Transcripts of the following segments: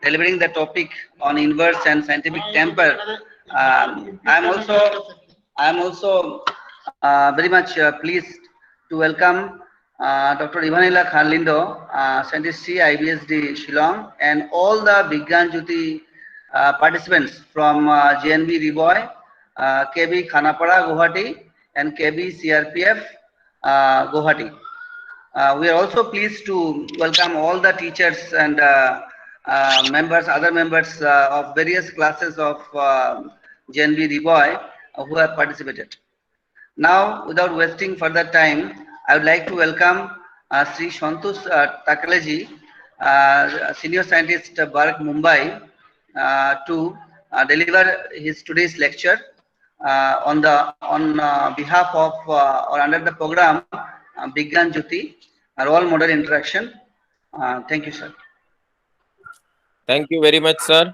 delivering the topic on inverse and scientific temper. I'm also very much pleased to welcome Dr. Ivanila Khanlindo, Scientist C, IBSD Shillong, and all the Bigyan Jyoti participants from JNV Ri-Bhoi, KB Khanapara Guwahati, and KB CRPF Guwahati. We are also pleased to welcome all the teachers and other members of various classes of JNV Ri-Bhoi who have participated. Now, without wasting further time, I would like to welcome Sri Santosh Takale ji, Senior Scientist BARC Mumbai, to deliver his today's lecture on behalf of or under the program Bigyan Jyoti, a role model interaction. Thank you, sir. Thank you very much, sir.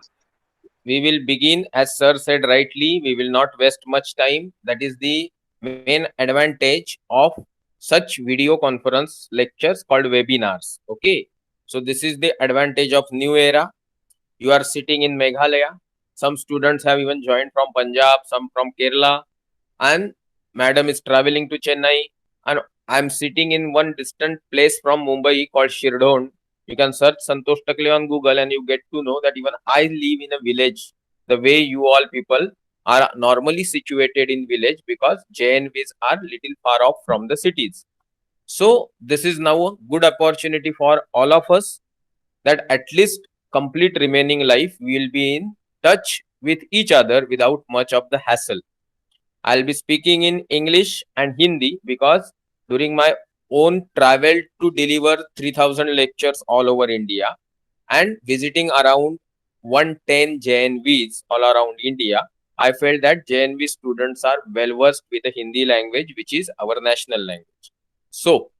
We will begin, as sir said rightly, we will not waste much time. That is the main advantage of such video conference lectures called webinars. Okay, so this is the advantage of new era. You are sitting in Meghalaya. Some students have even joined from Punjab, some from Kerala, and madam is traveling to Chennai, and I'm sitting in one distant place from Mumbai called Shirdon. You can search Santosh Takale on Google and you get to know that even I live in a village, the way you all people are normally situated in village, because JNVs are little far off from the cities. So this is now a good opportunity for all of us, that at least complete remaining life we will be in touch with each other without much of the hassle. I'll be speaking in English and Hindi because during my own travel to deliver 3000 lectures all over India and visiting around 110 JNVs all around India, I felt that JNV students are well versed with the Hindi language, which is our national language. So,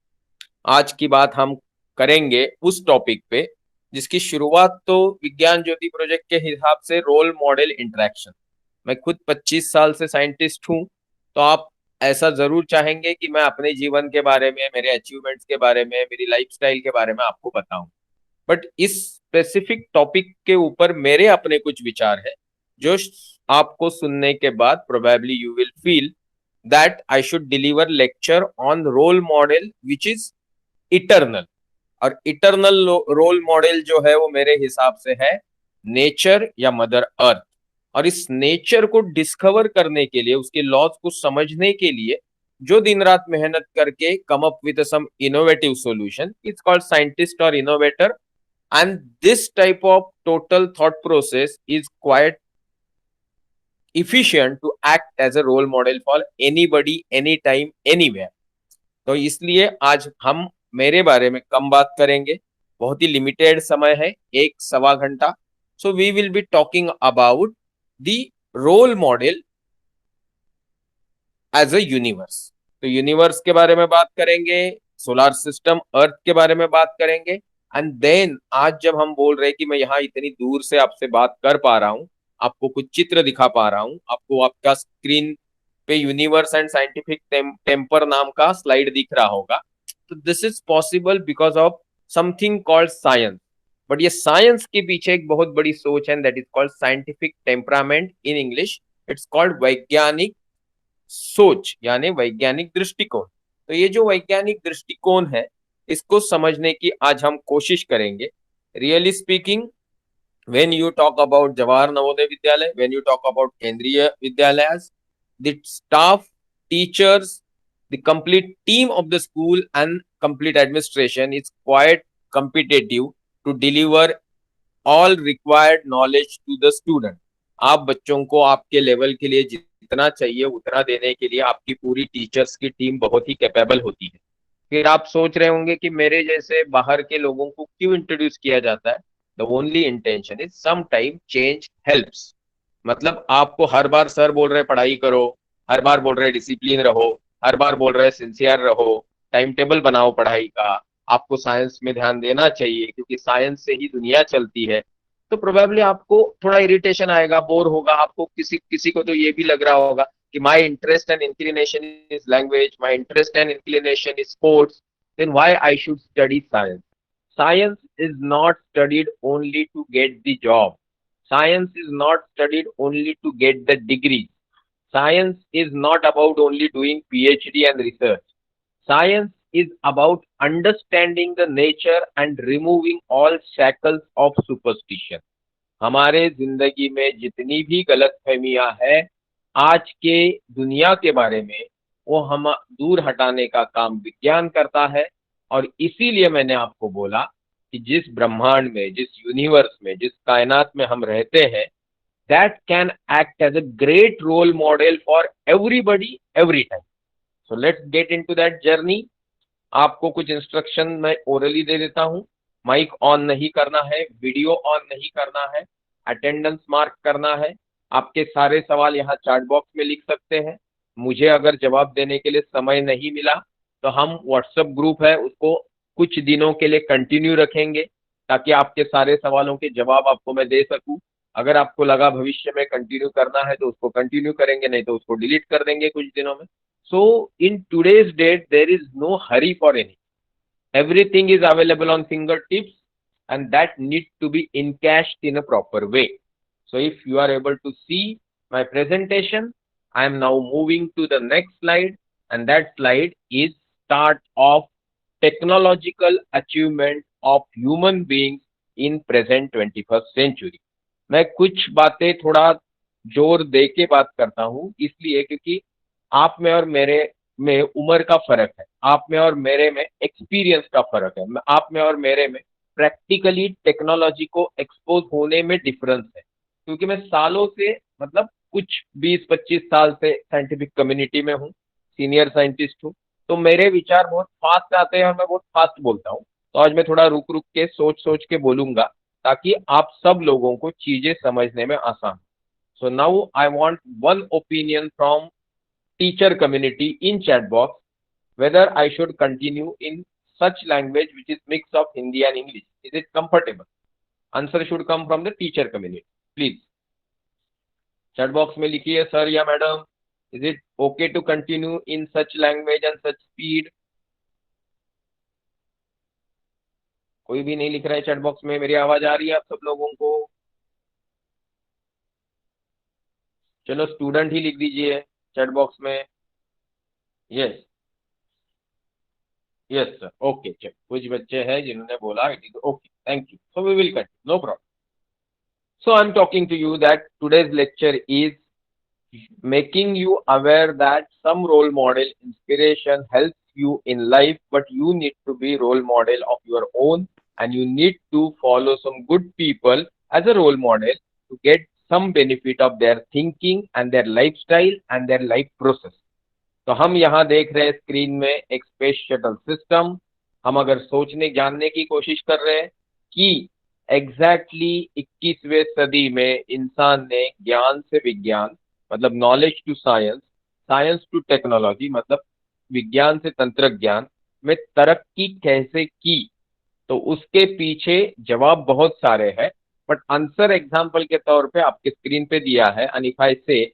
आज की बात हम करेंगे उस topic पे जिसकी शुरुआत तो विज्ञान ज्योति प्रोजेक्ट के हिसाब से रोल मॉडल इंटरेक्शन। मैं खुद 25 साल से साइंटिस्ट हूं, तो आप ऐसा जरूर चाहेंगे कि मैं अपने जीवन के बारे में, मेरे अचीवमेंट्स के बारे में, मेरी लाइफस्टाइल के बारे में आपको बताऊं। बट इस स्पेसिफिक टॉपिक के ऊपर मेरे अपने कुछ विचार है जो आपको सुनने के बाद probably you will feel that I should deliver lecture on roll model which is eternal. और इटर्नल रोल मॉडल जो है वो मेरे हिसाब से है नेचर या मदर अर्थ। और इस नेचर को डिस्कवर करने के लिए, उसके लॉज को समझने के लिए जो दिन रात मेहनत करके come up with some innovative solution, it's called scientist और innovator. And this type of total thought process is quite efficient to act as a role model for anybody, anytime, anywhere. तो इसलिए आज हम मेरे बारे में कम बात करेंगे, बहुत ही लिमिटेड समय है, 1-1.25 घंटा। So we will be talking about the role model as a universe. तो यूनिवर्स के बारे में बात करेंगे, सोलर सिस्टम अर्थ के बारे में बात करेंगे, एंड देन आज जब हम बोल रहे हैं कि मैं यहाँ इतनी दूर से आपसे बात कर पा रहा हूँ, आपको कुछ चित्र दिखा पा रहा हूं, आपको आपका स्क्रीन पे यूनिवर्स एंड साइंटिफिक टेम्पर नाम का स्लाइड दिख रहा होगा, तो this is possible because of something called science. But ये साइंस के पीछे एक बहुत बड़ी सोच है, that is called scientific temperament in English. It's called वैज्ञानिक सोच यानी वैज्ञानिक दृष्टिकोण। तो ये जो वैज्ञानिक दृष्टिकोण है, इसको समझने की आज हम कोशिश करेंगे। Really speaking, when you talk about Jawahar Navodaya Vidyalaya, when you talk about Kendriya Vidyalayas, the staff, teachers, the complete team of the school and complete administration is quite competitive to deliver all required knowledge to the student. आप बच्चों को आपके level के लिए जितना चाहिए उतना देने के लिए आपकी पूरी टीचर्स की टीम बहुत ही कैपेबल होती है। फिर आप सोच रहे होंगे कि मेरे जैसे बाहर के लोगों को क्यों इंट्रोड्यूस किया जाता है। The only intention is sometime change helps. मतलब आपको हर बार सर बोल रहे पढ़ाई करो, हर बार बोल रहे डिसिप्लिन रहो, हर बार बोल रहे सिंसियर रहो, टाइम टेबल बनाओ पढ़ाई का, आपको साइंस में ध्यान देना चाहिए क्योंकि साइंस से ही दुनिया चलती है। तो प्रोबेबली आपको थोड़ा इरिटेशन आएगा, बोर होगा, आपको किसी को तो ये भी लग रहा होगा कि my interest and inclination is language, my interest and inclination is sports, then why I should study science. Science is not studied only to get the job. Science is not studied only to get the degree. Science is not about only doing PhD and research. Science is about understanding the nature and removing all shackles of superstition. हमारे जिंदगी में जितनी भी गलतफहमियां है आज के दुनिया के बारे में, वो हम दूर हटाने का काम विज्ञान करता है। और इसीलिए मैंने आपको बोला कि जिस ब्रह्मांड में, जिस यूनिवर्स में, जिस कायनात में हम रहते हैं, that can act as a great role model for everybody every time. So let's get into that journey. आपको कुछ इंस्ट्रक्शन मैं ओरली दे देता हूं। माइक ऑन नहीं करना है, वीडियो ऑन नहीं करना है, अटेंडेंस मार्क करना है। आपके सारे सवाल यहाँ चैट बॉक्स में लिख सकते हैं। मुझे अगर जवाब देने के लिए समय नहीं मिला तो हम व्हाट्सएप ग्रुप है उसको कुछ दिनों के लिए कंटिन्यू रखेंगे, ताकि आपके सारे सवालों के जवाब आपको मैं दे सकूं। अगर आपको लगा भविष्य में कंटिन्यू करना है तो उसको कंटिन्यू करेंगे, नहीं तो उसको डिलीट कर देंगे कुछ दिनों में। So in today's date, there is no hurry for anything. Everything is available on fingertips, and that needs to be encashed in a proper way. So if you are able to see my presentation, I am now moving to the next slide, and that slide is start of technological achievement of human beings in present 21st century. मैं कुछ बातें थोड़ा जोर दे के बात करता हूं, इसलिए क्योंकि आप में और मेरे में उम्र का फर्क है, आप में और मेरे में एक्सपीरियंस का फर्क है, आप में और मेरे में प्रैक्टिकली टेक्नोलॉजी को एक्सपोज होने में डिफरेंस है। क्योंकि मैं सालों से, मतलब कुछ 20-25 साल से साइंटिफिक कम्युनिटी में हूँ, सीनियर साइंटिस्ट हूँ, तो मेरे विचार बहुत फास्ट आते हैं और मैं बहुत फास्ट बोलता हूँ। तो आज मैं थोड़ा रुक रुक के सोच सोच के बोलूंगा, ताकि आप सब लोगों को चीजें समझने में आसान। So now I want one opinion from teacher community in chat box whether I should continue in such language which is mix of Hindi and English. Is it comfortable? Answer should come from the teacher community. Please chat box में लिखिए sir या madam, is it okay to continue in such language and such speed? कोई भी नहीं लिख रहा है chat box में। मेरी आवाज आ रही है आप सब लोगों को? चलो स्टूडेंट ही लिख दीजिए चैट बॉक्स में। Yes yes sir, okay. चलो कुछ बच्चे हैं जिन्होंने बोला it is okay, thank you. So we will continue, no problem. So I'm talking to you that today's lecture is making you aware that some role model inspiration helps you in life, but you need to be role model of your own, and you need to follow some good people as a role model to get some benefit of their thinking and their lifestyle and their life process. तो हम यहाँ देख रहे हैं screen में एक space shuttle system. हम अगर सोचने जानने की कोशिश कर रहे हैं कि एग्जैक्टली 21वीं सदी में इंसान ने ज्ञान से विज्ञान, मतलब knowledge to science, science to technology, मतलब विज्ञान से तंत्र ज्ञान में तरक्की कैसे की, तो उसके पीछे जवाब बहुत सारे हैं, बट आंसर एग्जाम्पल के तौर पे आपके स्क्रीन पे दिया है। एंड इफ आई से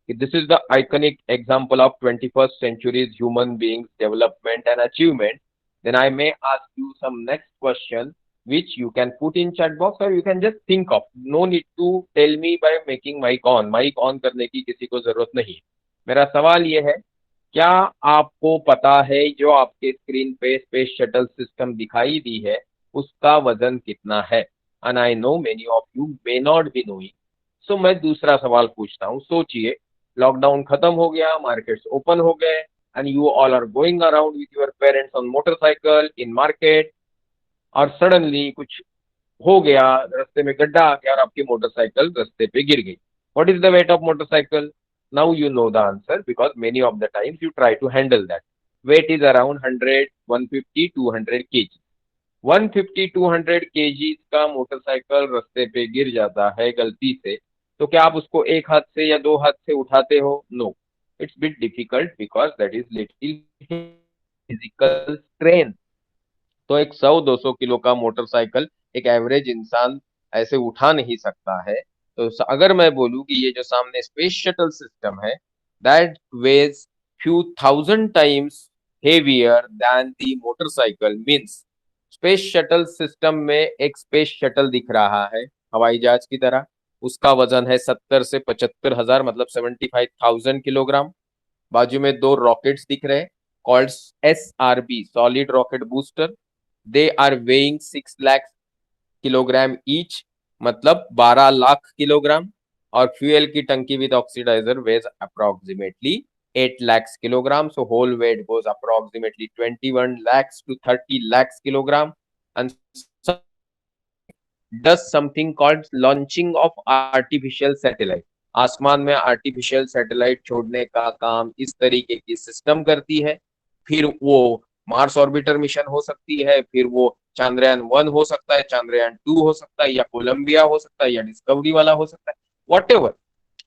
this is the iconic example of 21st century's human beings development and achievement, then I may ask you some next question which you can put in chat box or you can just think of. No need to tell me by making mic on. mic on करने की किसी को जरूरत नहीं है। मेरा सवाल ये है, क्या आपको पता है जो आपके स्क्रीन पे स्पेस शटल सिस्टम दिखाई दी है उसका वजन कितना है? And I know many of you may not be knowing. So मैं दूसरा सवाल पूछता हूँ। सोचिए लॉकडाउन खत्म हो गया, मार्केट्स ओपन हो गए, and you all are going around with your parents on motorcycle in market, और सडनली कुछ हो गया, रास्ते में गड्ढा आ गया और आपकी मोटरसाइकिल रास्ते पे गिर गई। What is the weight of motorcycle? Now you know the answer because many of the times you try to handle that. Weight is around 100, 150, 200 KG. 150, 200 KG का मोटरसाइकिल रास्ते पे गिर जाता है गलती से, तो क्या आप उसको एक हाथ से या दो हाथ से उठाते हो? No, it's bit difficult because that is little physical strain. तो एक 100-200 किलो का मोटरसाइकिल एक एवरेज इंसान ऐसे उठा नहीं सकता है। तो अगर मैं बोलूं कि ये जो सामने स्पेस शटल सिस्टम है that weighs few thousand times heavier than the motorcycle, means space shuttle system में एक स्पेस शटल दिख रहा है हवाई जहाज की तरह। उसका वजन है 70 से 75,000 मतलब 75,000 किलोग्राम। बाजू में दो रॉकेट्स दिख रहे हैं called SRB solid rocket booster. They are weighing 6 lakh kilogram each मतलब 12 लाख किलोग्राम। और फ्यूल की टंकी with oxidiser weighs approximately 8 lakhs kilogram. So whole weight goes approximately 21 lakhs to 30 lakhs kilogram. And does something called launching of artificial satellite. आसमान में artificial satellite छोड़ने का काम इस तरीके की सिस्टम करती है। फिर वो मार्स ऑर्बिटर मिशन हो सकती है, फिर वो चांद्रयान 1 हो सकता है, चांद्रयान 2 हो सकता है, या कोलंबिया हो सकता है, या डिस्कवरी वाला हो सकता है, what ever.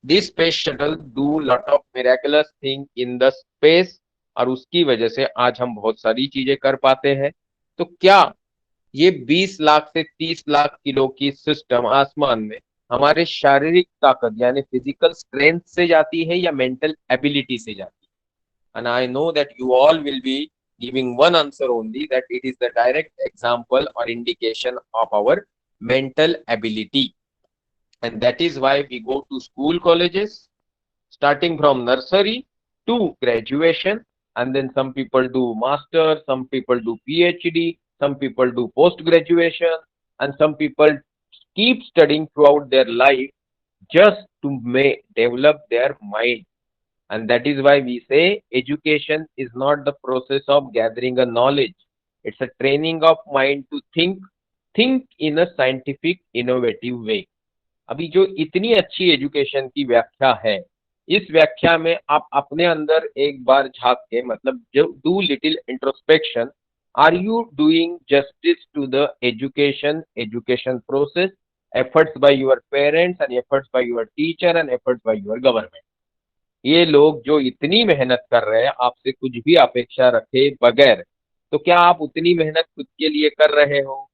This space shuttle do lot of miraculous thing in the space, और उसकी वजह से आज हम बहुत सारी चीजें कर पाते हैं। तो क्या ये 20 लाख से 30 लाख किलो की सिस्टम आसमान में हमारे शारीरिक ताकत यानी फिजिकल स्ट्रेंथ से जाती है या मेंटल एबिलिटी से जाती है? And I know that you all will be giving one answer only, that it is the direct example और indication of our mental ability. And that is why we go to school colleges starting from nursery to graduation, and then some people do master, some people do PhD, some people do post graduation, and some people keep studying throughout their life just to develop their mind. And that is why we say education is not the process of gathering a knowledge, it's a training of mind to think in a scientific innovative way. अभी जो इतनी अच्छी education की व्याख्या है, इस व्याख्या में आप अपने अंदर एक बार झांक के मतलब जो do little introspection, are you doing justice to the education process, efforts by your parents and efforts by your teacher and efforts by your government. ये लोग जो इतनी मेहनत कर रहे हैं आपसे कुछ भी अपेक्षा रखे बगैर, तो क्या आप उतनी मेहनत खुद के लिए कर रहे हो?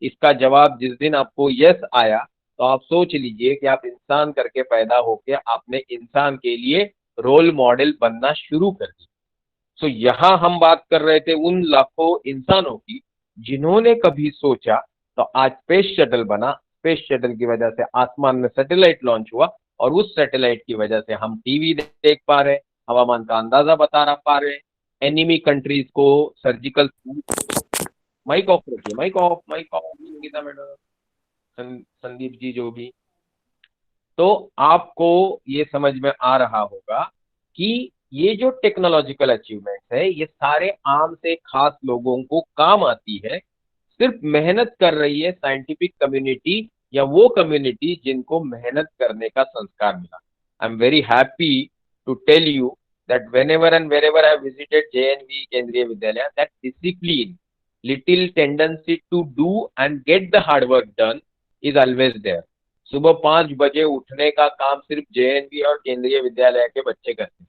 इसका जवाब जिस दिन आपको यस आया तो आप सोच लीजिए कि आप इंसान करके पैदा होके आपने इंसान के लिए रोल मॉडल बनना शुरू कर दिया। सो यहाँ हम बात कर रहे थे उन लाखों इंसानों की जिन्होंने कभी सोचा, तो आज स्पेस शटल बना। स्पेस शटल की वजह से आसमान में सैटेलाइट लॉन्च हुआ, और उस सैटेलाइट की वजह से हम टीवी देख पा रहे हैं, हवामान का अंदाजा पा रहे हैं, एनिमी कंट्रीज को सर्जिकल। माइक ऑफ रखिए, mic off Geeta madam, Sandeep ji जो भी। तो आपको ये समझ में आ रहा होगा कि ये जो टेक्नोलॉजिकल अचीवमेंट है ये सारे आम से खास लोगों को काम आती है। सिर्फ मेहनत कर रही है साइंटिफिक कम्युनिटी, या वो कम्युनिटी जिनको मेहनत करने का संस्कार मिला। I am very happy to tell you that whenever and wherever I visited JNV केंद्रीय विद्यालय, that discipline, little tendency to do and get the hard work done is always there. सुबह 5 बजे उठने का काम सिर्फ JNV और केंद्रीय विद्यालय के बच्चे करते हैं।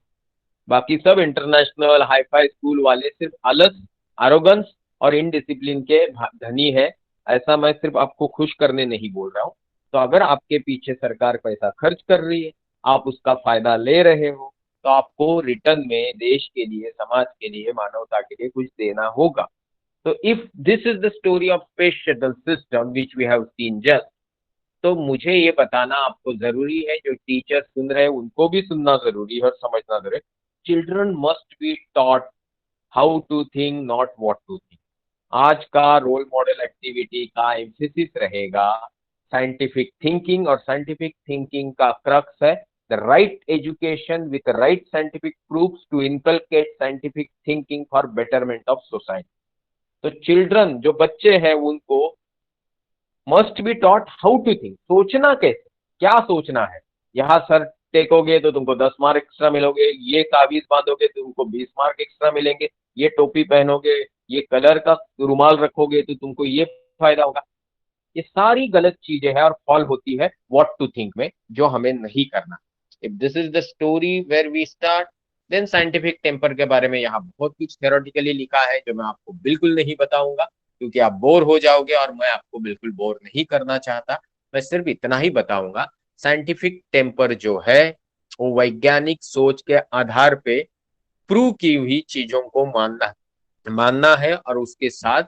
बाकी सब इंटरनेशनल हाईफाई स्कूल वाले सिर्फ आलस, एरोगेंस और इनडिसिप्लिन के धनी है। ऐसा मैं सिर्फ आपको खुश करने नहीं बोल रहा हूँ। तो अगर आपके पीछे सरकार पैसा खर्च कर रही है, आप उसका फायदा ले रहे हो, तो आपको रिटर्न में देश के लिए, समाज के लिए, मानवता के लिए कुछ देना होगा। तो if this is the story of space shuttle system which we have seen just, तो मुझे ये बताना आपको जरूरी है, जो टीचर सुन रहे हैं उनको भी सुनना जरूरी है और समझना जरूरी है। Children must be taught how to think, not what to think. आज का रोल मॉडल एक्टिविटी का एम्फेसिस रहेगा साइंटिफिक थिंकिंग, और साइंटिफिक थिंकिंग का क्रक्स है the right education with right scientific proofs to inculcate scientific thinking for betterment of society. तो children जो बच्चे हैं उनको must be taught how to think, सोचना कैसे, क्या सोचना है। यहाँ सर टेकोगे तो तुमको 10 मार्क एक्स्ट्रा मिलोगे, ये ताबीज बांधोगे तो तुमको 20 मार्क एक्स्ट्रा मिलेंगे, ये टोपी पहनोगे, ये कलर का रुमाल रखोगे तो तुमको ये फायदा होगा। ये सारी गलत चीजें हैं और फॉल होती है व्हाट टू थिंक में, जो हमें नहीं करना। If this is the story where we start, then scientific temper के बारे में यहाँ बहुत कुछ थ्योरेटिकली लिखा है जो मैं आपको बिल्कुल नहीं बताऊंगा, क्योंकि आप बोर हो जाओगे और मैं आपको बिल्कुल बोर नहीं करना चाहता। मैं सिर्फ इतना ही बताऊंगा, साइंटिफिक टेम्पर जो है वो वैज्ञानिक सोच के आधार पे प्रूव की हुई चीजों को मानना है, और उसके साथ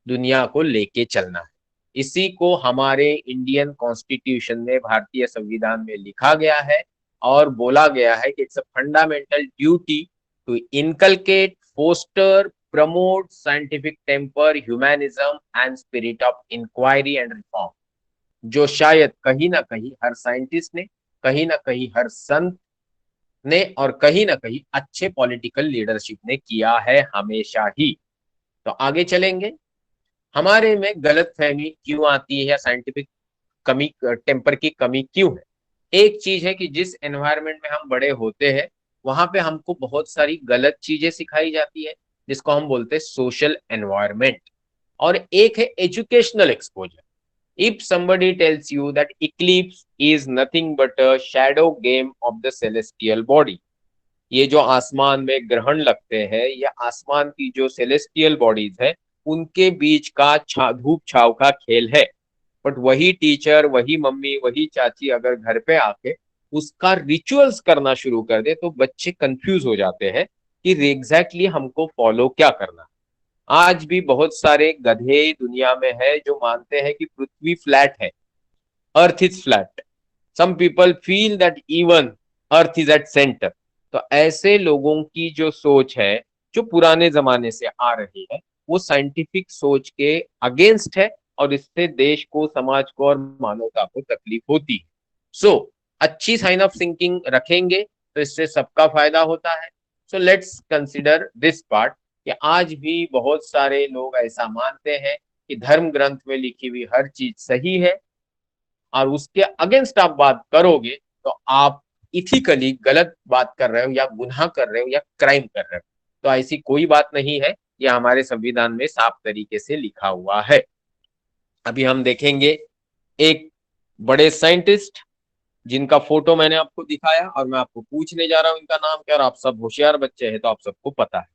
दुनिया को लेके चलना है। इसी को हमारे इंडियन कॉन्स्टिट्यूशन में, भारतीय संविधान में लिखा गया है और बोला गया है कि it's a fundamental duty to inculcate, foster, promote scientific temper, humanism and spirit of inquiry and reform, जो शायद कहीं ना कहीं हर साइंटिस्ट ने, कहीं ना कहीं हर संत ने और कहीं ना कहीं अच्छे पॉलिटिकल लीडरशिप ने किया है हमेशा ही। तो आगे चलेंगे, हमारे में गलत फहमी क्यों आती है या साइंटिफिक कमी, टेम्पर की कमी क्यों है। एक चीज है कि जिस एनवायरनमेंट में हम बड़े होते हैं वहां पे हमको बहुत सारी गलत चीजें सिखाई जाती है, जिसको हम बोलते हैं सोशल एनवायरनमेंट। और एक है educational exposure. If somebody tells you that eclipse is nothing but a shadow game of the celestial body, ये जो आसमान में ग्रहण लगते हैं या आसमान की जो सेलेस्टियल बॉडीज है उनके बीच का धूप छाव का खेल है, बट वही टीचर, वही मम्मी, वही चाची अगर घर पे आके उसका रिचुअल्स करना शुरू कर दे तो बच्चे कंफ्यूज हो जाते हैं कि एग्जैक्टली हमको फॉलो क्या करना। आज भी बहुत सारे गधे दुनिया में है जो मानते हैं कि पृथ्वी फ्लैट है, earth is flat. Some people feel that even earth is at centre. तो ऐसे लोगों की जो सोच है, जो पुराने जमाने से आ रही है, वो साइंटिफिक सोच के अगेंस्ट है और इससे देश को, समाज को और मानवता को तकलीफ होती है। सो अच्छी साइन ऑफ थिंकिंग रखेंगे तो इससे सबका फायदा होता है। So let's consider this part कि आज भी बहुत सारे लोग ऐसा मानते हैं कि धर्म ग्रंथ में लिखी हुई हर चीज सही है और उसके अगेंस्ट आप बात करोगे तो आप इथिकली गलत बात कर रहे हो या गुनाह कर रहे हो या क्राइम कर रहे हो। तो ऐसी कोई बात नहीं है, ये हमारे संविधान में साफ तरीके से लिखा हुआ है। अभी हम देखेंगे एक बड़े साइंटिस्ट जिनका फोटो मैंने आपको दिखाया और मैं आपको पूछने जा रहा हूं इनका नाम क्या, और आप सब होशियार बच्चे हैं तो आप सबको पता है।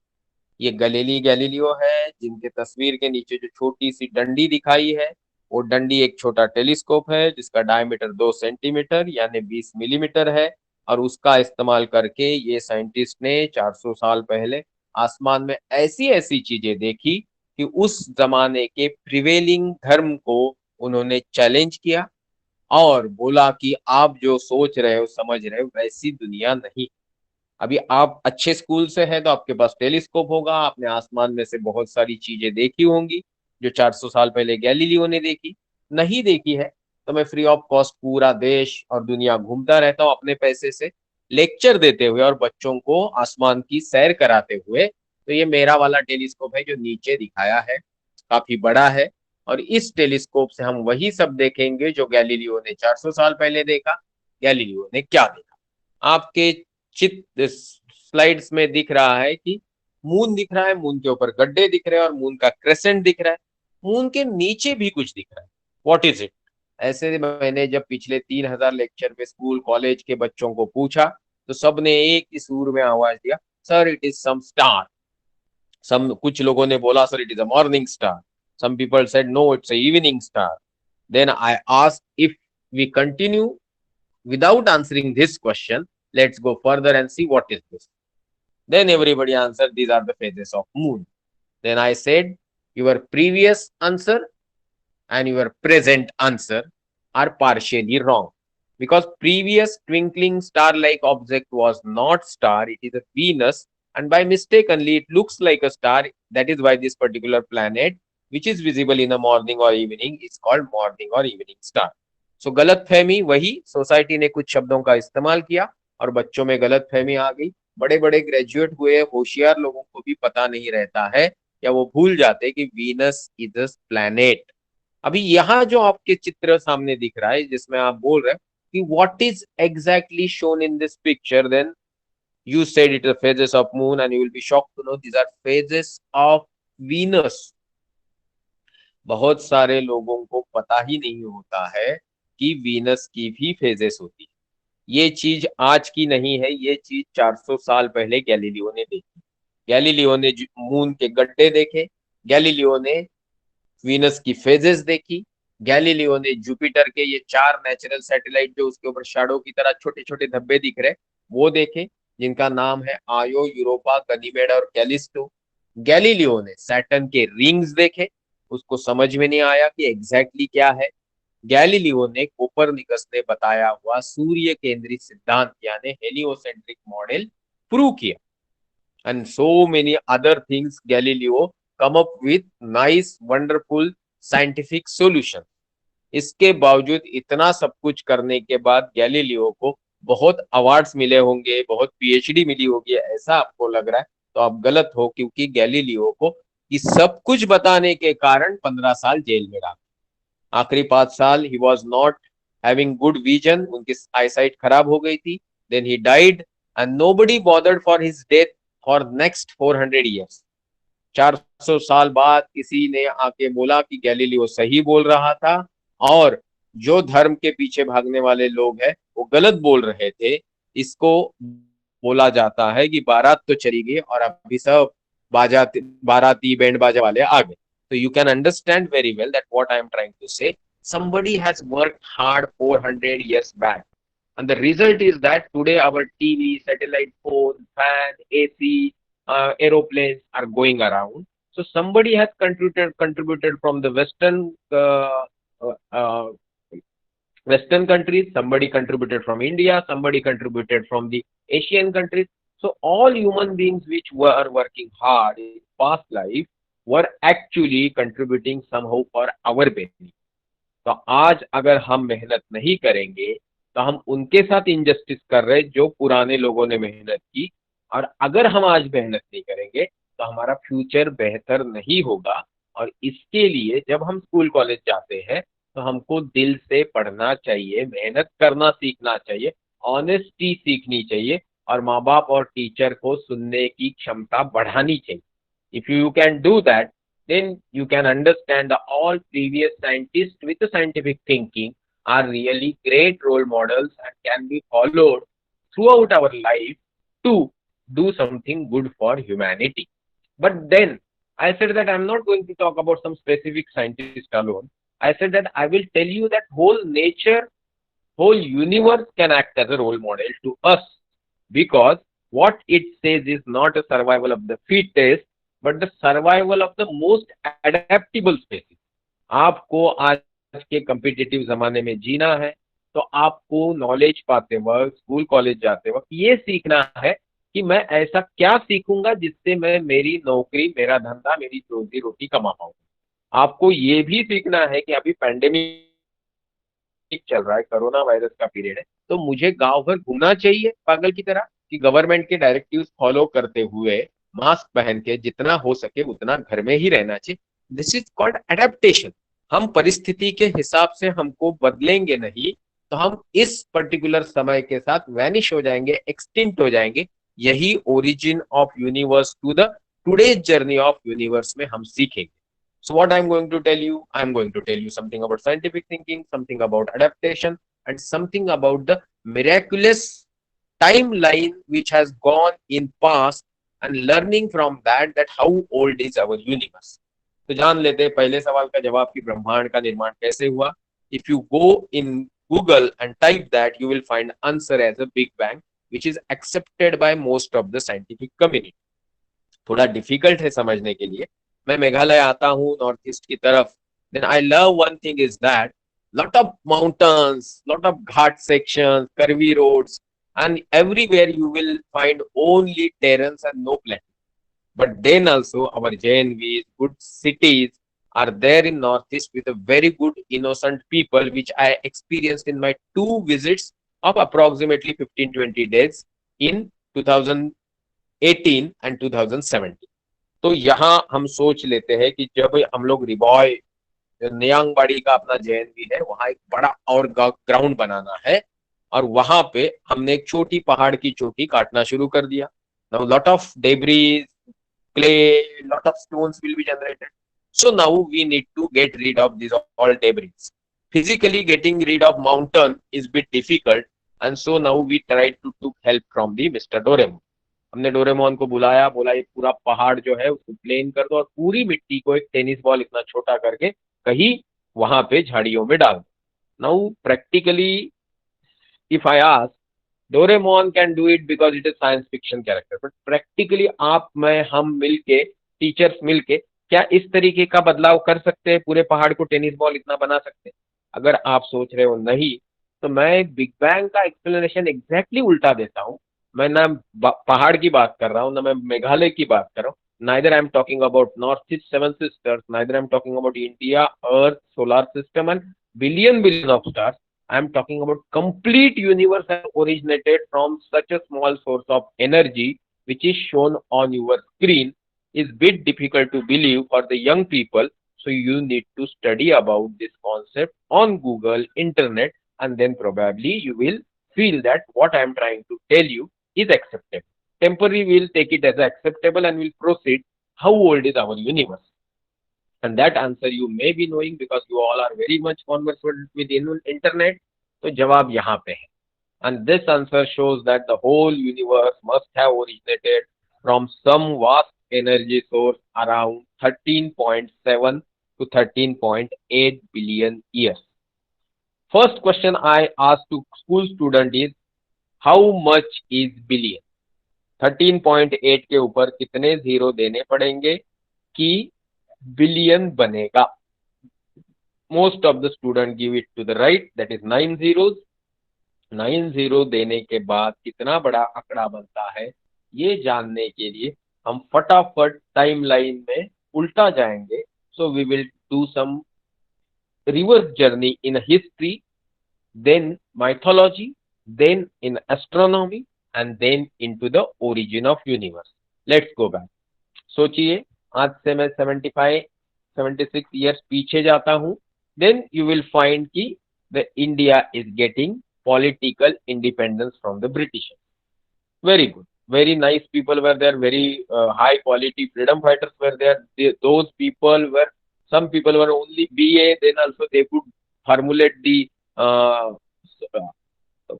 ये गैलीलियो है, जिनके तस्वीर के नीचे जो छोटी सी डंडी दिखाई है वो डंडी एक छोटा टेलीस्कोप है जिसका डायमीटर 2 सेंटीमीटर यानी 20 मिलीमीटर है। और उसका इस्तेमाल करके ये साइंटिस्ट ने 400 साल पहले आसमान में ऐसी ऐसी चीजें देखी कि उस जमाने के प्रिवेलिंग धर्म को उन्होंने चैलेंज किया और बोला कि आप जो सोच रहे हो, समझ रहे हो, वैसी दुनिया नहीं। अभी आप अच्छे स्कूल से हैं तो आपके पास टेलीस्कोप होगा, आपने आसमान में से बहुत सारी चीजें देखी होंगी जो 400 साल पहले गैलीलियो ने देखी। नहीं देखी है तो मैं फ्री ऑफ कॉस्ट पूरा देश और दुनिया घूमता रहता हूँ अपने पैसे से, लेक्चर देते हुए और बच्चों को आसमान की सैर कराते हुए। तो ये मेरा वाला टेलीस्कोप है जो नीचे दिखाया है, काफी बड़ा है। और इस टेलीस्कोप से हम वही सब देखेंगे जो गैलीलियो ने 400 साल पहले देखा। गैलीलियो ने क्या देखा, आपके चित्र स्लाइड्स में दिख रहा है कि मून दिख रहा है, मून के ऊपर गड्ढे दिख रहे हैं और मून का क्रेसेंट दिख रहा है। मून के नीचे भी कुछ दिख रहा है, व्हाट इज इट। ऐसे मैंने जब पिछले 3,000 लेक्चर पे स्कूल कॉलेज के बच्चों को पूछा तो सबने एक ही सुर में आवाज दिया, sir it is some star. Some कुछ लोगों ने बोला sir it is a morning star, some people said no it's a evening star. Then I asked if we continue without answering this question, let's go further and see what is this. Then everybody answered, these are the phases of moon. Then I said, your previous answer and your present answer are partially wrong. Because previous twinkling star-like object was not star, it is a Venus, and by mistakenly it looks like a star. That is why this particular planet, which is visible in the morning or evening, is called morning or evening star. So गलत फहमी वही, society ने कुछ शब्दों का इस्तेमाल किया और बच्चों में गलत फहमी आ गई। बड़े बड़े ग्रेजुएट हुए होशियार लोगों को भी पता नहीं रहता है या वो भूल जाते कि वीनस इज अ प्लैनेट। अभी यहाँ जो आपके चित्र सामने दिख रहा है जिसमें आप बोल रहे हैं कि what is exactly shown in this picture, then you said it is phases of moon and you will be shocked to know these are phases of Venus. बहुत सारे लोगों को पता ही नहीं होता है कि वीनस की भी फेजेस होती है। ये चीज आज की नहीं है, ये चीज 400 साल पहले गैलीलियो ने देखी। गैलीलियो ने मून के गड्ढे देखे, गैलीलियो ने वीनस की फेजेस देखी, गैलीलियो ने जुपिटर के ये 4 नेचुरल सैटेलाइट जो उसके ऊपर शैडो की तरह छोटे छोटे धब्बे दिख रहे वो देखे, जिनका नाम है आयो, यूरोपा, गनीमेड और कैलिस्टो। गैलीलियो ने सैटर्न के रिंग्स देखे, उसको समझ में नहीं आया कि एग्जैक्टली क्या है। गैलीलियो ने कोपरनिकस ने बताया हुआ सूर्य केंद्रित सिद्धांत यानी हेलियोसेंट्रिक मॉडल प्रूव किया। and so many other things Galileo come up with nice wonderful scientific solution। इसके बावजूद इतना सब कुछ करने के बाद गैलीलियो को बहुत अवार्ड्स मिले होंगे, बहुत पीएचडी मिली होगी, ऐसा आपको लग रहा है तो आप गलत हो, क्योंकि गैलीलियो को इस सब कुछ बताने के कारण 15 साल जेल में रहा। आखिरी 5 साल ही was not having good vision, उनकी आईसाइट खराब हो गई थी। Then he died and nobody bothered for his death for next 400 years. 400 साल बाद किसी ने आके बोला कि गैलीलियो सही बोल रहा था और जो धर्म के पीछे भागने वाले लोग हैं वो गलत बोल रहे थे। इसको बोला जाता है कि बारात तो चली गई और अभी सब बाराती बैंड बाजा वाले आ गए। So you can understand very well that what I am trying to say, somebody has worked hard 400 years back. And the result is that today our TV, satellite phone, fan, AC, aeroplanes are going around. So somebody has contributed from the uh, uh, Western countries, somebody contributed from India, somebody contributed from the Asian countries. So all human beings which were working hard in past life were actually contributing somehow for our benefit. तो आज अगर हम मेहनत नहीं करेंगे तो हम उनके साथ इंजस्टिस कर रहे जो पुराने लोगों ने मेहनत की। और अगर हम आज मेहनत नहीं करेंगे तो हमारा फ्यूचर बेहतर नहीं होगा। और इसके लिए जब हम स्कूल कॉलेज जाते हैं तो हमको दिल से पढ़ना चाहिए, मेहनत करना सीखना चाहिए, ऑनेस्टी सीखनी चाहिए और माँ बाप और टीचर को सुनने की क्षमता बढ़ानी चाहिए। If you can do that, then you can understand that all previous scientists with the scientific thinking are really great role models and can be followed throughout our life to do something good for humanity. But then I said that I'm not going to talk about some specific scientist alone. I said that I will tell you that whole nature, whole universe can act as a role model to us, because what it says is not a survival of the fittest but the survival of the most adaptable species। आपको आज के competitive जमाने में जीना है तो आपको knowledge पाते वक्त, स्कूल कॉलेज जाते वक्त ये सीखना है कि मैं ऐसा क्या सीखूंगा जिससे मैं मेरी नौकरी, मेरा धंधा, मेरी रोजी रोटी कमा पाऊँ। आपको ये भी सीखना है कि अभी पैंडेमिक चल रहा है, कोरोना वायरस का पीरियड है, तो मुझे गांव भर घूमना चाहिए पागल की तरह कि गवर्नमेंट के डायरेक्टिव्स फॉलो करते हुए मास्क पहन के जितना हो सके उतना घर में ही रहना चाहिए। This is called adaptation. हम परिस्थिति के हिसाब से हमको बदलेंगे नहीं तो हम इस पर्टिकुलर समय के साथ वैनिश हो जाएंगे, एक्सटिंक्ट हो जाएंगे। यही origin of universe to the today's journey of universe में हम सीखेंगे। So what I'm going to tell you, I'm going to tell you something about scientific thinking, something about adaptation, and something about the miraculous timeline which has gone in past, and learning from that that how old is our universe। तो जान लेते हैं पहले सवाल का जवाब कि ब्रह्मांड का निर्माण कैसे हुआ। If you go in Google and type that, you will find answer as a Big Bang, which is accepted by most of the scientific community। थोड़ा डिफिकल्ट है समझने के लिए। मैं मेघालय आता हूँ नॉर्थ ईस्ट की तरफ, then I love one thing is that lot of mountains, lot of ghat sections, curvy roads, and everywhere you will find only terrains and no plateau। But then also our JNVs, good cities are there in Northeast with a very good innocent people, which I experienced in my 2 visits of approximately 15-20 days in 2018 and 2017। तो यहाँ हम सोच लेते हैं कि जब हम लोग रिबॉय नियांगबाड़ी का अपना जेएनवी है वहां एक बड़ा और ग्राउंड बनाना है और वहां पे हमने एक छोटी पहाड़ की चोटी काटना शुरू कर दिया। Now lot of debris, clay, lot of stones will be generated. So now we need to get rid of these all debris। Physically getting rid of mountain is bit difficult, and so now we try to took help from the Mr. Doraemon। हमने Doraemon को बुलाया, बोला ये पूरा पहाड़ जो है उसको प्लेन कर दो और पूरी मिट्टी को एक टेनिस बॉल इतना छोटा करके कहीं वहां पे झाड़ियों में डाल दो। Now practically if I ask, Doraemon can do it because it is science fiction character, but practically आप, मैं, हम मिलके, टीचर्स मिलके क्या इस तरीके का बदलाव कर सकते हैं, पूरे पहाड़ को टेनिस बॉल इतना बना सकते हैं? अगर आप सोच रहे हो नहीं, तो मैं बिग बैंग का एक्सप्लेनेशन एग्जैक्टली उल्टा देता हूँ। मैं ना पहाड़ की बात कर रहा हूँ, ना मैं मेघालय की बात कर रहा हूँ। Neither I'm talking about North East Seven Sisters, neither I'm talking about India, Earth, solar system, and billion of stars. I'm talking about complete universe has originated from such a small source of energy, which is shown on your screen. Is bit difficult to believe for the young people. So you need to study about this concept on Google, internet, and then probably you will feel that what I am trying to tell you is acceptable. Temporary will take it as acceptable and will proceed. How old is our universe? And that answer you may be knowing because you all are very much conversant with internet. So jawab yahan pe hai. And this answer shows that the whole universe must have originated from some vast energy source around 13.7 to 13.8 billion years. First question I asked to school student is, how much is billion? 13.8 के ऊपर कितने zero देने पड़ेंगे कि billion बनेगा? Most of the student give it to the right, that is 9 zeros. 9 zero देने के बाद कितना बड़ा आंकड़ा बनता है, ये जानने के लिए हम फटाफट टाइमलाइन में उल्टा जाएंगे. So we will do some reverse journey in history, then mythology, then in astronomy, and then into the origin of universe. Let's go back. सोचिए, आज से मैं 76 years पीछे जाता हूँ. Then you will find कि the India is getting political independence from the British. Very good. Very nice people were there. Very high quality freedom fighters were there. Those people were, some people were only BA. Then also they could formulate the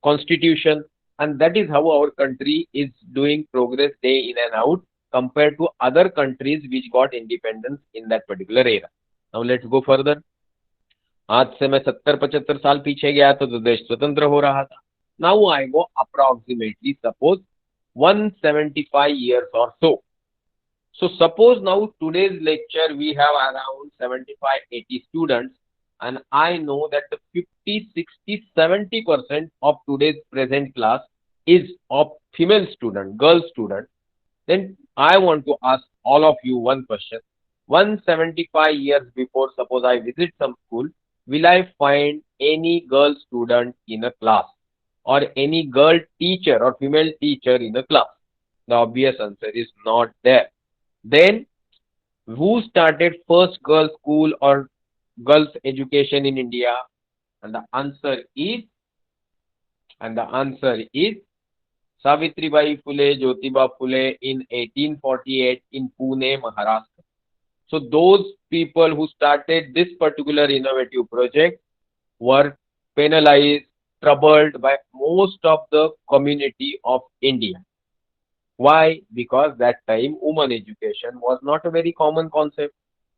constitution, and that is how our country is doing progress day in and out compared to other countries which got independence in that particular era. Now let's go further. आज से मैं 70-75 साल पीछे गया तो देश स्वतंत्र हो रहा था. Now I go approximately suppose 175 years or so. So suppose now today's lecture we have around 75-80 students, and I know that the 50-60-70% of today's present class is of female student, girl student. Then I want to ask all of you one question. 175 years before, suppose I visit some school, will I find any girl student in a class or any girl teacher or female teacher in a class? The obvious answer is not there. Then who started first girls school or girls education in India? And the answer is Savitribai Phule, Jyotiba Phule in 1848 in Pune, Maharashtra. So those people who started this particular innovative project were penalized, troubled by most of the community of India. Why? Because that time woman education was not a very common concept.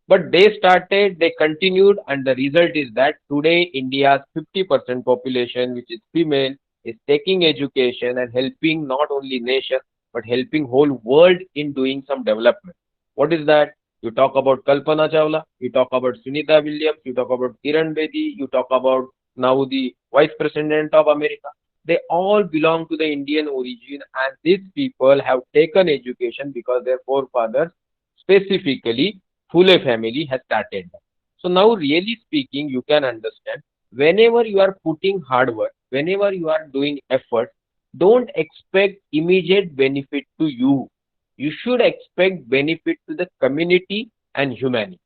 But they started, they continued, and the result is that today India's 50% population, which is female, is taking education and helping not only nation but helping whole world in doing some development. What is that? You talk about Kalpana Chawla, you talk about Sunita Williams, you talk about Kiran Bedi, you talk about now the Vice President of America. They all belong to the Indian origin, and these people have taken education because their forefathers, specifically Phule family, has started that. So now really speaking, you can understand, whenever you are putting hard work, whenever you are doing effort, don't expect immediate benefit to you. You should expect benefit to the community and humanity.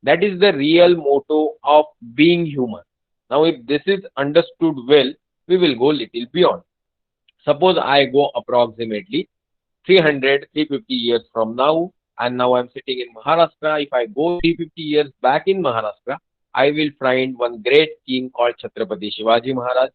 That is the real motto of being human. Now if this is understood well, we will go little beyond. Suppose I go approximately 300-350 years from now, and now I'm sitting in Maharashtra. If I go 350 years back in Maharashtra, I will find one great king called Chhatrapati Shivaji Maharaj,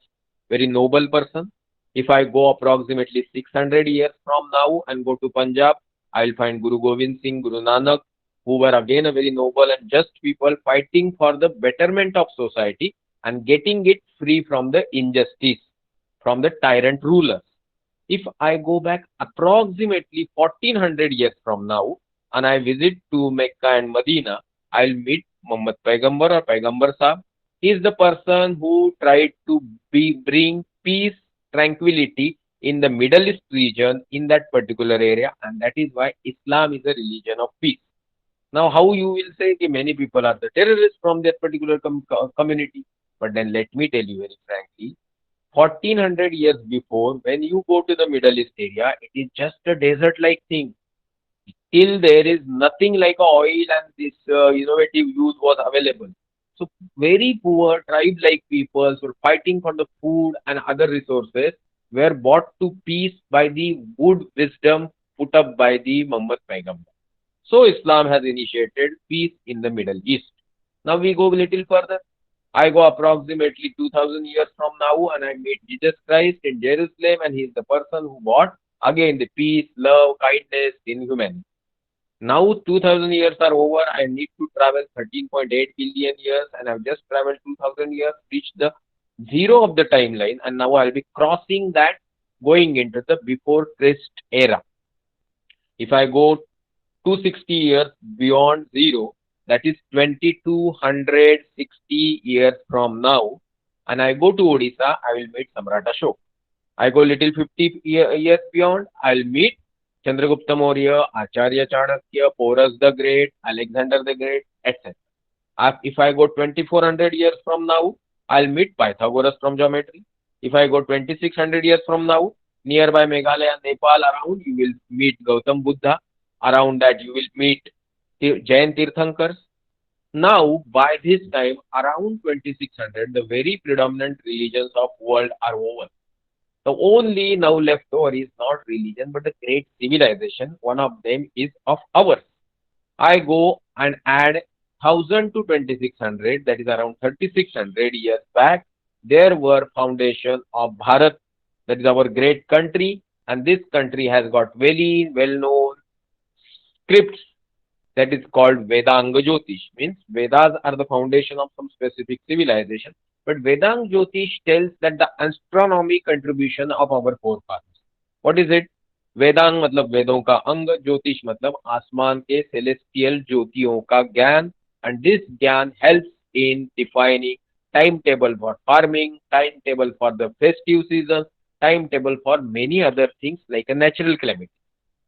very noble person. If I go approximately 600 years from now and go to Punjab, I will find Guru Gobind Singh, Guru Nanak, who were again a very noble and just people fighting for the betterment of society and getting it free from the injustice, from the tyrant rulers. If I go back approximately 1400 years from now, and I visit to Mecca and Medina, I'll meet Muhammad Paigambar or Paigambar Sahib. He is the person who tried to bring peace, tranquility in the Middle East region in that particular area, and that is why Islam is a religion of peace. Now, how you will say that many people are the terrorists from that particular community? But then let me tell you very frankly, 1400 years before, when you go to the Middle East area, it is just a desert-like thing. Till there is nothing like oil and this innovative use was available. So very poor tribe-like peoples were fighting for the food and other resources were brought to peace by the good wisdom put up by the Muhammad Paigambar. So Islam has initiated peace in the Middle East. Now we go a little further. I go approximately 2000 years from now and I meet Jesus Christ in Jerusalem, and he is the person who brought again the peace, love, kindness in humanity. Now 2000 years are over. I need to travel 13.8 billion years, and I've just traveled 2000 years, reached the zero of the timeline, and now I'll be crossing that, going into the before Christ era. If I go 260 years beyond zero, that is 2260 years from now, and I go to Odisha, I will meet Samrat Ashok. I go little 50 years beyond, I'll meet Chandragupta Maurya, Acharya Chanakya, Porus the Great, Alexander the Great, etc. If I go 2400 years from now, I'll meet Pythagoras from geometry. If I go 2600 years from now, nearby Meghalaya and Nepal around, you will meet Gautam Buddha. Around that, you will meet Jain Tirthankars. Now, by this time, around 2600, the very predominant religions of world are over. The only now left over is not religion, but the great civilization. One of them is of ours. I go and add 1000 to 2600, that is around 3600 years back. There were foundation of Bharat, that is our great country, and this country has got very well-known scripts that is called Vedanga Jyotish. Means Vedas are the foundation of some specific civilization. But Vedanga Jyotish tells that the astronomy contribution of our forefathers. What is it? Vedang मतलब वेदों का अंग, ज्योतिष मतलब आसमान के celestial ज्योतियों का ज्ञान, and this ज्ञान helps in defining timetable for farming, timetable for the festive season, timetable for many other things like a natural calamity.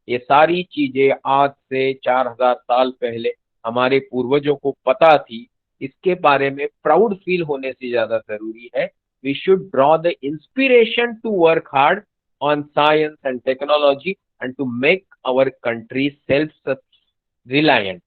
ये सारी चीजें आज से 4000 साल पहले हमारे पूर्वजों को पता थी. इसके बारे में प्राउड फील होने से ज्यादा जरूरी है, we should draw the inspiration to work hard on science and technology and to make our country self reliant.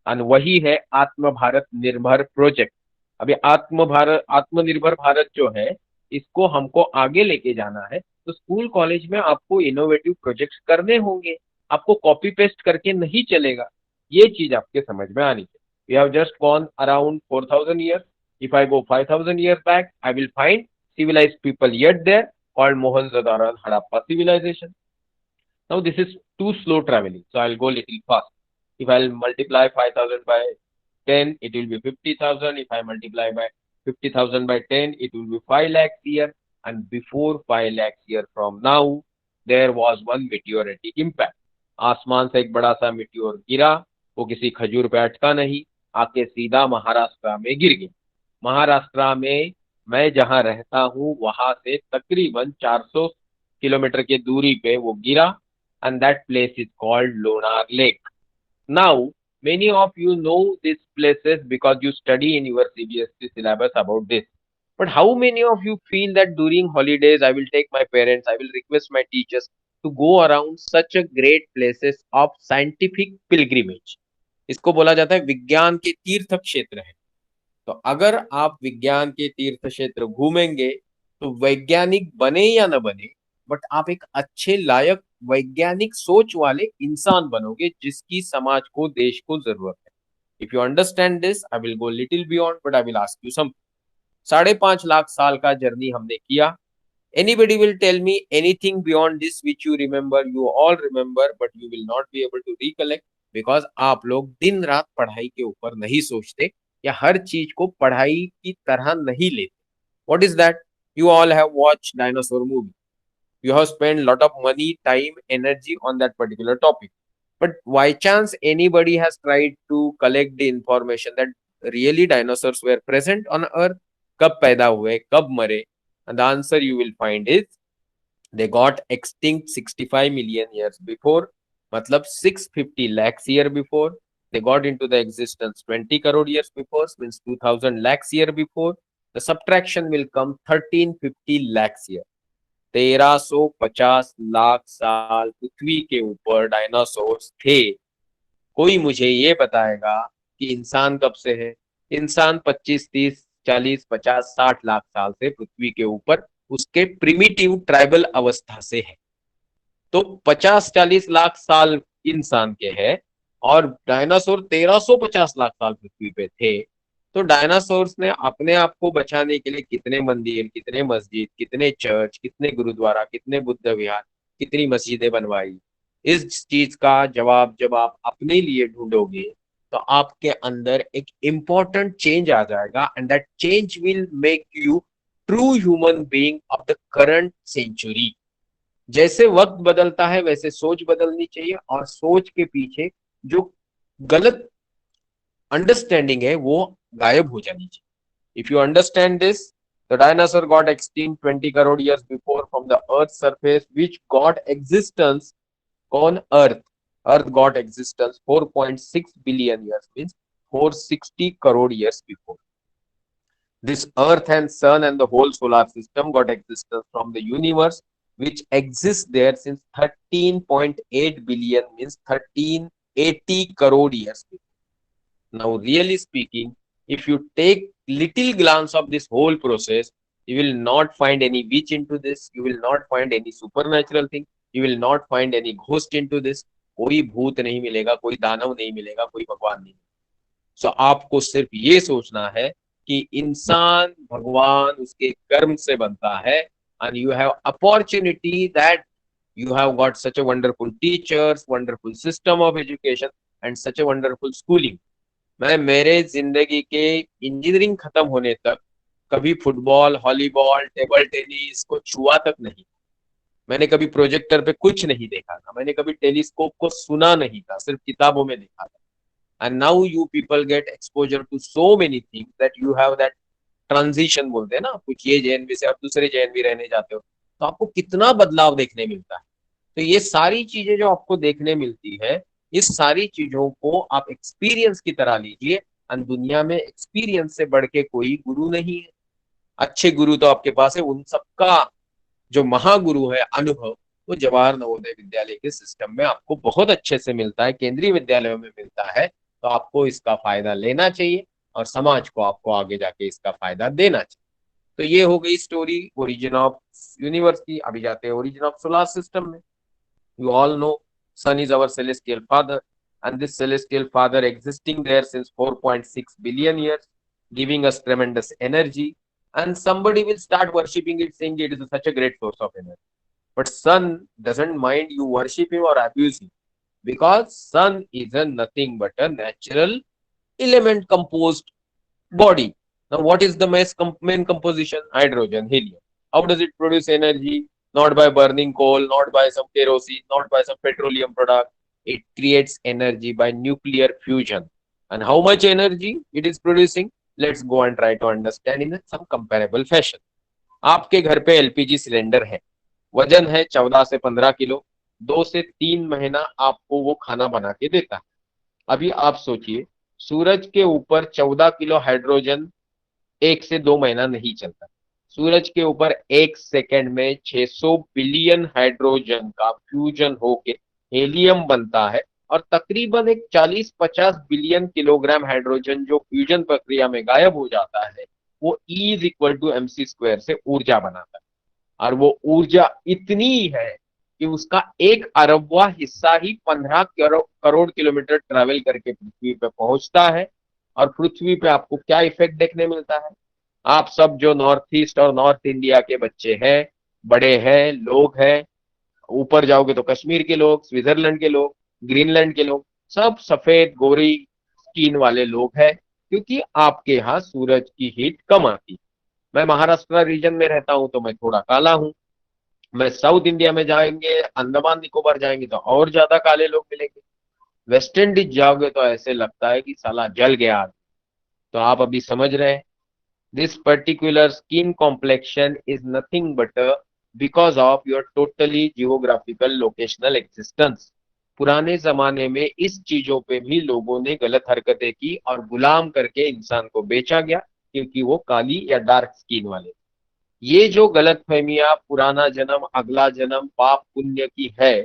and वही है आत्म भारत निर्भर प्रोजेक्ट. अभी आत्मनिर्भर भारत जो है, इसको हमको आगे लेके जाना है, तो स्कूल कॉलेज में आपको इनोवेटिव प्रोजेक्ट्स करने होंगे. आपको कॉपी पेस्ट करके नहीं चलेगा. ये चीज आपके समझ में आनी चाहिए. We have just gone around 4000 years. If I go 5000 years back, I will find civilized people yet there, called Mohenjo-daro and Harappa civilization. Now this is too slow traveling, so I'll go little fast. If I'll multiply 5000 by 10, it will be 50,000. If I multiply by 50,000 by 10, it will be 5 lakhs year. And before 5 lakhs year from now, there was one meteoritic impact. आसमान से एक बड़ा सा meteor गिरा, वो किसी खजूर पे अटका नहीं, आके सीधा महाराष्ट्र में गिर गया. महाराष्ट्र में मैं जहां रहता हूं वहां से तकरीबन 400 किलोमीटर की दूरी पे वो गिरा, and that place is called Lonar Lake. Now, many of you know these places because you study in your CBSE syllabus about this. But how many of you feel that during holidays I will take my parents, I will request my teachers to go around such a great places of scientific pilgrimage? इसको बोला जाता है विज्ञान के तीर्थ क्षेत्र है. तो अगर आप विज्ञान के तीर्थ क्षेत्र घूमेंगे तो वैज्ञानिक बने या न बने, बट आप एक अच्छे लायक वैज्ञानिक सोच वाले इंसान बनोगे जिसकी समाज को, देश को जरूरत है. If you understand this, I will go little beyond, but I will ask you some. 5.5 lakh साल का जर्नी हमने किया. Anybody will tell me anything beyond this which you remember? You all remember, but you will not be able to recollect because आप लोग दिन रात पढ़ाई के ऊपर नहीं सोचते या हर चीज को पढ़ाई की तरह नहीं लेते. What is that? You all have watched dinosaur movie. You have spent lot of money, time, energy on that particular topic. but by chance anybody has tried to collect the information that really dinosaurs were present on earth, कब पैदा हुए, कब मरे, and the answer you will find is they got extinct 65 million years before, matlab 650 lakhs year before. They got into the existence 20 crore years before, means 2000 lakhs year before. The subtraction will come 1350 lakhs year. 1350 lakh साल पृथ्वी के ऊपर dinosaurs थे. कोई मुझे ये बताएगा कि इंसान कब से है? इंसान 25 30 40 50 60 लाख साल से पृथ्वी के ऊपर उसके प्रिमिटिव ट्राइबल अवस्था से है. तो 50-40 लाख साल इंसान के हैं और डायनासोर 1350 लाख साल पृथ्वी पे थे. तो डायनासोर्स ने अपने आप को बचाने के लिए कितने मंदिर, कितने मस्जिद, कितने चर्च, कितने गुरुद्वारा, कितने बुद्ध विहार, कितनी मस्जिदें बनवाई. इस चीज का जवाब जब आप अपने लिए ढूंढोगे तो आपके अंदर एक इम्पोर्टेंट चेंज आ जाएगा, and that change will make you true human being of the current century. जैसे वक्त बदलता है वैसे सोच बदलनी चाहिए, और सोच के पीछे जो गलत अंडरस्टैंडिंग है वो गायब हो जानी चाहिए. If you understand this, the dinosaur got extinct 20 crore years before from the Earth's surface, which got existence on Earth. Earth got existence 4.6 billion years, means 460 crore years before. This Earth and Sun and the whole solar system got existence from the universe, which exists there since 13.8 billion, means 1380 crore years before. Now, really speaking, if you take little glance of this whole process, you will not find any witch into this. You will not find any supernatural thing. You will not find any ghost into this. कोई भूत नहीं मिलेगा, कोई दानव नहीं मिलेगा, कोई भगवान नहीं. सो आपको सिर्फ ये सोचना है कि इंसान भगवान उसके कर्म से बनता है, and you have opportunity that you have got such a wonderful teachers, wonderful system of education and such a wonderful schooling. मैं मेरे जिंदगी के इंजीनियरिंग खत्म होने तक कभी फुटबॉल, वॉलीबॉल, टेबल टेनिस को छुआ तक नहीं. मैंने कभी प्रोजेक्टर पे कुछ नहीं देखा था. मैंने कभी टेलीस्कोप को सुना नहीं था, सिर्फ किताबों में देखा था. And now you people get exposure to so many things that you have that transition बोलते हैं ना, कुछ ये जेएनवी से आप दूसरे जेएनवी रहने जाते हो तो आपको कितना बदलाव देखने मिलता है. तो ये सारी चीजें जो आपको देखने मिलती है, इस सारी चीजों को आप एक्सपीरियंस की तरह लीजिए. और दुनिया में एक्सपीरियंस से बढ़ के कोई गुरु नहीं है. अच्छे गुरु तो आपके पास है, उन सबका जो महागुरु है अनुभव, वो जवाहर नवोदय विद्यालय के सिस्टम में आपको बहुत अच्छे से मिलता है, केंद्रीय विद्यालयों में मिलता है. तो आपको इसका फायदा लेना चाहिए और समाज को आपको आगे जाके इसका फायदा देना चाहिए. तो ये हो गई स्टोरी ओरिजिन ऑफ यूनिवर्स की. अभी जाते हैं ओरिजिन ऑफ सोलर सिस्टम में. You all know Sun is our celestial father, and this celestial father existing there since 4.6 billion years, giving us tremendous energy. And somebody will start worshipping it, saying it is such a great source of energy. But Sun doesn't mind you worship him or abuse him, because Sun is a nothing but a natural element composed body. Now, what is the main composition? Hydrogen, helium. How does it produce energy? Not by burning coal, not by some kerosene, not by some petroleum product. It creates energy by nuclear fusion. And how much energy it is producing? Let's go and try to understand in some comparable fashion. आपके घर पे LPG cylinder है, वजन है 14 से 15 kilo, 2 से 3 महीना आपको वो खाना बना के देता है. अभी आप सोचिए, सूरज के ऊपर 14 किलो हाइड्रोजन 1 से 2 महीना नहीं चलता. सूरज के ऊपर 1 सेकेंड में 600 बिलियन हाइड्रोजन का फ्यूजन होके हेलियम बनता है, और तकरीबन एक 40-50 बिलियन किलोग्राम हाइड्रोजन जो फ्यूजन प्रक्रिया में गायब हो जाता है, वो E is equal to mc² से ऊर्जा बनाता है. और वो ऊर्जा इतनी है कि उसका 1 अरबवां हिस्सा ही 15 करोड़ किलोमीटर ट्रेवल करके पृथ्वी पे पहुंचता है. और पृथ्वी पे आपको क्या इफेक्ट देखने मिलता है? आप सब जो नॉर्थ ईस्ट और नॉर्थ इंडिया के बच्चे हैं, बड़े हैं, लोग हैं, ऊपर जाओगे तो कश्मीर के लोग, स्विट्जरलैंड के लोग, ग्रीनलैंड के लोग, सब सफेद गोरी स्किन वाले लोग हैं, क्योंकि आपके यहाँ सूरज की हीट कम आती. मैं महाराष्ट्र रीजन में रहता हूं तो मैं थोड़ा काला हूं. मैं साउथ इंडिया में जाएंगे, अंडमान निकोबार जाएंगे तो और ज्यादा काले लोग मिलेंगे. वेस्ट इंडीज जाओगे तो ऐसे लगता है कि साला जल गया आदमी। तो आप अभी समझ रहे हैं, this particular skin complexion is nothing but because of your totally geographical locational existence। पुराने जमाने में इस चीजों पे भी लोगों ने गलत हरकतें की और गुलाम करके इंसान को बेचा गया, क्योंकि वो काली या डार्क स्किन वाले। ये जो गलतफहमियां पुराना जन्म अगला जन्म पाप पुण्य की है,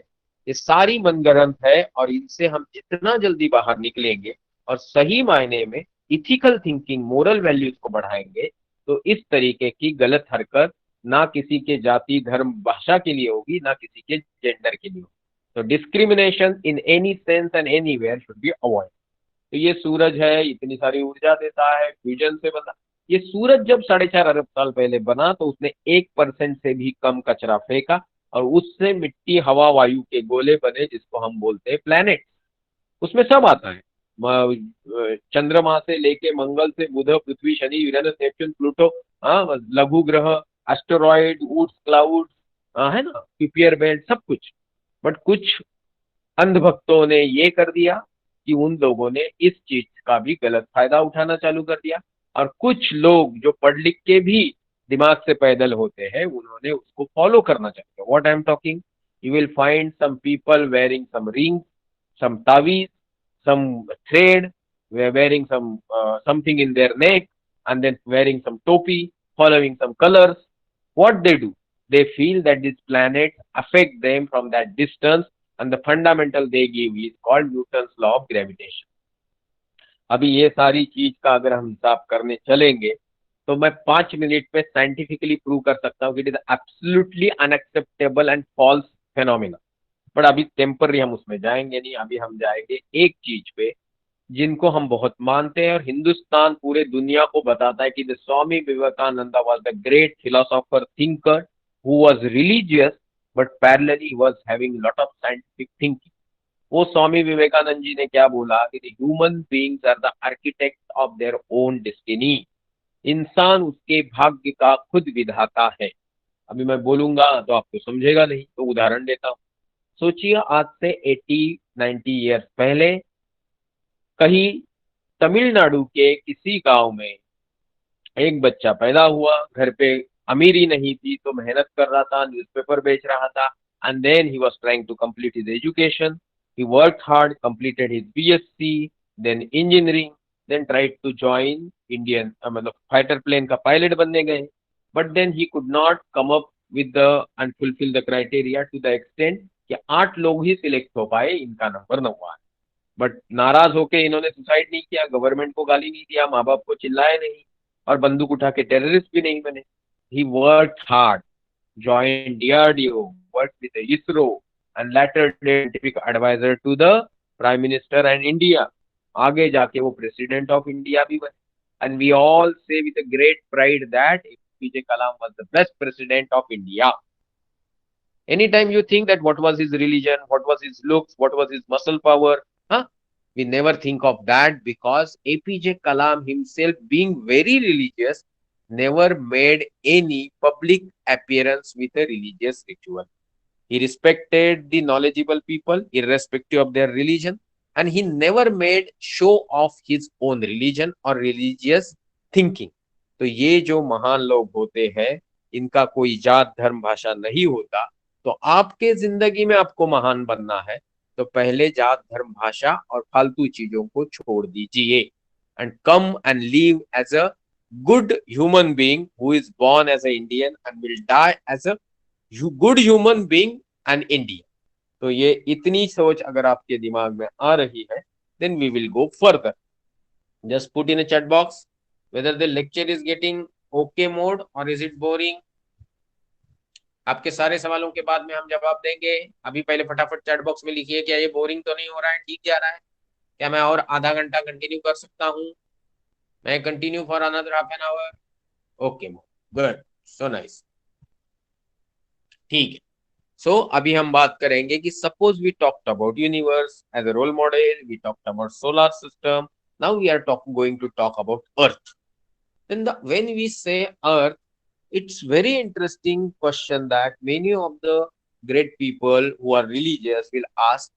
ये सारी मनगढ़ंत है, और इनसे हम जितना जल्दी बाहर निकलेंगे और सही मायने में इथिकल थिंकिंग मोरल वैल्यूज को बढ़ाएंगे, तो इस तरीके की गलत हरकत ना किसी के जाति धर्म भाषा के लिए होगी, ना किसी के जेंडर के लिए होगी। तो discrimination in any sense and anywhere should be avoid. तो ये सूरज है, इतनी सारी ऊर्जा देता है, फ्यूजन से बना। ये सूरज जब 4.5 अरब साल पहले बना तो उसने 1% से भी कम कचरा फेंका, और उससे मिट्टी हवा वायु के गोले बने, जिसको हम बोलते हैं प्लैनेट। उसमें सब आता है, चंद्रमा से लेके मंगल से बुध पृथ्वी शनि यूरेनस नेपच्यून प्लूटो, हाँ, लघु ग्रह, एस्टेरॉइड, ऊट्स, क्लाउड, है ना, कुपियर बेल्ट, सब कुछ। बट कुछ अंधभक्तों ने ये कर दिया कि उन लोगों ने इस चीज का भी गलत फायदा उठाना चालू कर दिया, और कुछ लोग जो पढ़ लिख के भी दिमाग से पैदल होते हैं, उन्होंने उसको फॉलो करना चाहिए। What I am talking, you will find some people wearing some ring, some taweez, some thread, wearing something in their neck, and then wearing some topi, following some colors. What they do, they feel that this planet affect them from that distance, and the fundamental they give is called Newton's law of gravitation। अभी ये सारी चीज का अगर हम हिसाब करने चलेंगे, तो मैं 5 मिनट में साइंटिफिकली प्रूव कर सकता हूँ कि it is absolutely unacceptable and false phenomena. पर अभी टेम्पररी हम उसमें जाएंगे नहीं, अभी हम जाएंगे एक चीज पे जिनको हम बहुत मानते हैं, और हिंदुस्तान पूरे दुनिया को बताता है कि the Swami Vivekananda was the great philosopher thinker who was religious, but parallelly he was having lot of scientific thinking. वो स्वामी विवेकानंद जी ने क्या बोला कि the human beings are the architect of their own destiny. इंसान उसके भाग्य का खुद विधाता है। अभी मैं बोलूंगा तो आपको समझेगा नहीं, तो उदाहरण देता हूँ। सोचिए, आज से 80-90 ईयर्स पहले कहीं तमिलनाडु के किसी गांव में एक बच्चा पैदा हुआ। घर पे अमीरी नहीं थी, तो मेहनत कर रहा था, न्यूज़पेपर बेच रहा था, and then he was trying to complete his education. He worked hard, completed his BSc, then engineering, then tried to join Indian, मतलब फाइटर प्लेन का पायलट बनने गए। But then he could not come up with the end fulfil the criteria to the extent कि 8 लोग ही select हो पाए, इनका number 9 आए। बट नाराज होके इन्होंने सुसाइड नहीं किया, गवर्नमेंट को गाली नहीं दिया, माँ बाप को चिल्लाए नहीं, और बंदूक उठा के टेररिस्ट भी नहीं बने। ही worked hard, joined DRDO, worked with the ISRO, and later did scientific advisor to the Prime Minister and India। आगे जाके वो प्रेसिडेंट ऑफ इंडिया भी बने। And we all say with a great pride that APJ Kalam was the best president of India। Anytime you think that what was his religion, what was his looks, what was his muscle power, huh? We never think of that, because APJ Kalam himself, being very religious, never made any public appearance with a religious ritual. He respected the knowledgeable people irrespective of their religion, and he never made show of his own religion or religious thinking। तो ये जो महान लोग होते हैं, इनका कोई जात धर्म भाषा नहीं होता। तो आपके जिंदगी में आपको महान बनना है, तो पहले जात धर्म भाषा और फालतू चीजों को छोड़ दीजिए, and come and live as a good human being who is born as a Indian and will die as a good human being and Indian. तो ये इतनी सोच अगर आपके दिमाग में आ रही है, then we will go further. Just put in a chat box whether the lecture is getting okay mode or is it boring। आपके सारे सवालों के बाद में हम जवाब देंगे। अभी पहले फटाफट चैट बॉक्स में लिखिए, क्या ये बोरिंग तो नहीं हो रहा है, ठीक जा रहा है, क्या मैं और आधा घंटा कंटिन्यू कर सकता हूँ, मैं continue for another half an hour. Okay, good, so nice, ठीक है। सो अभी हम बात करेंगे कि suppose we talked about universe as a role model, we talked about solar system, now we are going to talk about earth. Then when we say Earth, it's very interesting question that many of the great people who are religious will ask,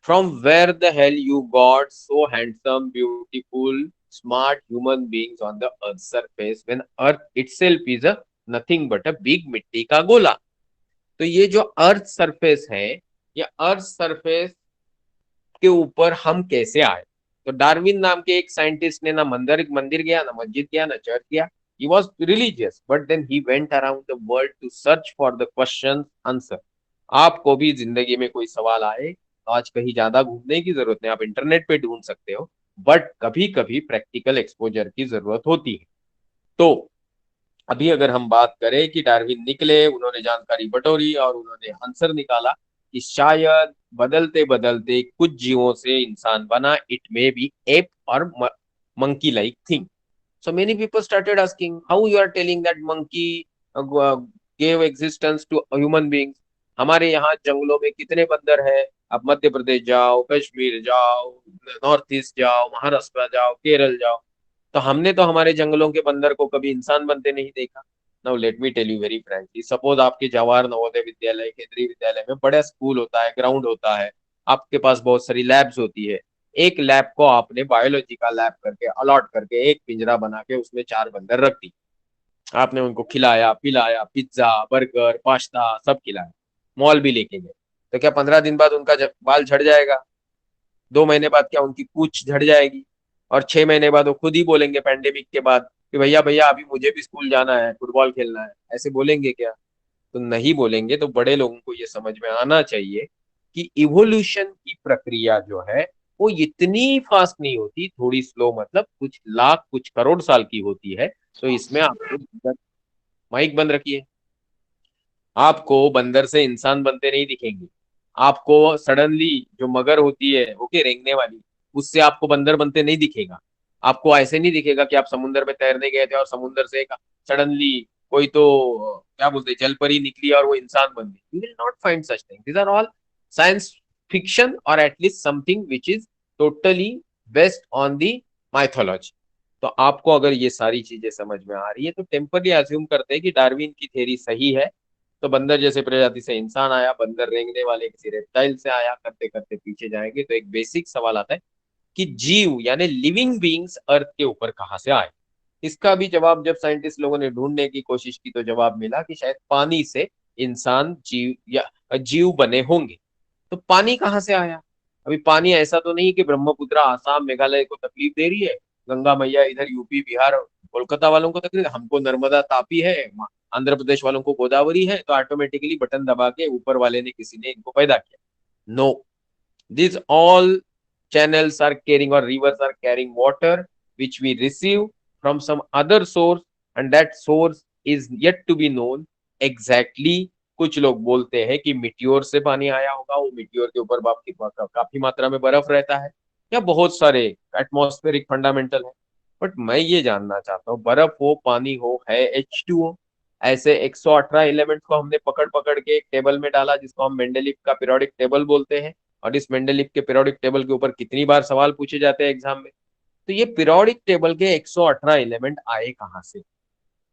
From where the hell you got so handsome, beautiful, smart human beings on the earth's surface when earth itself is a nothing but a big मिट्टी का गोला? तो ये जो earth surface है, ये earth surface के ऊपर हम कैसे आए? तो डार्विन नाम के एक साइंटिस्ट ने ना मंदिर गया, ना मस्जिद गया, ना चर्च गया. He was religious, but then he went around the world to search for the questions answer. आपको भी जिंदगी में कोई सवाल आए तो आज कहीं ज्यादा घूमने की जरूरत नहीं, आप इंटरनेट पे ढूंढ सकते हो, बट कभी कभी प्रैक्टिकल एक्सपोजर की जरूरत होती है. तो अभी अगर हम बात करें कि डार्विन निकले, उन्होंने जानकारी बटोरी और उन्होंने आंसर निकाला कि शायद बदलते बदलते कुछ जीवों से इंसान बना. इट मे बी एप और monkey like thing. So many people started asking, how you are telling that monkey gave existence to human beings? हमारे यहाँ जंगलों में कितने बंदर है? आप मध्य प्रदेश जाओ, कश्मीर जाओ, नॉर्थ ईस्ट जाओ, महाराष्ट्र जाओ, केरल जाओ, तो हमने तो हमारे जंगलों के बंदर को कभी इंसान बनते नहीं देखा. Now let me tell you very frankly, suppose आपके जवाहर नवोदय विद्यालय, केंद्रीय विद्यालय में बड़ा स्कूल होता है, ग्राउंड होता है, आपके पास बहुत सारी लैब्स होती है. एक लैब को आपने बायोलॉजी का लैब करके अलॉट करके एक पिंजरा बना के उसमें 4 बंदर रख दी. आपने उनको खिलाया पिलाया, पिज्जा बर्गर पास्ता सब खिलाया, मॉल भी लेके गए. तो क्या 15 दिन बाद उनका बाल झड़ जाएगा? 2 महीने बाद क्या उनकी पूंछ झड़ जाएगी? और 6 महीने बाद वो खुद ही बोलेंगे पैंडेमिक के बाद कि भैया भैया अभी मुझे भी स्कूल जाना है, फुटबॉल खेलना है? ऐसे बोलेंगे क्या? तो नहीं बोलेंगे. तो बड़े लोगों को ये समझ में आना चाहिए कि इवोल्यूशन की प्रक्रिया जो है वो इतनी फास्ट नहीं होती, थोड़ी स्लो, मतलब कुछ लाख कुछ करोड़ साल की होती है. तो इसमें आपको माइक बंद रखिए. आपको बंदर से इंसान बनते नहीं दिखेंगे. आपको सडनली जो मगर होती है, ओके, रेंगने वाली, उससे आपको बंदर बनते नहीं दिखेगा. आपको ऐसे नहीं दिखेगा कि आप समुद्र में तैरने गए थे और समुद्र से सडनली कोई तो क्या बोलते हैं जलपरी निकली और वो इंसान बन गई. You will not find such thing. These are all science fiction और at least something which is totally based on the mythology. तो आपको अगर ये सारी चीजें समझ में आ रही है तो टेम्परली अज्यूम करते हैं कि डार्विन की थ्योरी सही है. तो बंदर जैसे प्रजाति से इंसान आया, बंदर रेंगने वाले किसी रेप्टाइल से आया, करते करते पीछे जाएंगे तो एक बेसिक सवाल आता है कि जीव यानी लिविंग बींग्स अर्थ के ऊपर कहाँ से आए? इसका भी जवाब जब साइंटिस्ट लोगों ने ढूंढने की कोशिश की तो जवाब मिला कि शायद पानी से इंसान जीव या जीव बने होंगे. तो पानी कहाँ से आया? अभी पानी ऐसा तो नहीं कि ब्रह्मपुत्र आसाम मेघालय को तकलीफ दे रही है, गंगा मैया इधर यूपी बिहार कोलकाता वालों को तकलीफ, हमको नर्मदा तापी है, आंध्र प्रदेश वालों को गोदावरी है, तो ऑटोमेटिकली बटन दबा के ऊपर वाले ने किसी ने इनको पैदा किया. No, these all channels are carrying or rivers are carrying water which we receive from some other source, and that source is yet to be known exactly. कुछ लोग बोलते हैं कि मिट्योर से पानी आया होगा, वो मिट्योर के ऊपर काफी मात्रा में बर्फ रहता है, या बहुत सारे एटमॉस्फेरिक फंडामेंटल है. बट मैं ये जानना चाहता हूँ, बर्फ हो पानी हो है H2O, ऐसे 118 एलिमेंट्स को हमने पकड़ पकड़ के एक टेबल में डाला जिसको हम मेंडलीव का पीरियोडिक टेबल बोलते हैं. और इस मेंडलीव के पीरियोडिक टेबल के ऊपर कितनी बार सवाल पूछे जाते हैं एग्जाम में? तो ये पीरियोडिक टेबल के 118 एलिमेंट आए कहाँ से?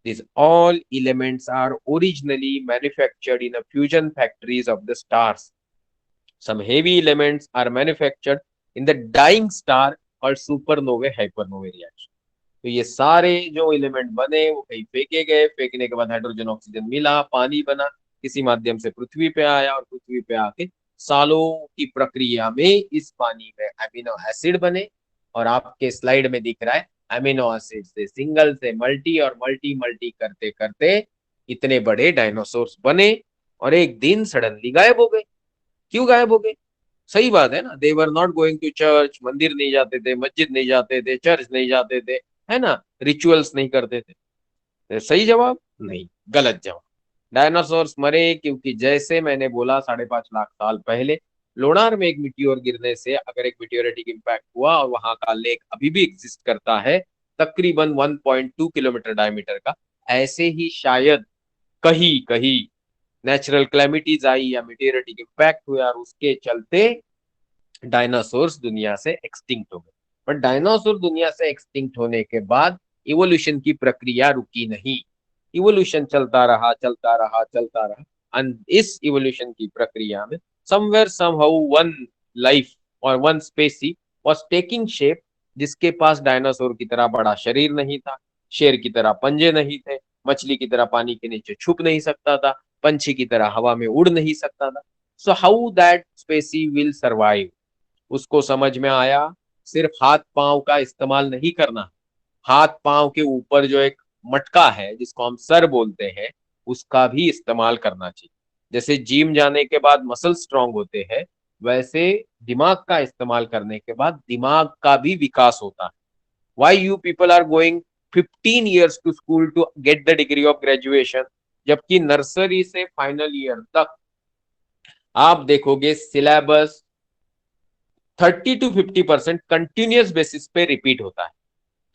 These all elements are originally manufactured in a fusion factories of the stars. Some heavy elements are manufactured in the dying star called supernovae hypernovae reaction. तो ये सारे जो एलिमेंट बने वो कहीं फेंके गए, फेंकने के बाद हाइड्रोजन ऑक्सीजन मिला, पानी बना, किसी माध्यम से पृथ्वी पे आया और पृथ्वी पे आके सालों की प्रक्रिया में इस पानी में अमीनो एसिड बने. और आपके स्लाइड में दिख रहा है अमीनो एसिड से सिंगल से मल्टी और मल्टी मल्टी करते करते इतने बड़े डायनासोर्स बने और एक दिन सडनली गायब हो गए. क्यों गायब हो गए? सही बात है ना, they were not going to church, मंदिर नहीं जाते थे, मस्जिद नहीं जाते थे, चर्च नहीं जाते थे, है ना, रिचुअल्स नहीं करते थे. तो सही जवाब नहीं, गलत जवाब. डायनासोर्स मरे क्योंकि जैसे मैंने बोला 5.5 लाख साल पहले लोनार में एक मिट्योर गिरने से अगर एक मिट्योरेटिक इम्पैक्ट हुआ और वहां का लेक अभी भी एग्जिस्ट करता है तकरीबन 1.2 किलोमीटर डायमीटर का, ऐसे ही शायद कहीं कहीं नेचुरल क्लैमिटीज आई या मिट्योरेटिक इम्पैक्ट हुआ और उसके चलते डायनासोर्स दुनिया से एक्सटिंक्ट हो गए. पर डायनासोर दुनिया से एक्सटिंक्ट होने के बाद इवोल्यूशन की प्रक्रिया रुकी नहीं. इवोल्यूशन चलता रहा चलता रहा चलता रहा. एंड इस इवोल्यूशन की प्रक्रिया में समवेयर समहाउ वन लाइफ और one species was taking shape, जिसके पास डायनासोर की तरह बड़ा शरीर नहीं था, शेर की तरह पंजे नहीं थे, मछली की तरह पानी के नीचे छुप नहीं सकता था, पंछी की तरह हवा में उड़ नहीं सकता था. So how that species will survive? उसको समझ में आया सिर्फ हाथ पांव का इस्तेमाल नहीं करना, हाथ पांव के ऊपर जो एक मटका है जिसको हम सर बोलते हैं, उसका भी इस्तेमाल करना चाहिए. जैसे जिम जाने के बाद मसल स्ट्रांग होते हैं, वैसे दिमाग का इस्तेमाल करने के बाद दिमाग का भी विकास होता है. Why you people are going 15 years to school to get the degree of graduation, जबकि नर्सरी से फाइनल ईयर तक आप देखोगे सिलेबस 30 to 50% कंटिन्यूअस बेसिस पे रिपीट होता है.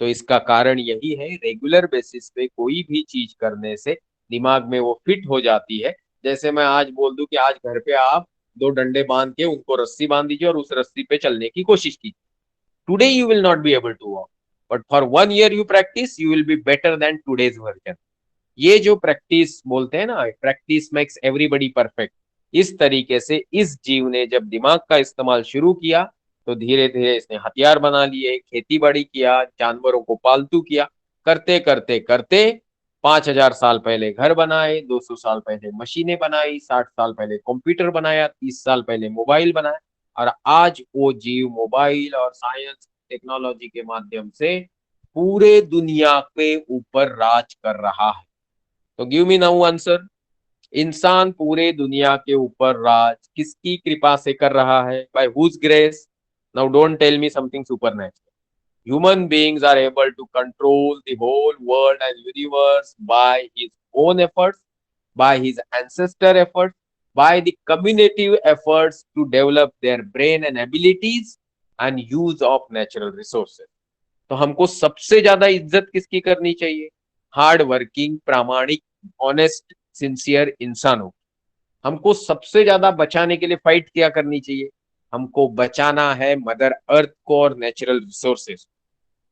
तो इसका कारण यही है, रेगुलर बेसिस पे कोई भी चीज करने से दिमाग में वो फिट हो जाती है. जैसे मैं आज बोल दूं कि आज घर पे आप दो डंडे बांध के उनको रस्सी बांध दीजिए और उस रस्सी पे चलने की कोशिश कीजिए. Today you will not be able to walk, but for 1 year you practise, you will be better than today's version. ये जो प्रैक्टिस बोलते हैं ना, प्रैक्टिस मेक्स एवरीबॉडी परफेक्ट, इस तरीके से इस जीव ने जब दिमाग का इस्तेमाल शुरू किया तो धीरे धीरे इसने हथियार बना लिए, खेती बाड़ी किया, जानवरों को पालतू किया, करते करते करते 5,000 साल पहले घर बनाए, 200 साल पहले मशीनें बनाई, 60 साल पहले कंप्यूटर बनाया, 30 साल पहले मोबाइल बनाया, और आज वो जीव मोबाइल और साइंस टेक्नोलॉजी के माध्यम से पूरे दुनिया के ऊपर राज कर रहा है. तो गिव मी नाउ आंसर. इंसान पूरे दुनिया के ऊपर राज किसकी कृपा से कर रहा है? By whose grace? Now don't tell me something supernatural. Human beings are able to control the whole world and universe by his own efforts, by his ancestor efforts, by the community efforts to develop their brain and abilities and use of natural resources. तो हमको सबसे ज्यादा इज्जत किसकी करनी चाहिए? Hard working, प्रामाणिक, honest, sincere इंसानों. हमको सबसे ज्यादा बचाने के लिए फाइट क्या करनी चाहिए? हमको बचाना है मदर अर्थ को और नेचुरल रिसोर्सेस.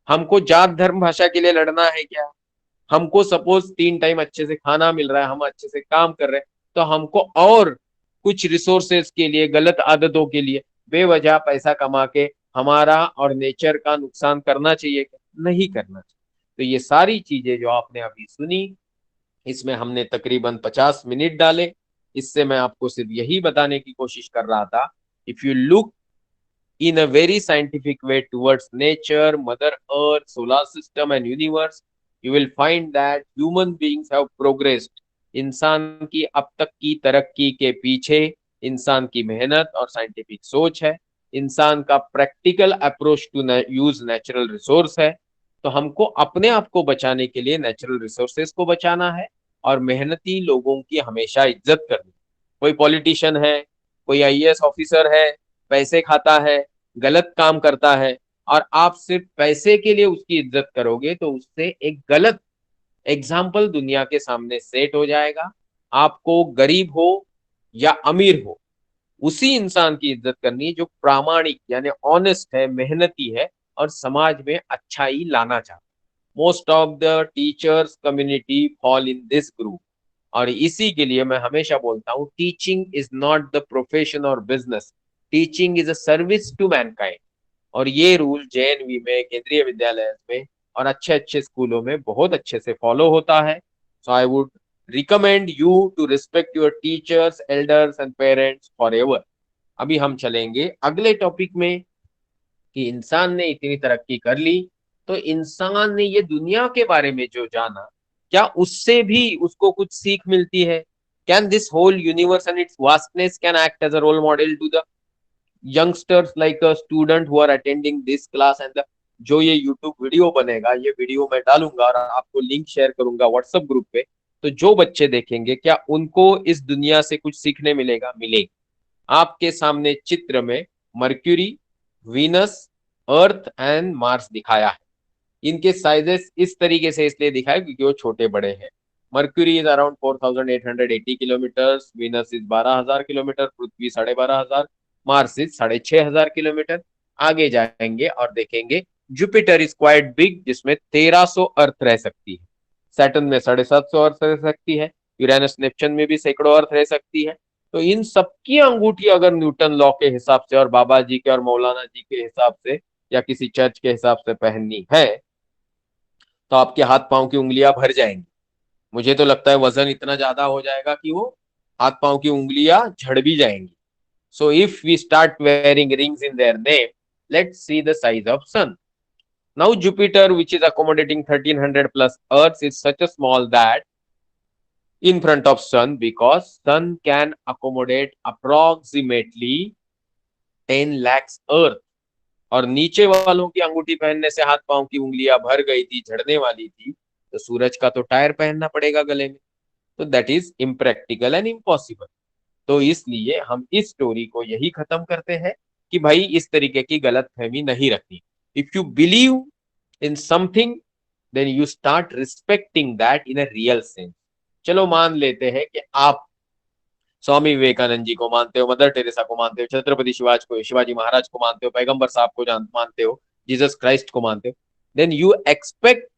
हमको जात धर्म भाषा के लिए लड़ना है क्या? हमको सपोज 3 टाइम अच्छे से खाना मिल रहा है, हम अच्छे से काम कर रहे हैं, तो हमको और कुछ रिसोर्सेस के लिए, गलत आदतों के लिए बेवजह पैसा कमा के हमारा और नेचर का नुकसान करना चाहिए क्या? नहीं करना चाहिए. तो ये सारी चीजें जो आपने अभी सुनी, इसमें हमने तकरीबन 50 मिनट डाले. इससे मैं आपको सिर्फ यही बताने की कोशिश कर रहा था, if you look in a very scientific way towards nature, Mother Earth, solar system and universe, you will find that human beings have progressed. इंसान की अब तक की तरक्की के पीछे इंसान की मेहनत और साइंटिफिक सोच है, इंसान का practical approach to use natural resource है. तो हमको अपने आप को बचाने के लिए नेचुरल रिसोर्सेस को बचाना है और मेहनती लोगों की हमेशा इज्जत करनी. कोई पॉलिटिशियन है, कोई आईएएस ऑफिसर है, पैसे खाता है, गलत काम करता है, और आप सिर्फ पैसे के लिए उसकी इज्जत करोगे तो उससे एक गलत एग्जाम्पल दुनिया के सामने सेट हो जाएगा. आपको गरीब हो या अमीर हो, उसी इंसान की इज्जत करनी है जो प्रामाणिक यानी ऑनेस्ट है, मेहनती है और समाज में अच्छाई लाना चाहता है. Most of the teachers community fall in this group. और इसी के लिए मैं हमेशा बोलता हूँ, teaching is not the profession और business, teaching is a service to mankind. और ये रूल जेएनवी में, केंद्रीय विद्यालय में और अच्छे अच्छे स्कूलों में बहुत अच्छे से फॉलो होता है. So I would recommend you to respect your teachers, elders and parents forever. अभी हम चलेंगे अगले टॉपिक में कि इंसान ने इतनी तरक्की कर ली, तो इंसान ने ये दुनिया के बारे में जो जाना, क्या उससे भी उसको कुछ सीख मिलती है? Can this whole universe and its vastness can act as a role model to the youngsters like a student who are attending this class and the, जो ये YouTube वीडियो बनेगा, ये वीडियो मैं डालूंगा और आपको लिंक शेयर करूंगा WhatsApp group पे, तो जो बच्चे देखेंगे क्या उनको इस दुनिया से कुछ सीखने मिलेगा? मिलेगा. आपके सामने चित्र में mercury, Venus, earth and Mars दिखाया है. इनके साइजेस इस तरीके से इसलिए दिखाए क्योंकि वो छोटे बड़े हैं. Mercury is around 4,880 kilometre, Venus is 12,000 kilometre, Prithvi 12,500, Mars is 6,500 kilometre. आगे जाएंगे और देखेंगे जुपिटर इज क्वाइट बिग, जिसमें 1,300 अर्थ रह सकती है. सैटर्न में 750 अर्थ रह सकती है. यूरेनस नेपच्यून में भी सैकड़ों अर्थ रह सकती है. तो इन सबकी अंगूठी अगर न्यूटन लॉ के हिसाब से और बाबा जी के और मौलाना जी के हिसाब से या किसी चर्च के हिसाब से पहननी है, तो आपके हाथ पांव की उंगलियां भर जाएंगी। मुझे तो लगता है वजन इतना ज्यादा हो जाएगा कि वो हाथ पांव की उंगलियां झड़ भी जाएंगी। So if we start wearing rings in their name, let's see the size of sun. Now Jupiter, which is accommodating 1300 plus Earths, is such a small that in front of sun, because sun can accommodate approximately 10 lakhs Earth. और नीचे वालों की अंगूठी पहनने से हाथ पांव की उंगलियां भर गई थी, झड़ने वाली थी, तो सूरज का तो टायर पहनना पड़ेगा गले में। तो that is impractical and impossible. तो इसलिए हम इस स्टोरी को यही खत्म करते हैं कि भाई इस तरीके की गलत फहमी नहीं रखनी। If you believe in something, then you start respecting that in a real sense. चलो मान लेते हैं कि आप स्वामी विवेकानंद जी को मानते हो, मदर टेरेसा को मानते हो, छत्रपति शिवाजी महाराज को मानते हो, पैगंबर साहब को मानते हो, जीसस क्राइस्ट को मानते हो, then you expect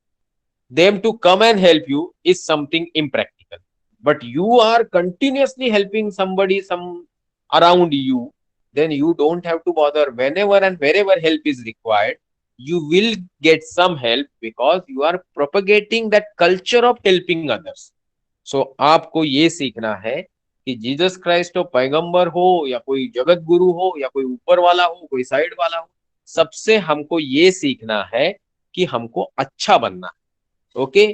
them to come and help you is something impractical. But you are continuously helping somebody some around you, then you don't have to bother. Whenever and wherever help is required, you will get some help because you are propagating that culture of helping others. So आपको ये सीखना है कि Jesus Christ हो, पैगंबर हो, या कोई जगत गुरु हो, या कोई ऊपर वाला हो, कोई साइड वाला हो, सबसे हमको ये सीखना है कि हमको अच्छा बनना है। ओके।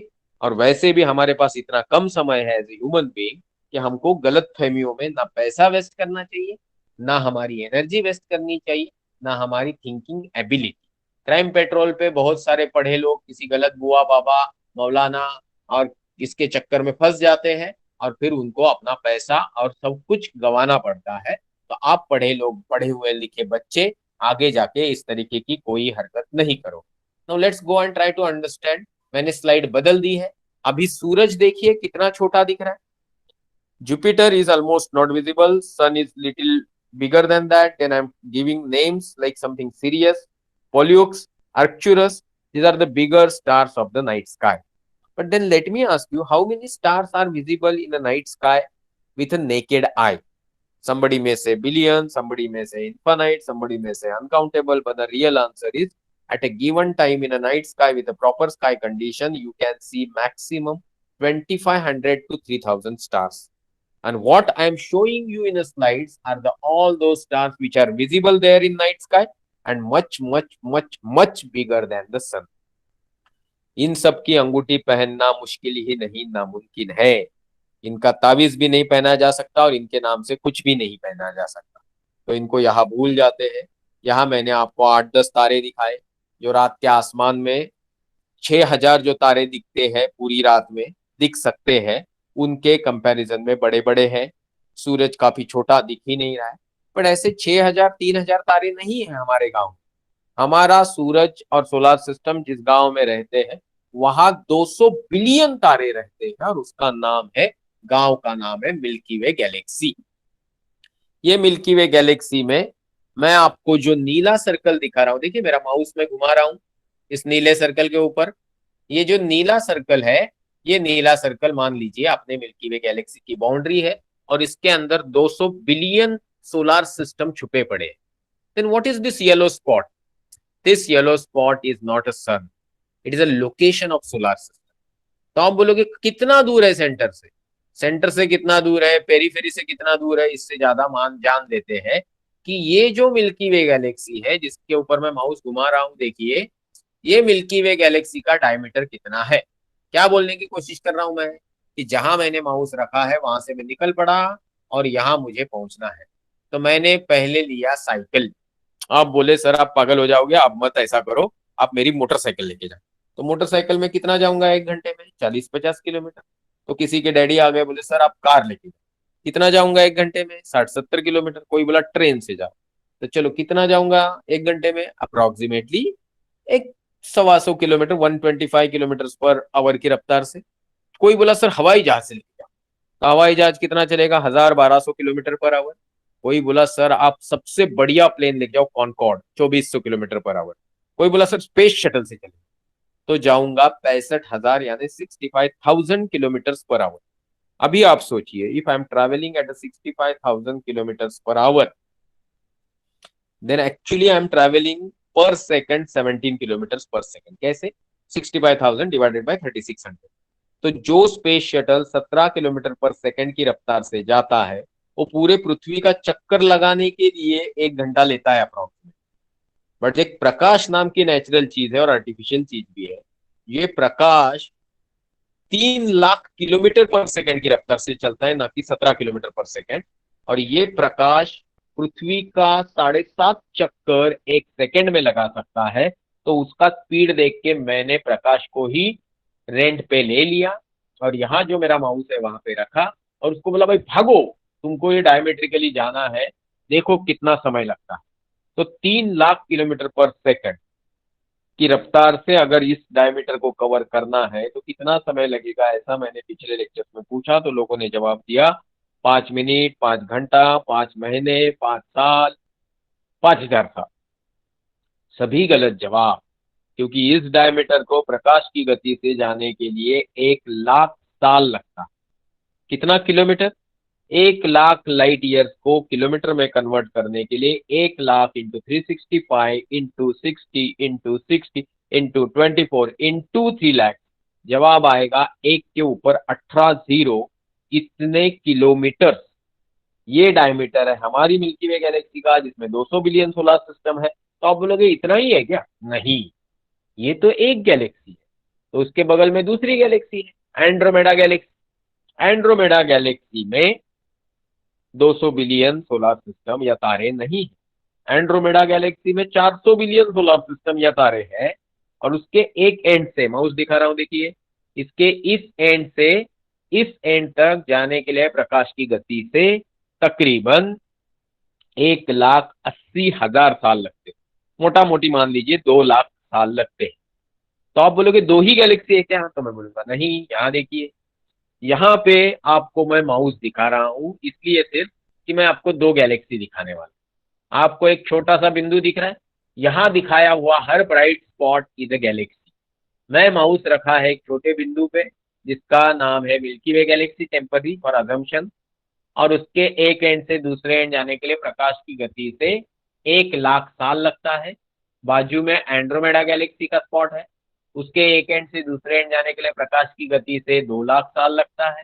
और वैसे भी हमारे पास इतना कम समय है एज ए ह्यूमन बीइंग कि हमको गलत फहमियों में ना पैसा वेस्ट करना चाहिए, ना हमारी एनर्जी वेस्ट करनी चाहिए, ना हमारी थिंकिंग एबिलिटी। क्राइम पेट्रोल पे बहुत सारे पढ़े लोग किसी गलत बुआ बाबा मौलाना और इसके चक्कर में फंस जाते हैं और फिर उनको अपना पैसा और सब कुछ गंवाना पड़ता है। तो आप पढ़े लोग, पढ़े हुए लिखे बच्चे, आगे जाके इस तरीके की कोई हरकत नहीं करो। Now let's go and try to understand. मैंने स्लाइड बदल दी है। अभी सूरज देखिए कितना छोटा दिख रहा है। Jupiter is almost not visible. Sun is little bigger than that. Then I'm giving names like something Sirius, Pollux, Arcturus. These are the bigger stars of the night sky. But then let me ask you, how many stars are visible in the night sky with a naked eye? Somebody may say billion, somebody may say infinite, somebody may say uncountable, but the real answer is at a given time in a night sky with a proper sky condition, you can see maximum 2500 to 3000 stars. And what I am showing you in the slides are all those stars which are visible there in night sky and much bigger than the sun. इन सब की अंगूठी पहनना मुश्किल ही नहीं, नामुमकिन है। इनका तावीज भी नहीं पहना जा सकता और इनके नाम से कुछ भी नहीं पहना जा सकता। तो इनको यहाँ भूल जाते हैं। यहाँ मैंने आपको 8-10 तारे दिखाए जो रात के आसमान में 6000 जो तारे दिखते हैं पूरी रात में दिख सकते हैं, उनके कंपैरिजन में बड़े बड़े हैं। सूरज काफी छोटा दिख ही नहीं रहा है। पर ऐसे 6000 3000 तारे नहीं है हमारे गांव। हमारा सूरज और सोलर सिस्टम जिस गांव में रहते हैं वहां 200 बिलियन तारे रहते हैं और उसका नाम है, गांव का नाम है मिल्की वे गैलेक्सी। ये मिल्की वे गैलेक्सी में मैं आपको जो नीला सर्कल दिखा रहा हूं, देखिए मेरा माउस में घुमा रहा हूं इस नीले सर्कल के ऊपर। ये जो नीला सर्कल है, ये नीला सर्कल मान लीजिए अपने मिल्की वे गैलेक्सी की बाउंड्री है और इसके अंदर 200 बिलियन सोलर सिस्टम छुपे पड़े हैं। Then what is this yellow spot? This yellow spot is not a sun, it is a location of solar system. तो आप बोलोगे कितना दूर है सेंटर से? सेंटर से कितना दूर है, पेरीफेरी से कितना दूर है, इससे ज्यादा मान जान लेते हैं कि ये जो मिल्की वे गैलेक्सी है जिसके ऊपर मैं माउस घुमा रहा हूं, देखिए ये मिल्की वे गैलेक्सी का डायमीटर कितना है। क्या बोलने की कोशिश कर रहा हूं मैं कि जहां मैंने माउस रखा है वहां से मैं निकल पड़ा और यहां मुझे पहुंचना है। तो मैंने पहले लिया साइकिल। आप बोले सर आप पागल हो जाओगे, आप मत ऐसा करो, आप मेरी मोटरसाइकिल लेके जाओ। तो मोटरसाइकिल में कितना जाऊंगा एक घंटे में? 40-50 किलोमीटर। तो किसी के डैडी आ गए, बोले सर आप कार लेके जाओ। कितना जाऊंगा एक घंटे में? 60-70 किलोमीटर। कोई बोला ट्रेन से जाओ। तो चलो कितना जाऊंगा एक घंटे में? अप्रोक्सीमेटली एक 125 किलोमीटर, 125 किलोमीटर पर आवर की रफ्तार से। कोई बोला सर हवाई जहाज से लेके जाओ। तो हवाई जहाज कितना चलेगा? 1000-1200 किलोमीटर पर आवर। कोई बोला सर आप सबसे बढ़िया प्लेन लेके जाओ, कॉनकॉर्ड, 2400 किलोमीटर पर आवर। कोई बोला सर स्पेस शटल से चले। तो जाऊंगा 65,000 यानी 65,000 किलोमीटर पर आवर। अभी आप सोचिए, if I am travelling at 65,000 kilometres per hour, then actually I am travelling per second 17 kilometres per second. कैसे? 65,000 डिवाइडेड बाय 3600। तो जो space shuttle 17 kilometre per second की रफ्तार से जाता है, वो पूरे पृथ्वी का चक्कर लगाने के लिए 1 घंटा लेता है अप्रोक्सीमेट। बट एक प्रकाश नाम की नेचुरल चीज है और आर्टिफिशियल चीज भी है। ये प्रकाश 3 लाख किलोमीटर पर सेकंड की रफ्तार से चलता है, ना कि 17 किलोमीटर पर सेकंड। और ये प्रकाश पृथ्वी का 7.5 चक्कर 1 सेकंड में लगा सकता है। तो उसका स्पीड देख के मैंने प्रकाश को ही रेंट पे ले लिया, और यहाँ जो मेरा माउस है वहां पे रखा, और उसको बोला भाई भागो, तुमको ये डायमेट्रिकली जाना है, देखो कितना समय लगता है। तो 3 लाख किलोमीटर पर सेकंड की रफ्तार से अगर इस डायमीटर को कवर करना है तो कितना समय लगेगा, ऐसा मैंने पिछले लेक्चर में पूछा, तो लोगों ने जवाब दिया 5 मिनट, 5 घंटा, 5 महीने, 5 साल, 5,000 साल। सभी गलत जवाब, क्योंकि इस डायमीटर को प्रकाश की गति से जाने के लिए 1 लाख साल लगता। कितना किलोमीटर? 1 लाख लाइट ईयर्स को किलोमीटर में कन्वर्ट करने के लिए 1 lakh into 365 into 60 into 60 into 24 into 3 lakh. जवाब आएगा एक के ऊपर 18 जीरो, इतने किलोमीटर। ये डायमीटर है हमारी मिल्की वे गैलेक्सी का, जिसमें 200 बिलियन सोलर सिस्टम है। तो आप बोलोगे इतना ही है क्या? नहीं, ये तो एक गैलेक्सी है। तो उसके बगल में दूसरी गैलेक्सी है, एंड्रोमेडा गैलेक्सी। एंड्रोमेडा गैलेक्सी में 200 बिलियन सोलर सिस्टम या तारे नहीं है। एंड्रोमेडा गैलेक्सी में 400 बिलियन सोलर सिस्टम या तारे हैं। और उसके एक एंड से, माउस दिखा रहा हूं देखिए, इसके इस एंड से इस एंड तक जाने के लिए प्रकाश की गति से तकरीबन 1,80,000 साल लगते हैं। मोटा मोटी मान लीजिए 2 लाख साल लगते हैं। तो आप बोलोगे दो ही गैलेक्सी है क्या? तो मैं बोलूंगा नहीं। यहाँ देखिए, यहाँ पे आपको मैं माउस दिखा रहा हूं इसलिए सिर्फ कि मैं आपको दो गैलेक्सी दिखाने वाला हूं। आपको एक छोटा सा बिंदु दिख रहा है, यहाँ दिखाया हुआ हर bright spot is a galaxy. मैं माउस रखा है एक छोटे बिंदु पे जिसका नाम है milky way galaxy, temporary for assumption. और उसके एक एंड से दूसरे एंड जाने के लिए प्रकाश की गति से 1 लाख साल लगता है। बाजू में एंड्रोमेडा गैलेक्सी का स्पॉट है, उसके एक एंड से दूसरे एंड जाने के लिए प्रकाश की गति से 2 लाख साल लगता है।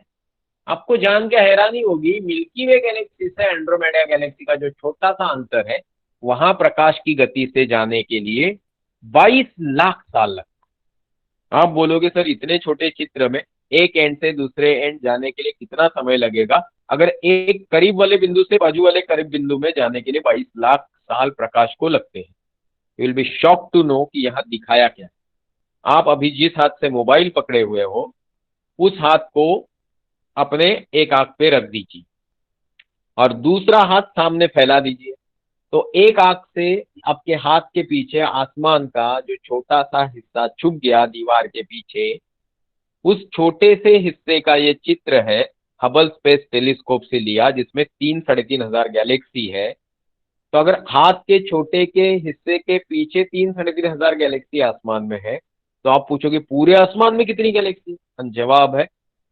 आपको जान के हैरानी होगी, मिल्की वे गैलेक्सी से एंड्रोमेडा गैलेक्सी का जो छोटा सा अंतर है, वहां प्रकाश की गति से जाने के लिए 22 लाख साल लगता है। आप बोलोगे सर इतने छोटे चित्र में एक एंड से दूसरे एंड जाने के लिए कितना समय लगेगा? अगर एक करीब वाले बिंदु से बाजू वाले करीब बिंदु में जाने के लिए 22 लाख साल प्रकाश को लगते हैं। You will be shock to know कि यहाँ दिखाया क्या है। आप अभी जिस हाथ से मोबाइल पकड़े हुए हो, उस हाथ को अपने एक आंख पे रख दीजिए और दूसरा हाथ सामने फैला दीजिए। तो एक आंख से आपके हाथ के पीछे आसमान का जो छोटा सा हिस्सा छुप गया दीवार के पीछे, उस छोटे से हिस्से का ये चित्र है, हबल स्पेस टेलीस्कोप से लिया, जिसमें 3-3.5 हजार गैलेक्सी है। तो अगर हाथ के छोटे के हिस्से के पीछे 3-3.5 हजार गैलेक्सी आसमान में है, तो आप पूछोगे पूरे आसमान में कितनी गैलेक्सी? जवाब है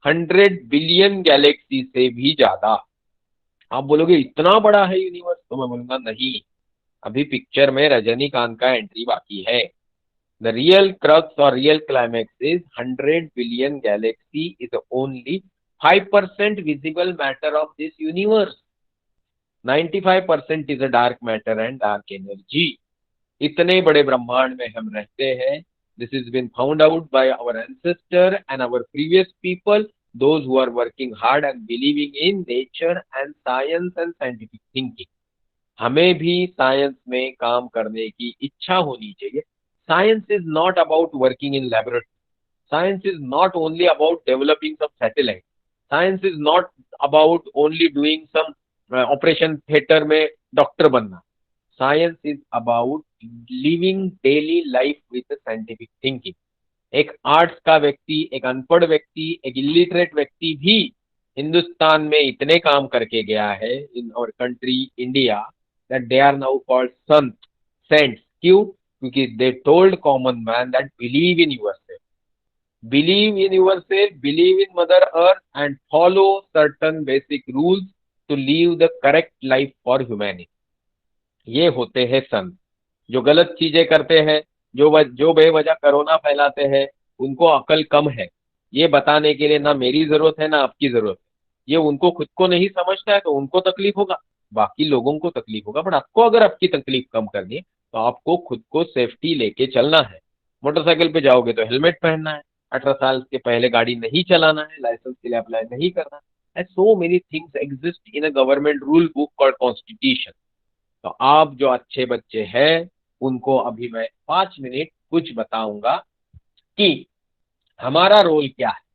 100 बिलियन गैलेक्सी से भी ज्यादा। आप बोलोगे इतना बड़ा है यूनिवर्स? तो मैं बोलूंगा नहीं, अभी पिक्चर में रजनीकांत का एंट्री बाकी है। द रियल क्रक्स और real climax is 100 billion galaxy is only 5% visible matter of this universe. 95% is a dark matter and dark energy. इतने बड़े ब्रह्मांड में हम रहते हैं। This is been found out by our ancestor and our previous people, those who are working hard and believing in nature and science and scientific thinking। हमें भी science में काम करने की इच्छा होनी चाहिए। Science is not about working in laboratory, science is not only about developing some satellite, science is not about only doing some operation theatre में डॉक्टर बनना। Science is about living daily life with scientific thinking. एक arts का व्यक्ति, एक अनपढ़ व्यक्ति, एक illiterate व्यक्ति भी हिंदुस्तान में इतने काम करके गया है in our country India, that they are now called sant, saints. क्यों? क्योंकि they told common man that believe in yourself. Believe in yourself, believe in Mother Earth, and follow certain basic rules to live the correct life for humanity. ये होते हैं संत, जो गलत चीजें करते हैं, जो बेवजह कोरोना फैलाते हैं, उनको अकल कम है। ये बताने के लिए ना मेरी जरूरत है ना आपकी जरूरत है। ये उनको खुद को नहीं समझता है तो उनको तकलीफ होगा, बाकी लोगों को तकलीफ होगा। बट आपको अगर आपकी तकलीफ कम करनी है तो आपको खुद को सेफ्टी लेके चलना है। मोटरसाइकिल पे जाओगे तो हेलमेट पहनना है, 18 साल के पहले गाड़ी नहीं चलाना है, लाइसेंस के लिए अप्लाई नहीं करना है। सो many things exist in a government rule book called constitution. तो आप जो अच्छे बच्चे हैं उनको अभी मैं 5 मिनट कुछ बताऊंगा कि हमारा रोल क्या है।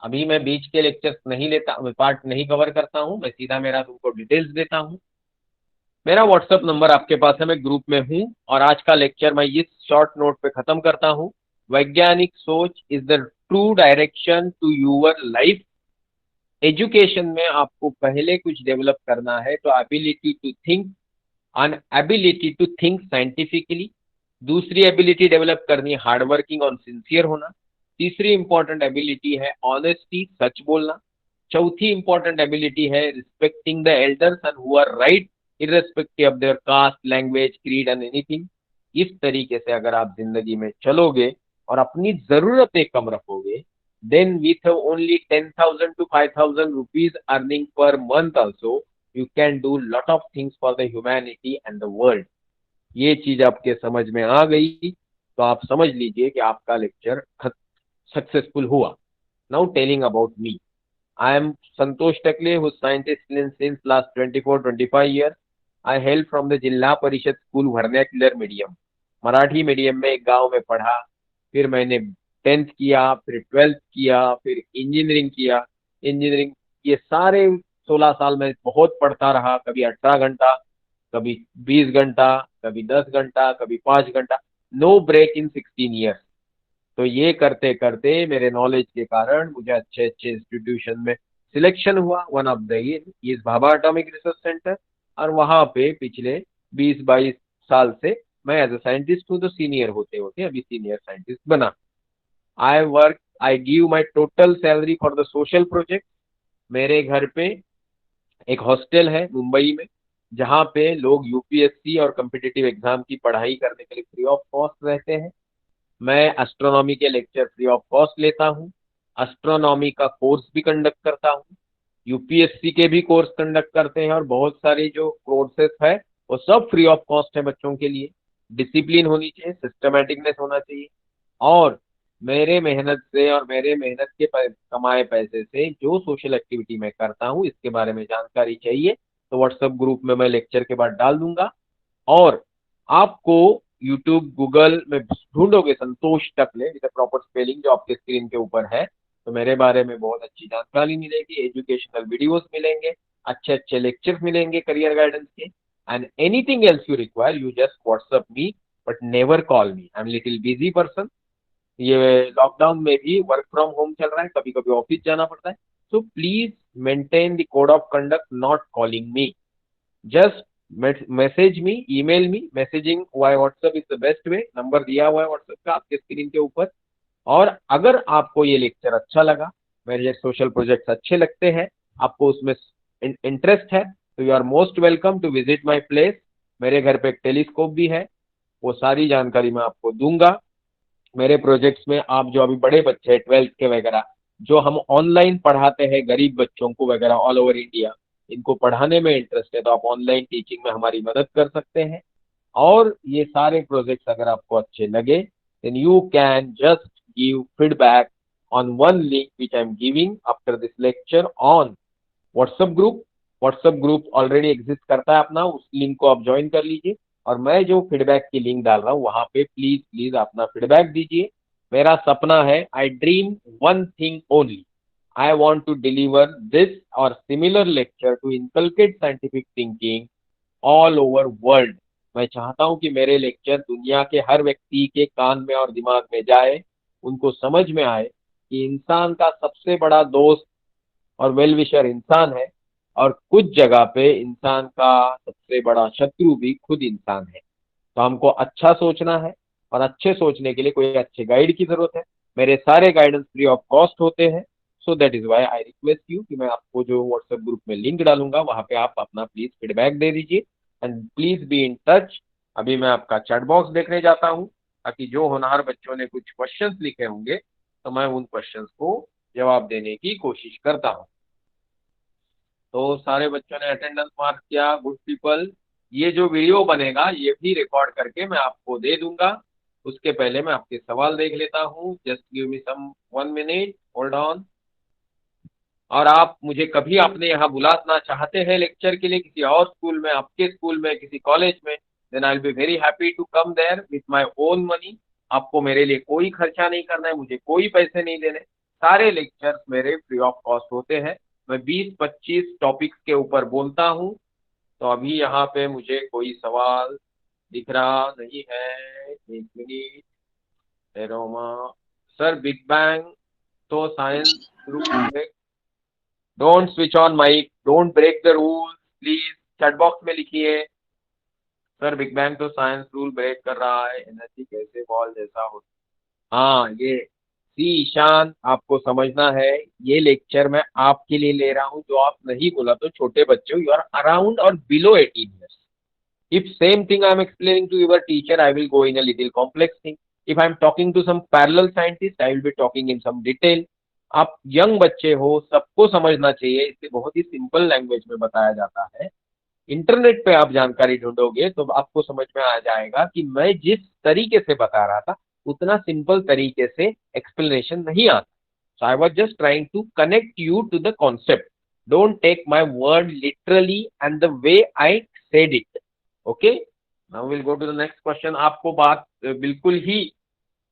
अभी मैं बीच के लेक्चर्स नहीं लेता, पार्ट नहीं कवर करता हूं, मैं सीधा मेरा तुमको डिटेल्स देता हूं। मेरा व्हाट्सएप नंबर आपके पास है, मैं ग्रुप में हूं। और आज का लेक्चर मैं इस शॉर्ट नोट पे खत्म करता हूं। वैज्ञानिक सोच is the true direction to your life. Education में आपको पहले कुछ डेवलप करना है तो ability to think, an ability to think scientifically। दूसरी एबिलिटी डेवलप करनी है हार्ड वर्किंग और सिंसियर होना। तीसरी इंपॉर्टेंट एबिलिटी है ऑनेस्टी, सच बोलना। चौथी इंपॉर्टेंट एबिलिटी है respecting the elders and who are right irrespective of their caste, language, creed and anything. इस तरीके से अगर आप जिंदगी में चलोगे और अपनी जरूरतें कम रखोगे, then with only 10,000 to 5,000 rupees earning per month also you can do lot of things for the humanity and the world। ये चीज आपके समझ में आ गई तो आप समझ लीजिए कि आपका लेक्चर सक्सेसफुल हुआ। Now telling about me, I am Santosh Takale, who scientist since last 24-25 years। I hail from the जिला परिषद school vernacular medium, Marathi medium में एक गांव में पढ़ा। फिर मैंने 10th किया, फिर 12th किया, फिर इंजीनियरिंग किया। इंजीनियरिंग ये सारे 16 साल में बहुत पढ़ता रहा, कभी 18 घंटा, कभी 20 घंटा, कभी 10 घंटा, कभी 5 घंटा, नो ब्रेक इन 16 years। तो ये करते करते मेरे नॉलेज के कारण मुझे अच्छे अच्छे इंस्टीट्यूशन में सिलेक्शन हुआ। One of the is Bhabha atomic research centre. और वहां पे पिछले 20-22 साल से मैं एज अ साइंटिस्ट हूँ, तो सीनियर होते होते अभी सीनियर साइंटिस्ट बना। I give my total salary for the social project. मेरे घर पे एक हॉस्टल है मुंबई में, जहाँ पे लोग यूपीएससी और कम्पिटिटिव एग्जाम की पढ़ाई करने के लिए फ्री ऑफ कॉस्ट रहते हैं। मैं एस्ट्रोनॉमी के लेक्चर फ्री ऑफ कॉस्ट लेता हूँ, एस्ट्रोनॉमी का कोर्स भी कंडक्ट करता हूँ, यूपीएससी के भी कोर्स कंडक्ट करते हैं, और बहुत सारी जो कोर्सेस है वो सब फ्री ऑफ कॉस्ट है बच्चों के लिए। डिसिप्लिन होनी चाहिए, सिस्टमेटिकनेस होना चाहिए। और मेरे मेहनत से और मेरे मेहनत के कमाए पैसे से जो सोशल एक्टिविटी मैं करता हूँ, इसके बारे में जानकारी चाहिए तो व्हाट्सएप ग्रुप में मैं लेक्चर के बाद डाल दूंगा। और आपको यूट्यूब, गूगल में ढूंढोगे संतोष टकले विद प्रॉपर स्पेलिंग जो आपके स्क्रीन के ऊपर है, तो मेरे बारे में बहुत अच्छी जानकारी मिलेगी, एजुकेशनल वीडियोस मिलेंगे, अच्छे अच्छे लेक्चर्स मिलेंगे करियर गाइडेंस के। And anything else you require you just WhatsApp me, but never call me, I am little busy person. ये लॉकडाउन में भी वर्क फ्रॉम होम चल रहा है, कभी कभी ऑफिस जाना पड़ता है। So please maintain the code of conduct, not calling me, just message me, email me. Messaging via WhatsApp is the best way. Number दिया हुआ है व्हाट्सएप का आपके स्क्रीन के ऊपर। और अगर आपको ये लेक्चर अच्छा लगा, मेरे सोशल प्रोजेक्ट्स अच्छे लगते हैं, आपको उसमें इंटरेस्ट है, तो you are most welcome to visit my place. मेरे घर पे एक टेलीस्कोप भी है, वो सारी जानकारी मैं आपको दूंगा। मेरे प्रोजेक्ट्स में आप जो अभी बड़े बच्चे हैं 12th के वगैरह, जो हम ऑनलाइन पढ़ाते हैं गरीब बच्चों को वगैरह ऑल ओवर इंडिया, इनको पढ़ाने में इंटरेस्ट है तो आप ऑनलाइन टीचिंग में हमारी मदद कर सकते हैं। और ये सारे प्रोजेक्ट्स अगर आपको अच्छे लगे then you can just give feedback on one link which I am giving after this lecture on WhatsApp group. WhatsApp group already exist करता है अपना, उस लिंक को आप ज्वाइन कर लीजिए। और मैं जो फीडबैक की लिंक डाल रहा हूँ वहां पे प्लीज प्लीज अपना फीडबैक दीजिए। मेरा सपना है, I dream one thing only, I want to deliver this और similar lecture to inculcate scientific thinking all over world. मैं चाहता हूं कि मेरे लेक्चर दुनिया के हर व्यक्ति के कान में और दिमाग में जाए, उनको समझ में आए कि इंसान का सबसे बड़ा दोस्त और वेल विशर इंसान है, और कुछ जगह पे इंसान का सबसे बड़ा शत्रु भी खुद इंसान है। तो हमको अच्छा सोचना है, और अच्छे सोचने के लिए कोई अच्छे गाइड की जरूरत है। मेरे सारे गाइडेंस फ्री ऑफ कॉस्ट होते हैं। So that is why I request you कि मैं आपको जो व्हाट्सएप ग्रुप में लिंक डालूंगा वहां पे आप अपना प्लीज फीडबैक दे दीजिए and please be in touch. अभी मैं आपका चैट बॉक्स देखने जाता हूँ ताकि जो होनहार बच्चों ने कुछ क्वेश्चंस लिखे होंगे तो मैं उन क्वेश्चंस को जवाब देने की कोशिश करता हूँ। तो सारे बच्चों ने अटेंडेंस मार्क किया, गुड पीपल। ये जो वीडियो बनेगा ये भी रिकॉर्ड करके मैं आपको दे दूंगा। उसके पहले मैं आपके सवाल देख लेता हूँ। Just give me some 1 minute, hold on. और आप मुझे कभी अपने यहाँ बुलाना चाहते हैं लेक्चर के लिए किसी और स्कूल में, आपके स्कूल में, किसी कॉलेज में, then I will be very happy to come there with my own money. आपको मेरे लिए कोई खर्चा नहीं करना है, मुझे कोई पैसे नहीं देने। सारे लेक्चर्स मेरे फ्री ऑफ कॉस्ट होते हैं। मैं 20-25 टॉपिक्स के ऊपर बोलता हूँ। तो अभी यहाँ पे मुझे कोई सवाल दिख रहा नहीं है। एक minute. Aroma sir, big bang तो साइंस रूल है। Don't switch on mic, don't break the rule, please chat box में लिखिए। सर, बिग बैंग तो साइंस रूल ब्रेक कर रहा है, एनर्जी कैसे बॉल जैसा हो। हाँ, ये सी ईशान, आपको समझना है ये लेक्चर मैं आपके लिए ले रहा हूँ जो आप नहीं बोला तो छोटे बच्चे हो, यू आर अराउंड और below 18 years. If same thing I am explaining to your teacher, I will go in a little complex thing. If I am talking to some parallel scientist, I will be talking in some detail. आप young बच्चे हो, सबको समझना चाहिए, इसे बहुत ही simple language में बताया जाता है। इंटरनेट पे आप जानकारी ढूंढोगे तो आपको समझ में आ जाएगा कि मैं जिस तरीके से बता रहा था उतना सिंपल तरीके से एक्सप्लेनेशन नहीं आता। So I was just trying to connect you to the concept. Don't take my word literally and the way I said it. Okay, now will go to the next question. आपको बात बिल्कुल ही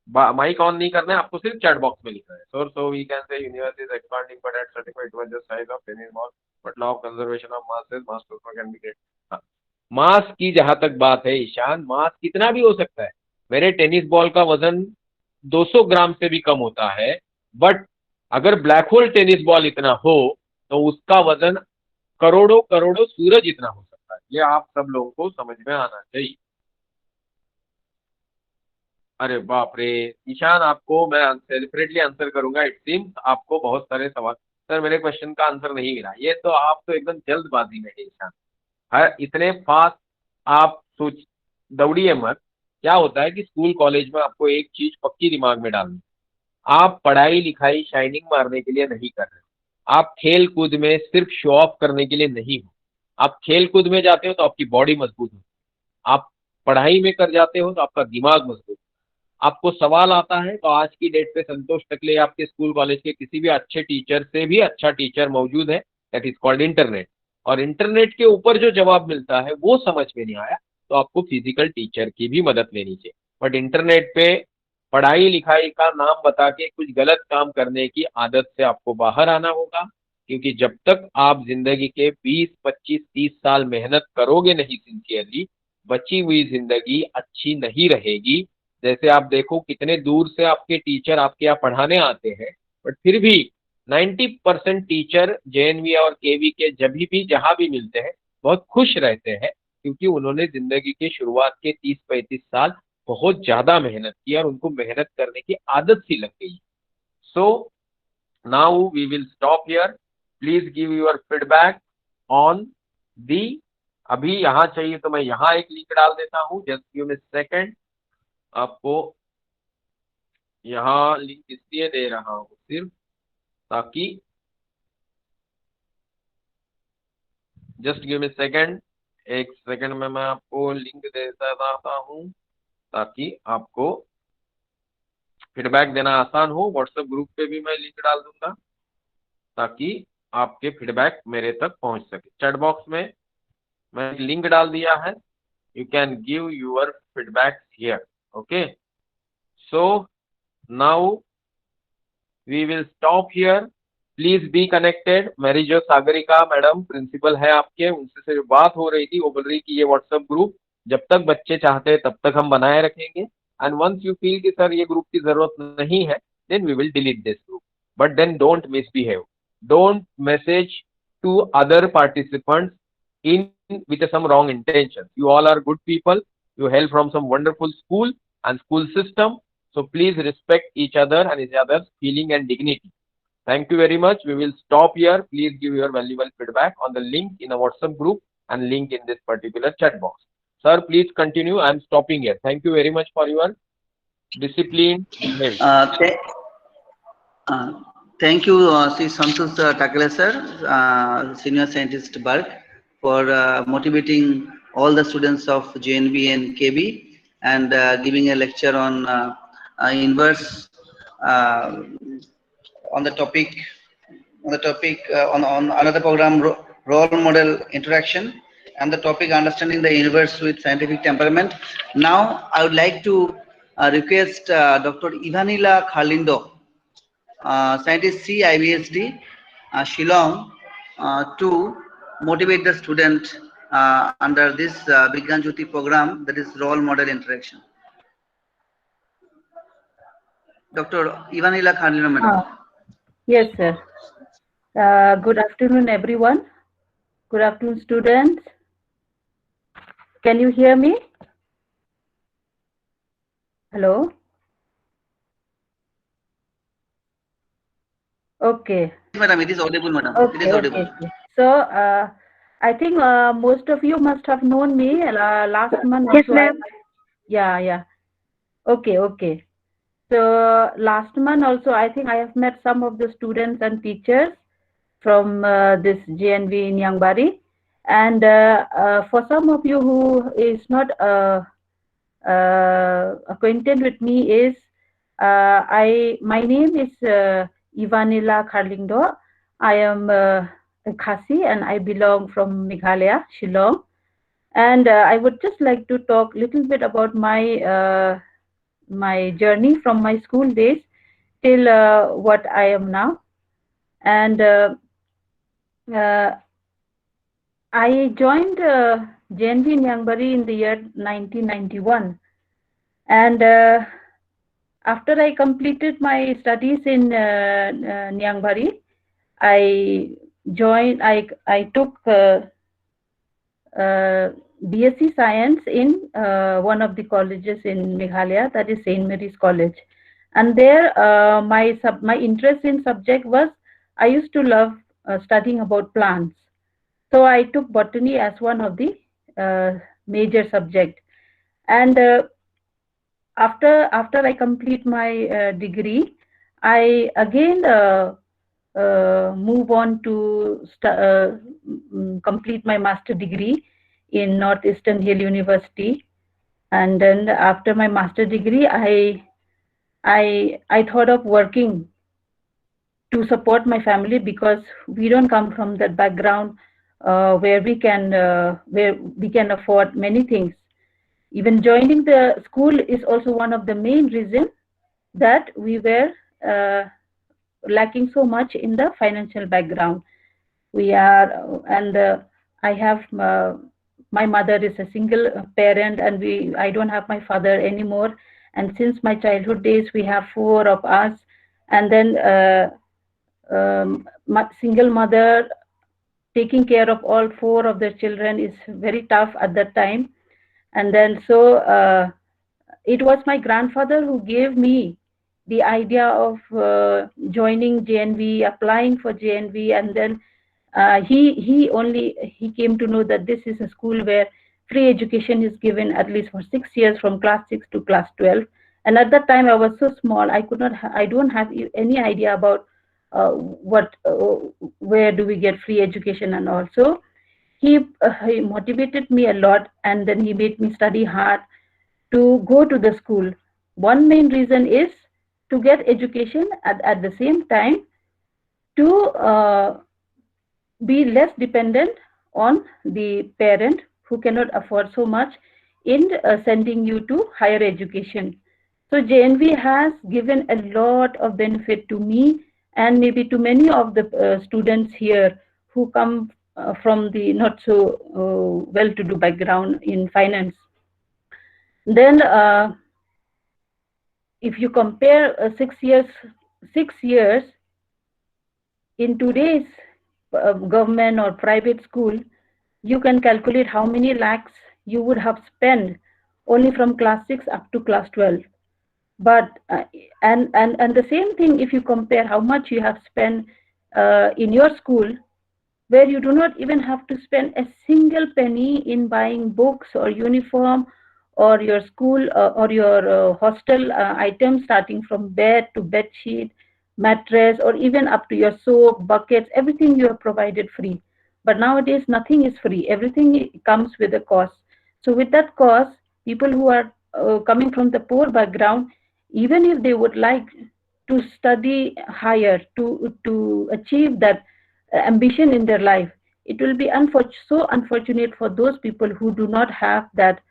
mic on नहीं करना है, आपको सिर्फ chat box में लिखना है। So we can say universe is expanding but at certified it was just size of tennis ball but law of conservation of mass is mass transfer can be great. हाँ, mass की जहां तक बात है ईशान, मास कितना भी हो सकता है। मेरे टेनिस बॉल का वजन 200 ग्राम से भी कम होता है, बट अगर ब्लैक होल टेनिस बॉल इतना हो तो उसका वजन करोड़ों करोड़ों सूरज इतना हो सकता है। ये आप सब लोगों को समझ में आना चाहिए। अरे बाप रे ईशान, आपको मैं सेपरेटली आंसर करूंगा। इट सीम्स आपको बहुत सारे सवाल। सर, मेरे क्वेश्चन का आंसर नहीं मिला। ये तो आप तो एकदम जल्दबाजी में है ईशान। हर इतने फास्ट आप सोच दौड़िए मत। क्या होता है कि स्कूल कॉलेज में आपको एक चीज पक्की दिमाग में डालनी, आप पढ़ाई लिखाई शाइनिंग मारने के लिए नहीं कर रहे। आप खेल कूद में सिर्फ शो ऑफ करने के लिए नहीं हो। आप खेल कूद में जाते हो तो आपकी बॉडी मजबूत हो, आप पढ़ाई में कर जाते हो तो आपका दिमाग मजबूत। आपको सवाल आता है तो आज की डेट पे संतोष टकले आपके स्कूल कॉलेज के किसी भी अच्छे टीचर से भी अच्छा टीचर मौजूद है, दैट इज कॉल्ड इंटरनेट। और इंटरनेट के ऊपर जो जवाब मिलता है वो समझ में नहीं आया तो आपको फिजिकल टीचर की भी मदद लेनी चाहिए। बट इंटरनेट पे पढ़ाई लिखाई का नाम बता के कुछ गलत काम करने की आदत से आपको बाहर आना होगा, क्योंकि जब तक आप जिंदगी के 20, 25, 30 साल मेहनत करोगे नहीं सिंसियरली, बची हुई जिंदगी अच्छी नहीं रहेगी। जैसे आप देखो कितने दूर से आपके टीचर आपके यहाँ पढ़ाने आते हैं, बट फिर भी 90% टीचर जेएनवी और केवी के जब भी जहां भी मिलते हैं बहुत खुश रहते हैं, क्योंकि उन्होंने जिंदगी के शुरुआत के 30-35 साल बहुत ज्यादा मेहनत की और उनको मेहनत करने की आदत सी लग गई। So now we will stop here. Please give your feedback on the. अभी यहाँ चाहिए तो मैं यहाँ एक लिंक डाल देता हूँ। Just give me second. आपको यहाँ लिंक इसलिए दे रहा हूँ सिर्फ ताकि, जस्ट गिव मी सेकेंड, एक सेकेंड में मैं आपको लिंक देता रहता हूँ ताकि आपको फीडबैक देना आसान हो। व्हाट्सएप ग्रुप पे भी मैं लिंक डाल दूंगा ताकि आपके फीडबैक मेरे तक पहुंच सके। चैट बॉक्स में मैं एक लिंक डाल दिया है, you can give your feedback here. Okay, so now we will stop here. Please be connected. मेरी जो सागरिका मैडम प्रिंसिपल है आपके, उनसे से जो बात हो रही थी वो बोल रही कि ये व्हाट्सएप ग्रुप जब तक बच्चे चाहते हैं तब तक हम बनाए रखेंगे, एंड वंस यू फील कि सर ये ग्रुप की जरूरत नहीं है, then we will delete this group. But then don't misbehave, don't message to other participants in with some wrong intentions. You all are good people. You hail from some wonderful school and school system. So please respect each other and each other's feeling and dignity. Thank you very much. We will stop here. Please give your valuable feedback on the link in the WhatsApp group and link in this particular chat box. Sir, please continue. I am stopping here. Thank you very much for your disciplined behavior. th- uh, Thank you, Sri Santosh Takale sir, Senior Scientist BARC, for motivating all the students of JNV and KB and giving a lecture on inverse uh, on the topic on another program, role model interaction, and the topic understanding the universe with scientific temperament. Now I would like to request Dr. Ivanila Khalindo, scientist CIBSD Shillong, to motivate the student under this Bigyan Jyoti program, that is role model interaction. Dr. Ivanila Khalindo, madam. Yes, sir. Good afternoon, everyone. Good afternoon, students. Can you hear me? Hello? Okay. Madam, it is audible, madam. Okay, it is audible. okay. So, I think most of you must have known me last month. Yes, ma'am. Yeah. Okay. So, last month also, I think I have met some of the students and teachers from this JNV in Yangbari. And for some of you who is not acquainted with me, is my name is Ivanila Khalindo. I am a Khasi and I belong from Meghalaya, Shillong. And I would just like to talk a little bit about my my journey from my school days till what I am now. And I joined JNV in Yangbari in the year 1991. And after I completed my studies in Nyangmari, I took BSc Science in one of the colleges in Meghalaya, that is St. Mary's College. And there, my interest in subject was, I used to love studying about plants. So I took botany as one of the major subject. And after I complete my degree, I again move on to complete my master degree in Northeastern Hill University. And then after my master degree, I thought of working to support my family, because we don't come from that background where we can afford many things. Even joining the school is also one of the main reasons that we were lacking so much in the financial background. We are, and I have my mother is a single parent, and I don't have my father anymore. And since my childhood days, we have 4 of us, and then my single mother taking care of all 4 of their children is very tough at that time. And then so it was my grandfather who gave me the idea of joining JNV, applying for JNV, and then he came to know that this is a school where free education is given at least for 6 years, from class 6 to class 12. And at that time I was so small, I don't have any idea about where do we get free education. And also he motivated me a lot, and then he made me study hard to go to the school. One main reason is to get education, at the same time to be less dependent on the parent who cannot afford so much in sending you to higher education. So JNV has given a lot of benefit to me, and maybe to many of the students here who come from the not so well-to-do background in finance. Then if you compare 6 years in today's government or private school, you can calculate how many lakhs you would have spent only from class 6 up to class 12. But and the same thing, if you compare how much you have spent in your school, where you do not even have to spend a single penny in buying books or uniform or your school or your hostel items, starting from bed to bed sheet, mattress, or even up to your soap, buckets, everything you are provided free. But nowadays, nothing is free. Everything comes with a cost. So with that cost, people who are coming from the poor background, even if they would like to study higher, to achieve that ambition in their life, it will be so unfortunate for those people who do not have that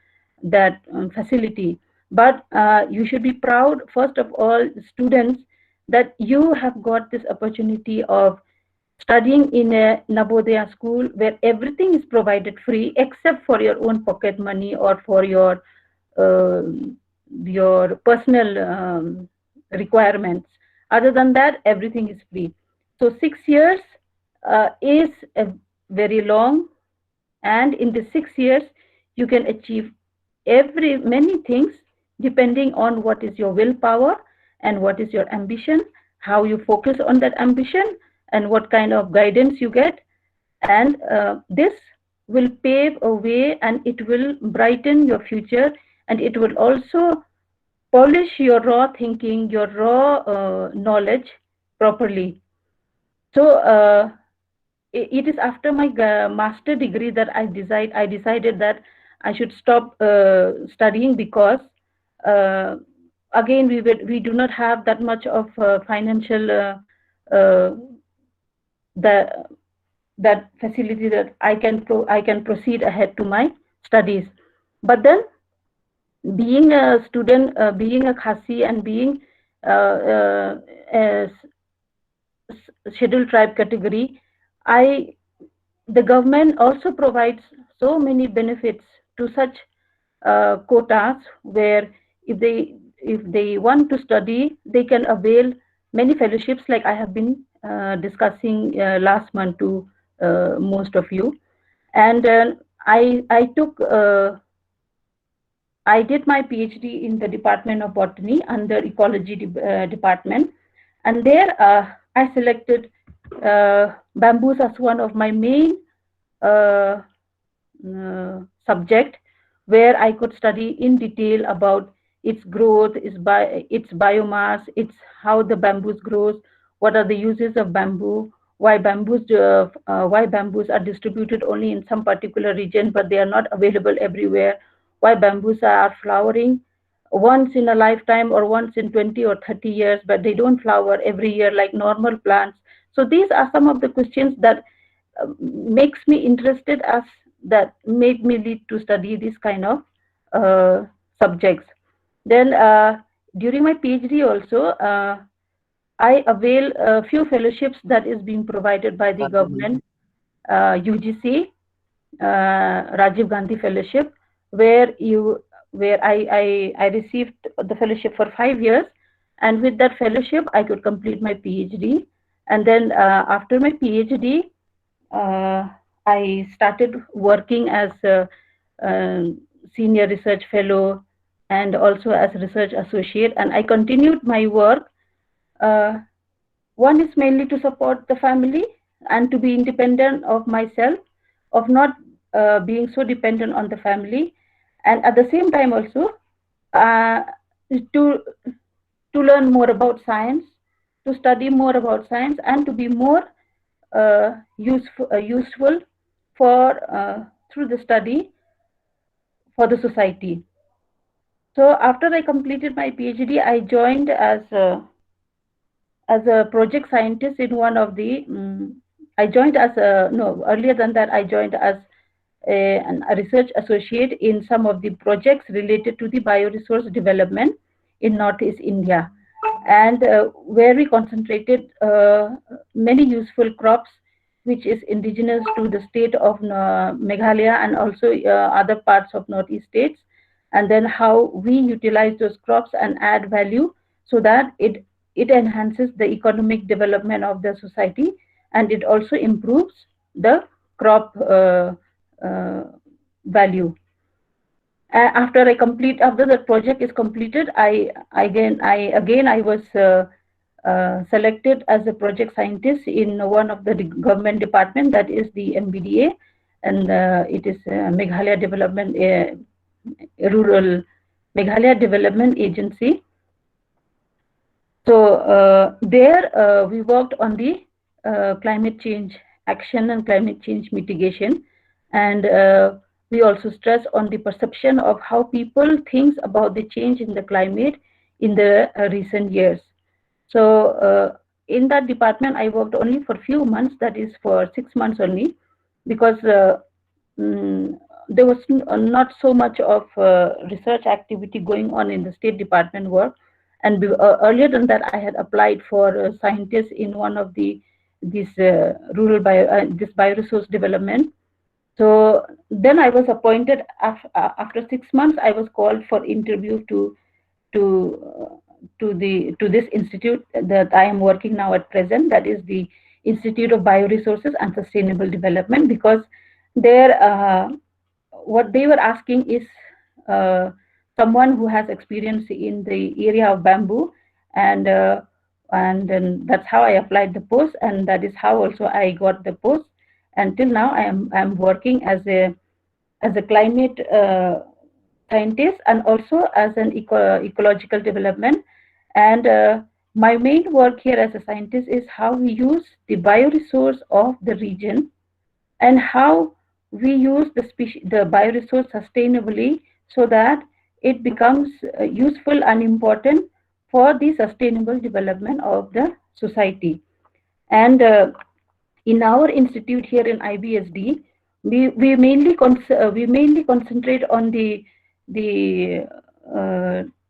facility. But you should be proud, first of all, students, that you have got this opportunity of studying in a Navodaya school where everything is provided free except for your own pocket money or for uh, your personal requirements. Other than that, everything is free. So 6 years is a very long, and in the 6 years, you can achieve many things depending on what is your willpower and what is your ambition, how you focus on that ambition, and what kind of guidance you get. And this will pave a way, and it will brighten your future, and it will also polish your raw thinking, your raw knowledge properly. So it is after my master degree that I decided that I should stop studying, because uh, again we do not have that much of financial uh, the that facility that I can proceed ahead to my studies. But then, being a student, being a Khasi, and being a scheduled tribe category, I the government also provides so many benefits to such quotas, where if they want to study, they can avail many fellowships, like I have been discussing last month to most of you. And I did my PhD in the Department of Botany under Ecology Department, and there I selected bamboos as one of my main uh, subject, where I could study in detail about its growth, its biomass, its how the bamboos grows, what are the uses of bamboo, why bamboos are distributed only in some particular region but they are not available everywhere, why bamboos are flowering once in a lifetime or once in 20 or 30 years, but they don't flower every year like normal plants. So these are some of the questions that makes me interested, as that made me lead to study this kind of subjects. Then during my PhD also, I avail a few fellowships that is being provided by the government, UGC, Rajiv Gandhi Fellowship, where I received the fellowship for 5 years, and with that fellowship I could complete my PhD. And then after my PhD, uh, I started working as a senior research fellow and also as research associate, and I continued my work. Uh, One is mainly to support the family and to be independent of myself, of not being so dependent on the family, and at the same time also uh, to learn more about science, to study more about science, and to be more useful for through the study for the society. So after I completed my PhD, I joined as a project scientist in one of the. I joined as a no earlier than that. I joined as a research associate in some of the projects related to the bioresource development in Northeast India, and where we concentrated many useful crops which is indigenous to the state of Meghalaya and also other parts of Northeast states, and then how we utilize those crops and add value so that it enhances the economic development of the society, and it also improves the crop uh, value. After the project is completed, I was selected as a project scientist in one of the government department, that is the MBDA, and it is Meghalaya Development Rural Meghalaya Development Agency. So there we worked on the climate change action and climate change mitigation, and we also stress on the perception of how people think about the change in the climate in the recent years. So in that department, I worked only for few months, that is for 6 months only, because there was not so much of research activity going on in the State Department work. And earlier than that, I had applied for a scientist in one of this bioresource development. So then I was appointed after 6 months. I was called for interview to this institute that I am working now at present, that is the Institute of Bioresources and Sustainable Development, because there what they were asking is someone who has experience in the area of bamboo, and then that's how I applied the post, and that is how also I got the post. Until now, I'm working as a climate scientist, and also as an ecological development. And my main work here as a scientist is how we use the bioresource of the region, and how we use the bioresource sustainably, so that it becomes useful and important for the sustainable development of the society. And in our institute here in IBSD, we mainly concentrate on the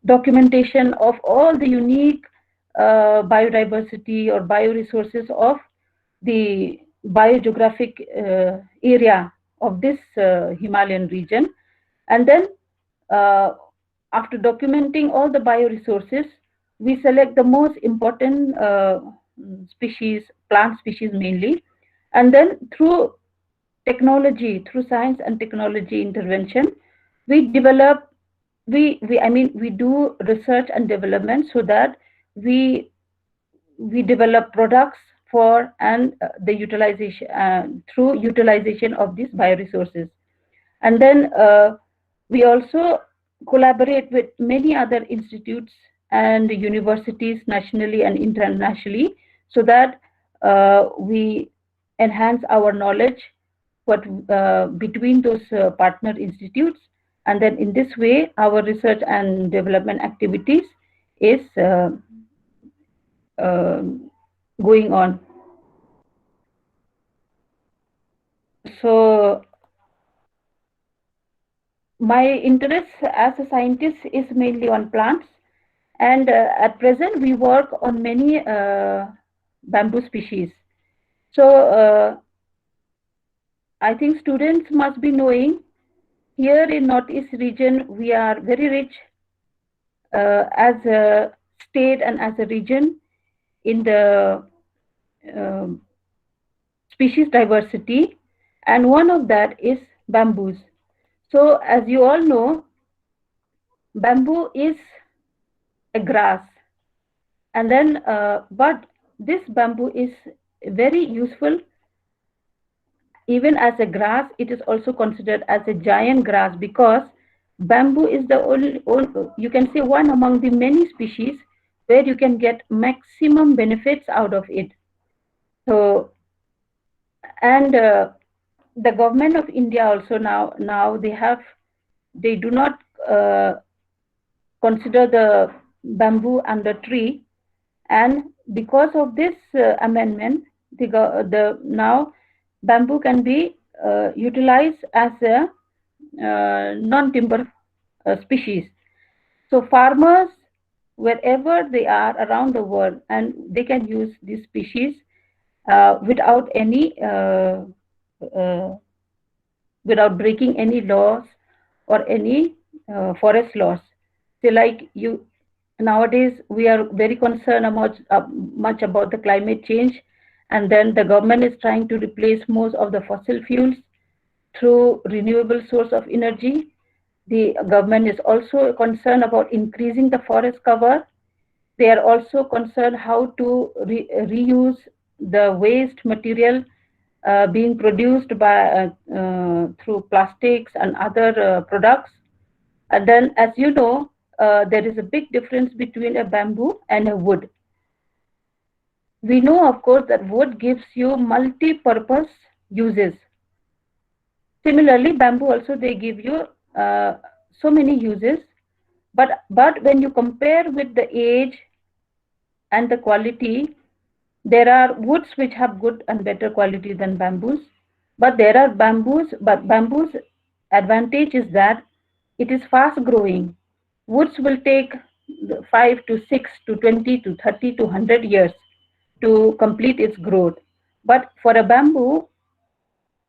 documentation of all the unique biodiversity or bioresources of the biogeographic area of this Himalayan region. And then after documenting all the bioresources, we select the most important species, plant species mainly, and then through science and technology intervention, we develop, we do research and development, so that we develop products for and the utilization through utilization of these bioresources. And then we also collaborate with many other institutes and universities nationally and internationally, so that we enhance our knowledge between those partner institutes. And then in this way, our research and development activities is going on. So my interest as a scientist is mainly on plants, and at present we work on many bamboo species. So I think students must be knowing, here in Northeast region, we are very rich as a state and as a region in the species diversity, and one of that is bamboos. So as you all know, bamboo is a grass, and then but this bamboo is very useful. Even as a grass, it is also considered as a giant grass, because bamboo is the only, you can say, one among the many species where you can get maximum benefits out of it. So, and the government of India also now they do not consider the bamboo under tree, and because of this amendment, the now bamboo can be utilized as a non-timber species. So farmers, wherever they are around the world, and they can use this species without breaking any laws or any forest laws. So like nowadays we are very concerned much about the climate change, and then the government is trying to replace most of the fossil fuels through renewable source of energy. The government is also concerned about increasing the forest cover. They are also concerned how to reuse the waste material being produced by through plastics and other products. And then, as you know, there is a big difference between a bamboo and a wood. We know, of course, that wood gives you multi-purpose uses. Similarly, bamboo also they give you so many uses. But when you compare with the age and the quality, there are woods which have good and better quality than bamboos. But there are bamboos. But bamboo's advantage is that it is fast growing. Woods will take 5 to 6 to 20 to 30 to 100 years to complete its growth. But for a bamboo,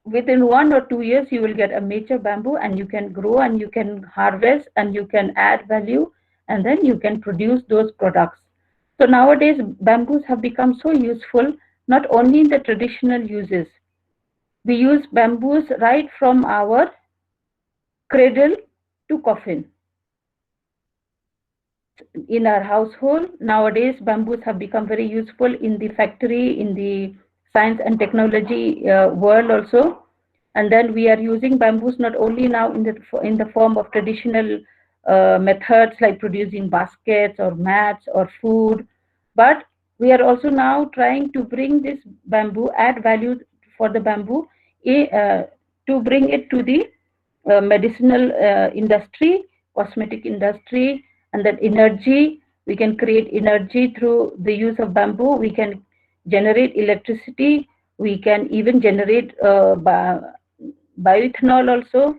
within 1 or 2 years, you will get a mature bamboo and you can grow and you can harvest and you can add value and then you can produce those products. So nowadays, bamboos have become so useful, not only in the traditional uses. We use bamboos right from our cradle to coffin. In our household, nowadays bamboos have become very useful in the factory, in the science and technology world also. And then we are using bamboos not only now in the form of traditional methods like producing baskets or mats or food, but we are also now trying to bring this bamboo, add value for the bamboo, to bring it to the medicinal industry, cosmetic industry, and then energy. We can create energy through the use of bamboo. We can generate electricity. We can even generate bioethanol also,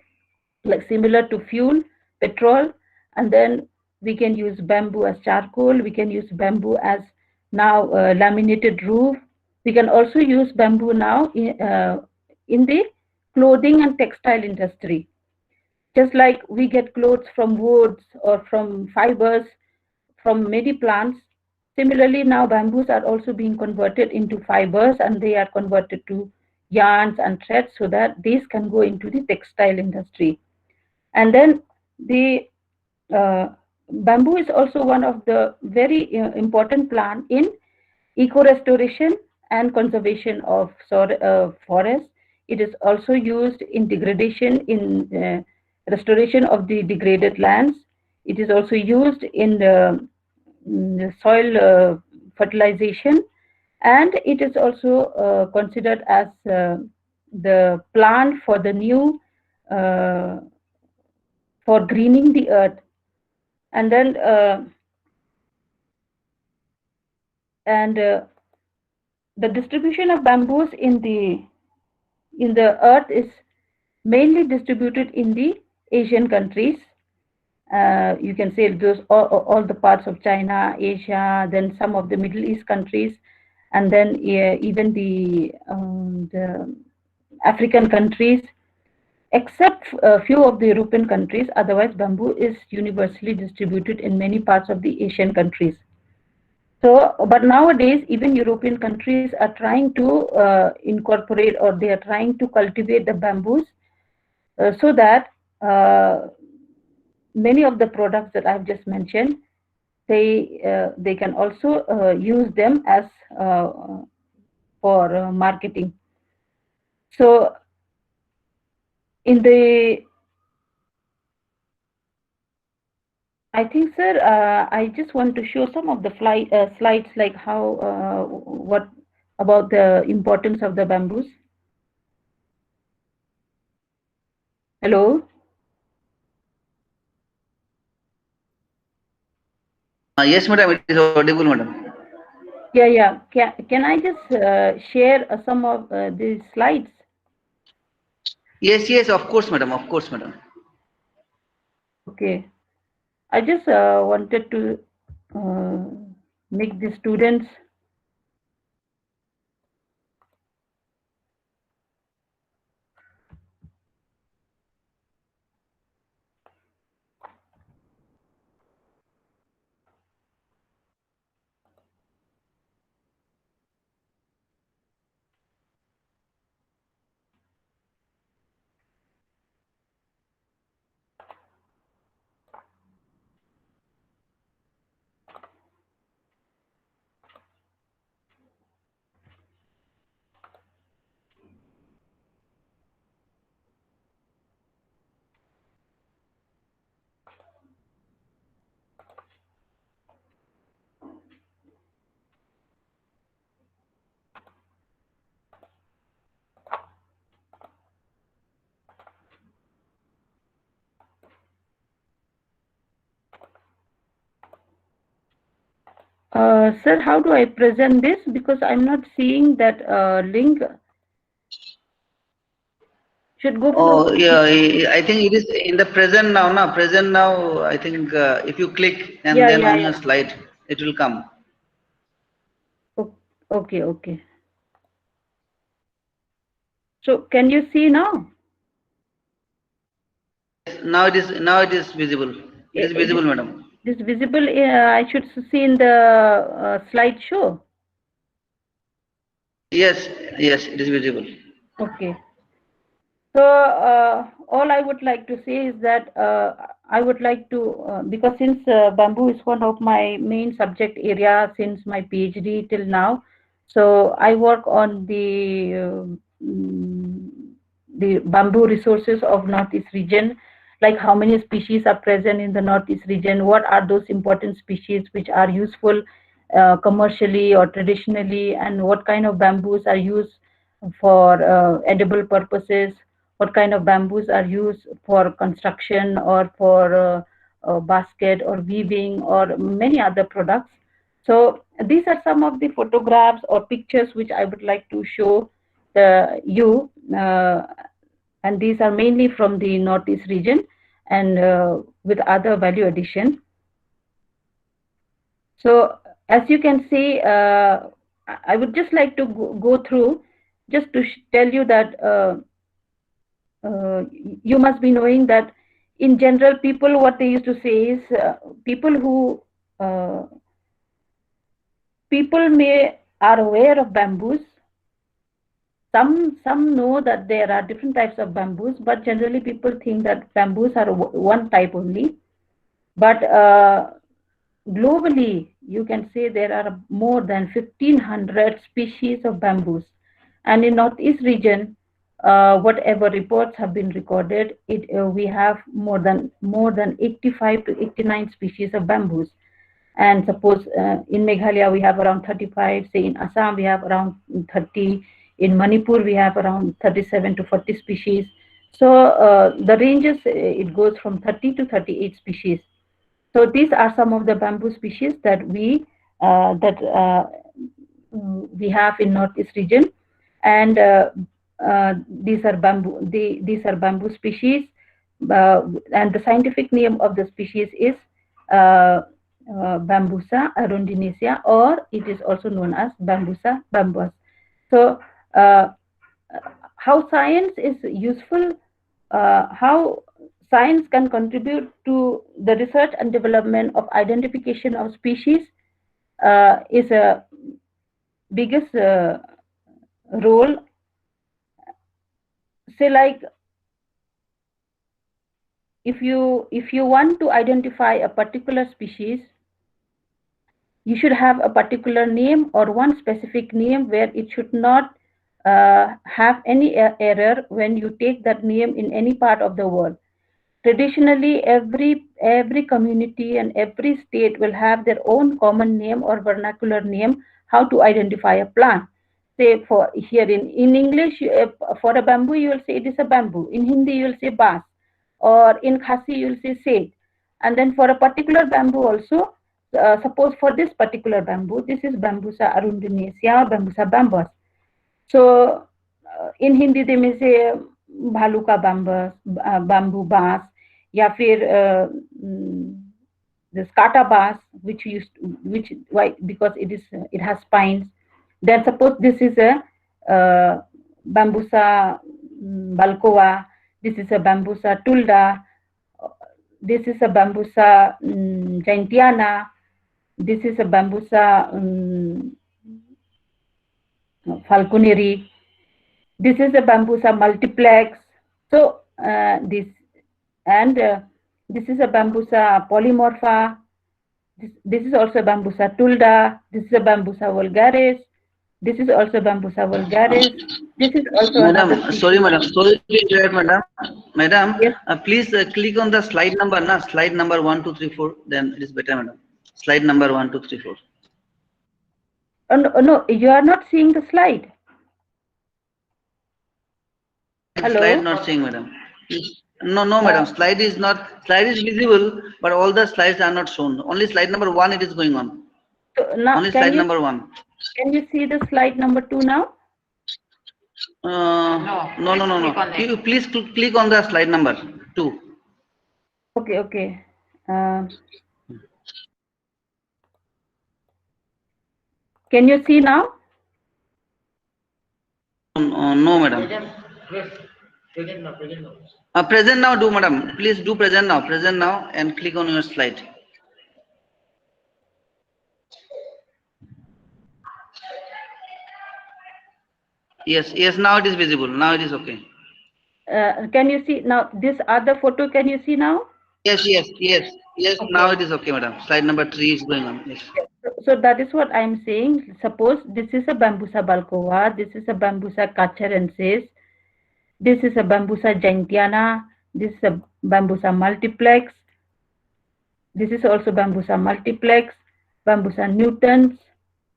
like similar to fuel, petrol. And then we can use bamboo as charcoal. We can use bamboo as now laminated roof. We can also use bamboo now in the clothing and textile industry. Just like we get clothes from woods or from fibers from many plants, similarly now bamboos are also being converted into fibers and they are converted to yarns and threads so that these can go into the textile industry. And then the bamboo is also one of the very important plant in eco-restoration and conservation of forests. It is also used in degradation, in restoration of the degraded lands. It is also used in the soil fertilization, and it is also considered as the plant for the new, for greening the earth. And then the distribution of bamboos in the earth is mainly distributed in the Asian countries. You can say those all the parts of China, Asia, then some of the Middle East countries, and then even the African countries, except a few of the European countries. Otherwise, bamboo is universally distributed in many parts of the Asian countries. So, but nowadays, even European countries are trying to incorporate, or they are trying to cultivate the bamboos so that many of the products that I've just mentioned, they can also use them as for marketing. So, in the I think, sir, I just want to show some of the slides, like how, what about the importance of the bamboos. Hello? Yes, madam, it is audible, madam. Yeah. Can I just share some of these slides? Yes, of course, madam, of course, madam. Okay. I just wanted to make the students Sir, how do I present this? Because I'm not seeing that link. Should go Oh, through. yeah, I think it is in the present now, na? Present now, I think if you click and Yeah, then yeah, on your yeah. slide, it will come. Okay, okay. So can you see now? Now it is visible. It is It visible, madam. is visible. I should see in the slideshow. Yes, yes, it is visible. Okay. So all I would like to say is that I would like to, because since bamboo is one of my main subject area since my PhD till now, so I work on the bamboo resources of Northeast region, like how many species are present in the Northeast region, what are those important species which are useful commercially or traditionally, and what kind of bamboos are used for edible purposes, what kind of bamboos are used for construction or for basket or weaving or many other products. So these are some of the photographs or pictures which I would like to show you, and these are mainly from the Northeast region and with other value addition. So as you can see, I would just like to go through just to tell you that you must be knowing that in general people what they used to say is people who uh, people may are aware of bamboos. Some know that there are different types of bamboos, but generally people think that bamboos are one type only. But globally, you can say there are more than 1,500 species of bamboos, and in Northeast region, whatever reports have been recorded, we have more than 85 to 89 species of bamboos. And suppose in Meghalaya we have around 35, say in Assam we have around 30, in Manipur we have around 37 to 40 species. So the ranges, it goes from 30 to 38 species. So these are some of the bamboo species that we have in Northeast region, and these are bamboo species, and the scientific name of the species is uh, Bambusa arundinacea, or it is also known as Bambusa bambus. So how science is useful, how science can contribute to the research and development of identification of species is a biggest role. Say like if you want to identify a particular species, you should have a particular name or one specific name where it should not have any error when you take that name in any part of the world. Traditionally, every community and every state will have their own common name or vernacular name how to identify a plant. Say for here in English, for a bamboo you will say it is a bamboo. In Hindi you will say bas, or in Khasi you will say sage. And then for a particular bamboo also, suppose for this particular bamboo, this is Bambusa arundinacea or Bambusa bambus. So in Hindi they may say भालू का bamboo bass, या फिर the skata bass, which why, because it has spines. Then suppose this is a Bambusa balkova, this is a Bambusa tulda, this is a Bambusa giantiana, this is a Bambusa falconeri, this is a Bambusa multiplex. So this is a Bambusa polymorpha. This is also Bambusa tulda. This is a Bambusa vulgaris. This is also Bambusa vulgaris. This is also Madam, another species. sorry, madam. Sorry to interrupt, madam. Madam, Yes. please click on the slide number, na? Slide number 1, 2, 3, 4. Then it is better, madam. Slide number 1, 2, 3, 4. Oh, no, no, you are not seeing the slide. Hello? Slide not seeing, madam. No, no, madam. Slide is not. Slide is visible, but all the slides are not shown. Only slide number 1 it is going on. So now, Only slide number 1. Can you see the slide number 2 now? No. You please click on the slide number 2. Okay. Can you see now? No, madam. Present now, do, madam. Please do present now, and click on your slide. Yes. Now it is visible. Now it is okay. Can you see now? This other photo, can you see now? Yes. Okay. Now it is okay, madam. Slide number 3 is going on. Yes. So that is what I am saying. Suppose this is a Bambusa balcova, this is a Bambusa cacharensis, this is a Bambusa giantiana, this is a Bambusa multiplex, this is also Bambusa multiplex, Bambusa nutans,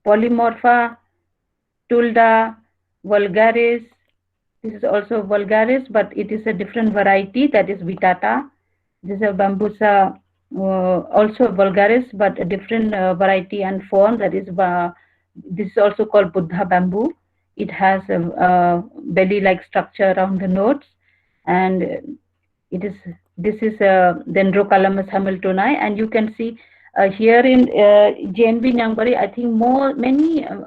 polymorpha, tulda, vulgaris. This is also vulgaris, but it is a different variety, that is vitata. This is a Bambusa, also vulgaris, but a different variety and form, that is, this is also called Buddha bamboo. It has a belly-like structure around the nodes, and this is Dendrocalamus hamiltoni, and you can see here in JNV Nyangbury, I think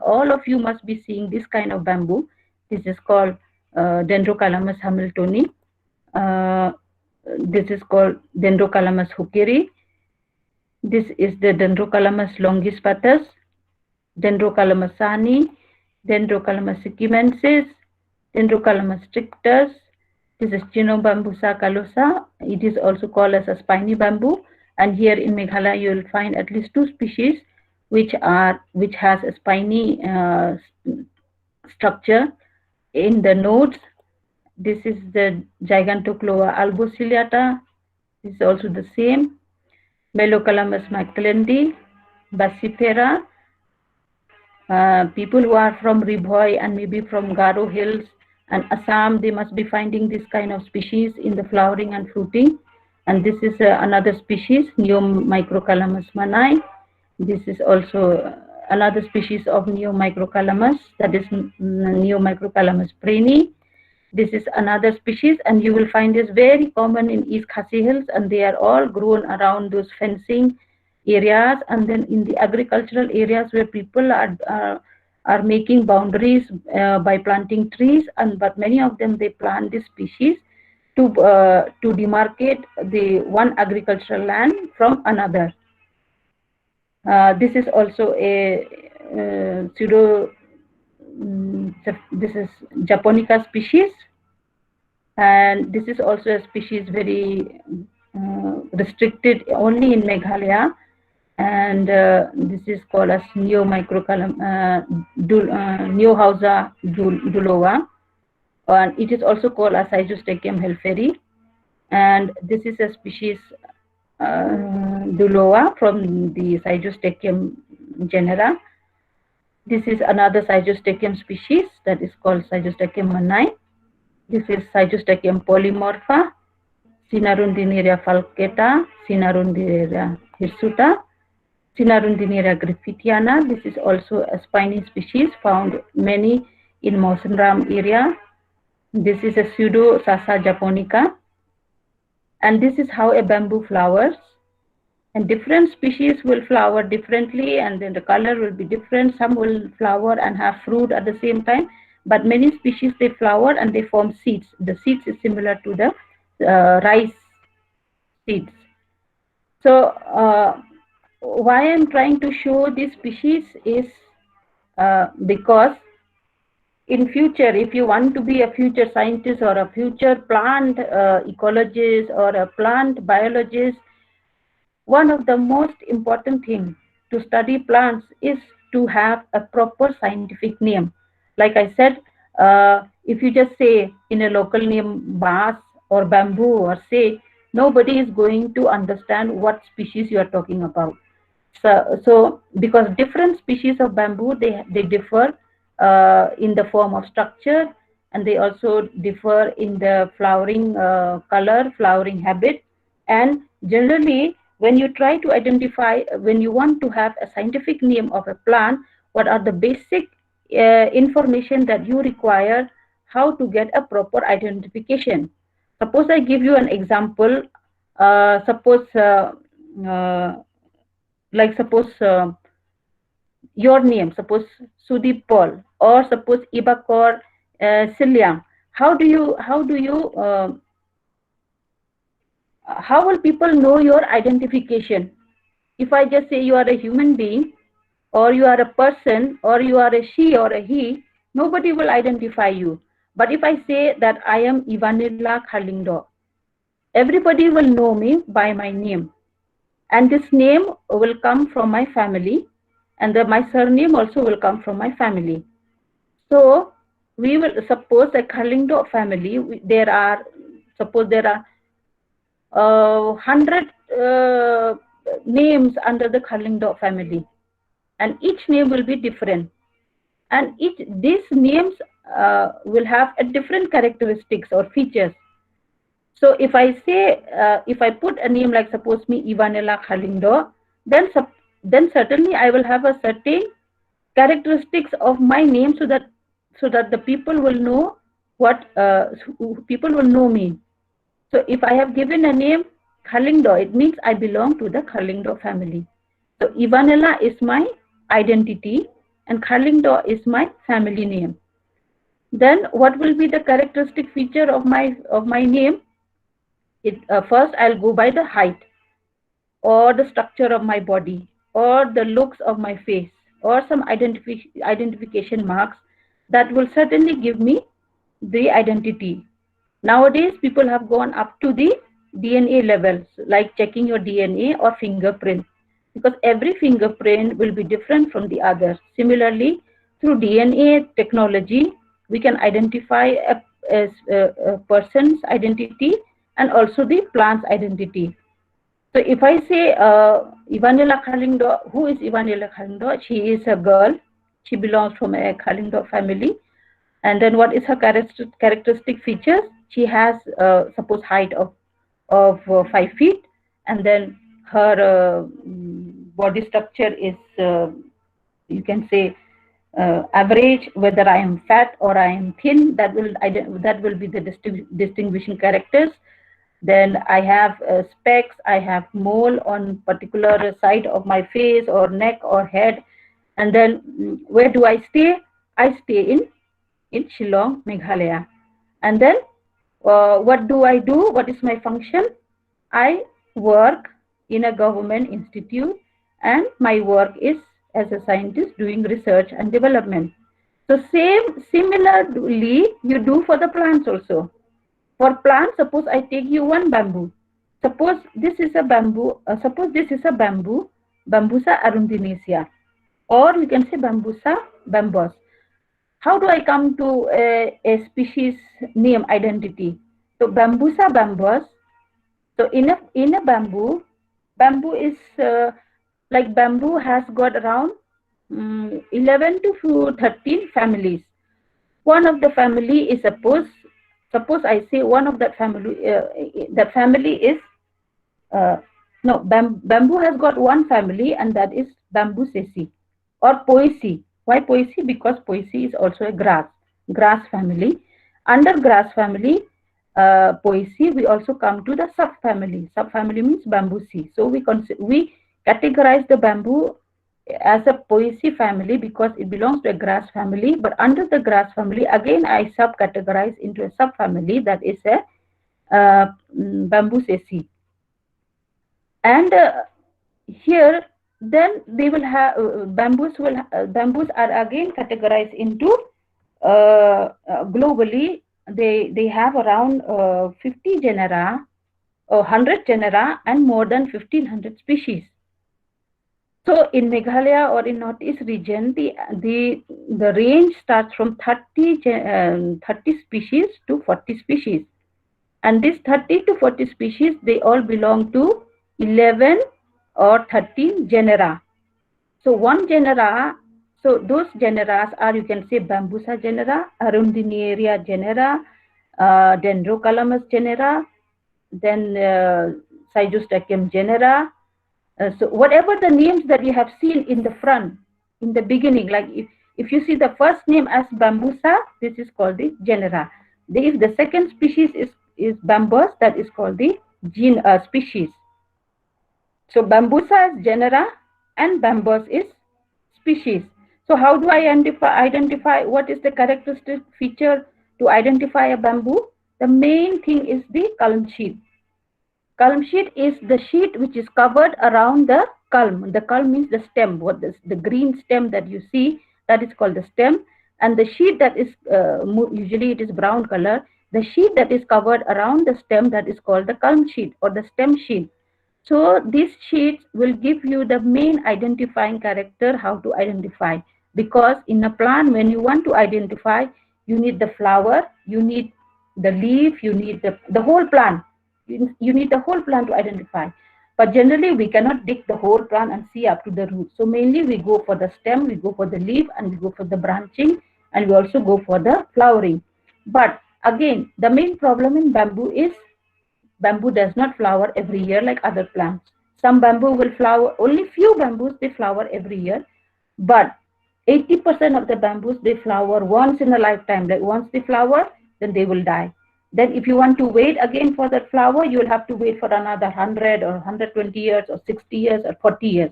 all of you must be seeing this kind of bamboo. This is called Dendrocalamus hamiltoni. This is called Dendrocalamus hookeri. This is the Dendrocalamus longispatus, Dendrocalamus sani, Dendrocalamus sikimensis, Dendrocalamus strictus. This is Chinobambusa calosa. It is also called as a spiny bamboo. And here in Meghalaya, you will find at least 2 species which has a spiny structure in the nodes. This is the Gigantocloa albociliata. This is also the same. Melocalamus maclendi, Basifera. People who are from Ri-Bhoi and maybe from Garo Hills and Assam, they must be finding this kind of species in the flowering and fruiting. And this is another species, Neomicrocalamus manai. This is also another species of Neomicrocalamus, that is Neomicrocalamus preni. This is another species, and you will find this very common in East Khasi Hills, and they are all grown around those fencing areas, and then in the agricultural areas where people are making boundaries by planting trees, but many of them, they plant this species to demarcate the one agricultural land from another. This is also a this is Japonica species, and this is also a species very restricted only in Meghalaya, and this is called as Neomicrocalamus Neuhauser dulova, and it is also called as Cyzostachys helferi, and this is a species dulova from the Cyzostachys genera. This is another Cyzostachys species that is called Cyzostachys manai. This is Cyzostachys polymorpha, Cinarundineria falcata, Cinarundineria hirsuta, Cinarundineria griffithiana. This is also a spiny species found many in Mawsynram area. This is a pseudo Sasa japonica, and this is how a bamboo flowers. And different species will flower differently, and then the color will be different. Some will flower and have fruit at the same time, but many species, they flower and they form seeds. The seeds is similar to the rice seeds. So why I'm trying to show this species is because in future, if you want to be a future scientist or a future plant ecologist or a plant biologist, one of the most important things to study plants is to have a proper scientific name. Like I said, if you just say in a local name bass or bamboo or say, nobody is going to understand what species you are talking about. So because different species of bamboo, they differ in the form of structure, and they also differ in the flowering color, flowering habit, and generally when you try to identify, when you want to have a scientific name of a plant, what are the basic information that you require, how to get a proper identification. Suppose I give you an example. Suppose your name, suppose Sudeep Paul, or suppose Ibakor Silyang. How will people know your identification? If I just say you are a human being, or you are a person, or you are a she or a he, nobody will identify you. But if I say that I am Ivanilla Khalingdo, everybody will know me by my name. And this name will come from my family, and my surname also will come from my family. So we will suppose a Khalingdo family, there are 100 names under the Khalingdo family, and each name will be different, and these names will have a different characteristics or features. So if I say, if I put a name like suppose me Ivanella Khalingdo, then certainly I will have a certain characteristics of my name, so that the people will know people will know me. So if I have given a name Khalingdo, it means I belong to the Khalingdo family. So Ivanella is my identity, and Khalingdo is my family name. Then what will be the characteristic feature of my name? First I'll go by the height, or the structure of my body, or the looks of my face, or some identification marks that will certainly give me the identity. Nowadays, people have gone up to the DNA levels, like checking your DNA or fingerprint, because every fingerprint will be different from the other. Similarly, through DNA technology, we can identify a person's identity and also the plant's identity. So if I say Ivanilla Khalingdo, who is Ivanilla Khalingdo? She is a girl. She belongs from a Khalingdo family. And then what is her characteristic features? She has suppose height of 5 feet, and then her body structure is you can say average. Whether I am fat or I am thin, that will be the distinguishing characters. Then I have specs, I have mole on particular side of my face or neck or head. And then where do I stay? I stay in Shillong, Meghalaya. And then what do I do? What is my function? I work in a government institute, and my work is as a scientist doing research and development. So similarly, you do for the plants also. For plants, suppose I take you one bamboo. Suppose this is a bamboo. Bambusa arundinacea, or we can say Bambusa bambos. How do I come to a species name identity? So Bambusa bambos. So in a bamboo is like bamboo has got around 11 to 13 families. One of the family is suppose I say one of that family is no, bamboo has got one family, and that is Bambusaceae or Poaceae. Why Poaceae? Because Poaceae is also a grass family. Under grass family, Poaceae, we also come to the subfamily. Subfamily means Bambusaceae. So we categorize the bamboo as a Poaceae family because it belongs to a grass family. But under the grass family, again I subcategorize into a subfamily, that is a Bambusaceae. And here, then they will have bamboos are again categorized into globally. They have around 50 genera, 100 genera, and more than 1500 species. So in Meghalaya or in Northeast region, the range starts from 30 species to 40 species, and these 30 to 40 species, they all belong to 11 or 13 genera. So one genera, so those genera are, you can say, Bambusa genera, Arundinaria genera, Dendrocalamus genera, then Cyjostachys genera, So whatever the names that you have seen in the front, in the beginning, like if you see the first name as bambusa, this is called the genera. If the second species is bambus, that is called the species. So bambusa is genera and bambus is species. So how do I identify what is the characteristic feature to identify a bamboo? The main thing is the culm sheath. Culm sheath is the sheet which is covered around the culm. The culm means the stem. What the green stem that you see, that is called the stem. And the sheet that is usually it is brown color. The sheet that is covered around the stem, that is called the culm sheet or the stem sheet. So these sheets will give you the main identifying character how to identify. Because in a plant, when you want to identify, you need the flower, you need the leaf, you need the whole plant. You need the whole plant to identify. But generally, we cannot dig the whole plant and see up to the root. So mainly we go for the stem, we go for the leaf, and we go for the branching, and we also go for the flowering. But again, the main problem in bamboo is bamboo does not flower every year like other plants. Some bamboo will flower, only few bamboos they flower every year, but 80% of the bamboos they flower once in a lifetime. Like once they flower, then they will die. Then if you want to wait again for that flower, you will have to wait for another 100 or 120 years or 60 years or 40 years.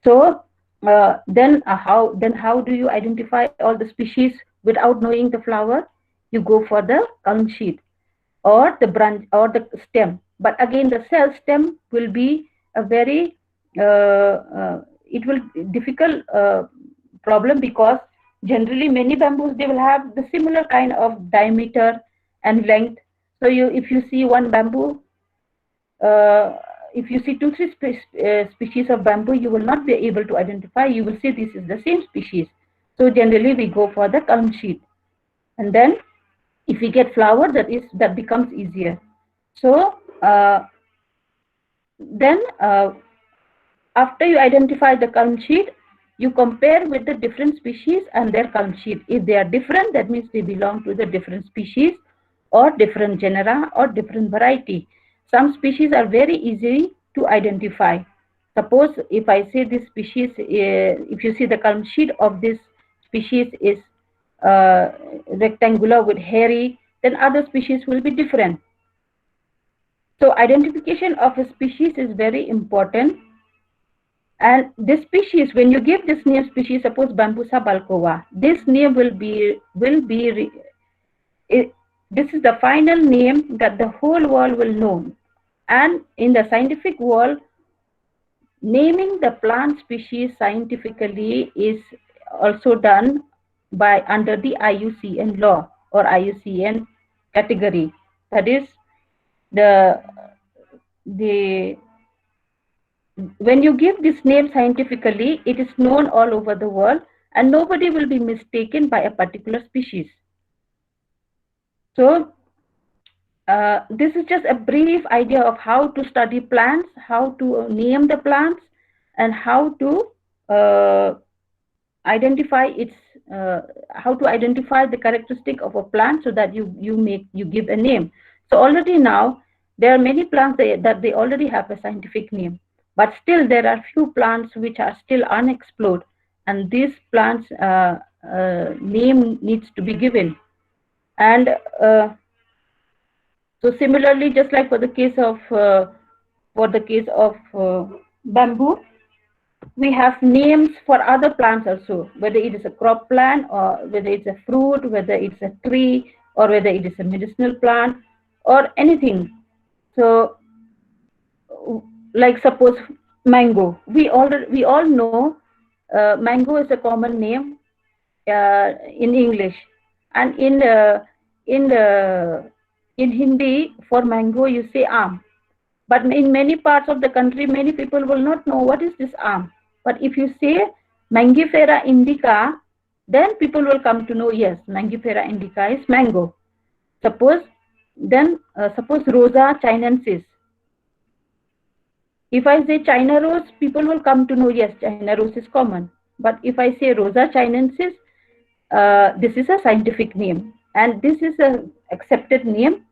So how do you identify all the species without knowing the flower? You go for the culm sheath or the branch or the stem. But again, the cell stem will be a very it will difficult problem, because generally many bamboos they will have the similar kind of diameter and length. So if you see one bamboo, if you see two, three species of bamboo, you will not be able to identify. You will see this is the same species. So generally we go for the culm sheath, and then if we get flower, that becomes easier. So then after you identify the culm sheath, you compare with the different species and their culm sheath. If they are different, that means they belong to the different species or different genera or different variety. Some species are very easy to identify. Suppose if I say this species, if you see the culm sheath of this species is rectangular with hairy, then other species will be different. So identification of a species is very important. And this species, when you give this name species, suppose Bambusa balkova, this name this is the final name that the whole world will know. And in the scientific world, naming the plant species scientifically is also done by under the IUCN law or IUCN category. That is when you give this name scientifically, it is known all over the world and nobody will be mistaken by a particular species. So this is just a brief idea of how to study plants, how to name the plants, and how to identify the characteristic of a plant so that you give a name. So already now there are many plants that they already have a scientific name, but still there are few plants which are still unexplored, and these plants name needs to be given. And so similarly, just like for the case of bamboo, we have names for other plants also, whether it is a crop plant or whether it's a fruit, whether it's a tree, or whether it is a medicinal plant or anything. So like suppose mango, we all know mango is a common name in English, and in Hindi for mango you say aam. But in many parts of the country, many people will not know what is this aam. But if you say Mangifera indica, then people will come to know, yes, Mangifera indica is mango. Suppose Rosa chinensis. If I say China rose, people will come to know, yes, China rose is common. But if I say Rosa chinensis, this is a scientific name, and this is an accepted name.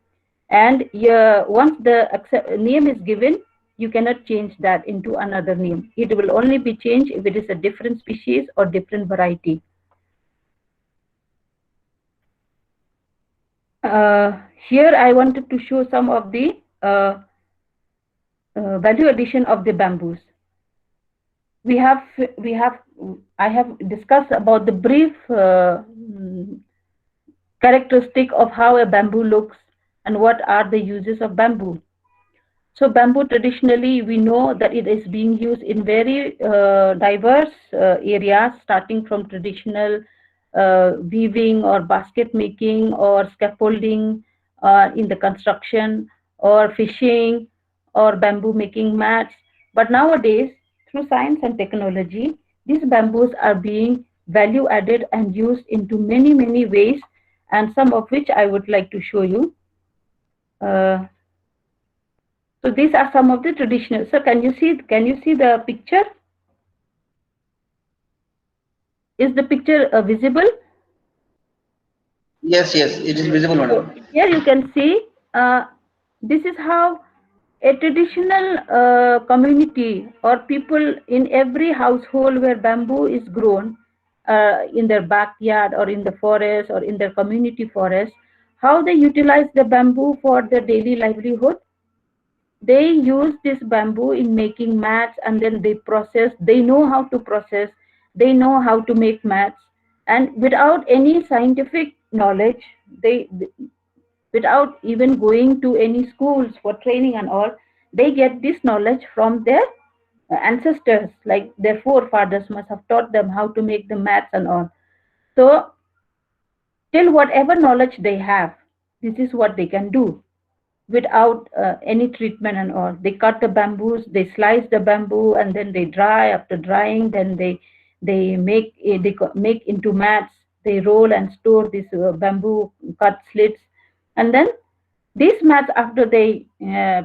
And once the name is given, you cannot change that into another name. It will only be changed if it is a different species or different variety. Here I wanted to show some of the value addition of the bamboos. I have discussed about the brief characteristic of how a bamboo looks and what are the uses of bamboo. So bamboo traditionally, we know that it is being used in very diverse areas, starting from traditional weaving or basket making or scaffolding in the construction or fishing or bamboo making mats. But nowadays, through science and technology, these bamboos are being value added and used into many, many ways, and some of which I would like to show you. So these are some of the traditional. So can you see the picture? Is the picture visible? Yes, yes, it is visible, So madam. here you can see this is how a traditional community or people in every household where bamboo is grown in their backyard or in the forest or in their community forest, how they utilize the bamboo for their daily livelihood. They use this bamboo in making mats, and then they know how to process, they know how to make mats, and without any scientific knowledge, they without even going to any schools for training and all, they get this knowledge from their ancestors, like their forefathers must have taught them how to make the mats and all. So till whatever knowledge they have, this is what they can do without any treatment and all. They cut the bamboos, they slice the bamboo, and then they dry. After drying, then they make into mats. They roll and store these bamboo cut slits, and then these mats, after they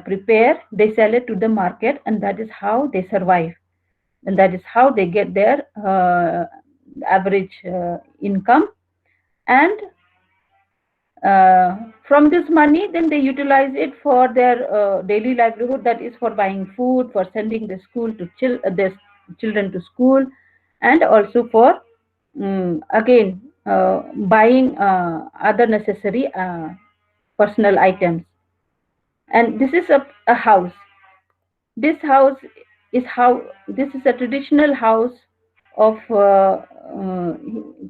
prepare, they sell it to the market, and that is how they survive, and that is how they get their average income. And from this money, then they utilize it for their daily livelihood. That is for buying food, for sending the school to their children to school, and also for again buying other necessary personal items. And this is a house. This house is how this is a traditional house of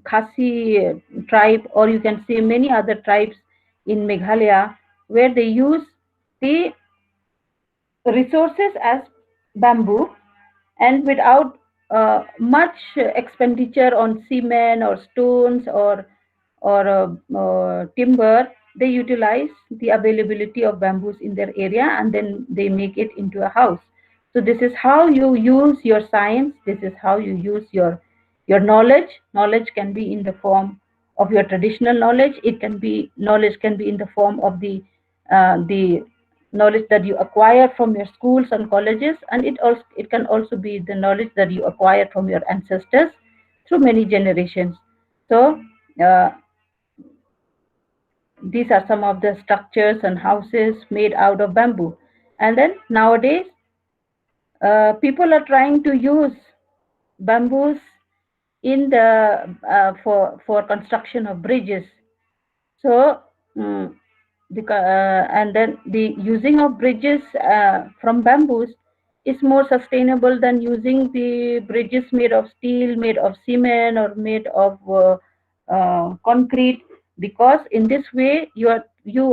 Khasi tribe, or you can say many other tribes in Meghalaya, where they use the resources as bamboo, and without much expenditure on cement or stones or timber, they utilize the availability of bamboos in their area, and then they make it into a house. So this is how you use your science. This is how you use your knowledge. Knowledge can be in the form of your traditional knowledge. Knowledge can be in the form of the knowledge that you acquire from your schools and colleges, and it can also be the knowledge that you acquire from your ancestors through many generations. So uh, these are some of the structures and houses made out of bamboo. And then nowadays, people are trying to use bamboos in the for construction of bridges. So and then the using of bridges from bamboos is more sustainable than using the bridges made of steel, made of cement, or made of concrete, because in this way you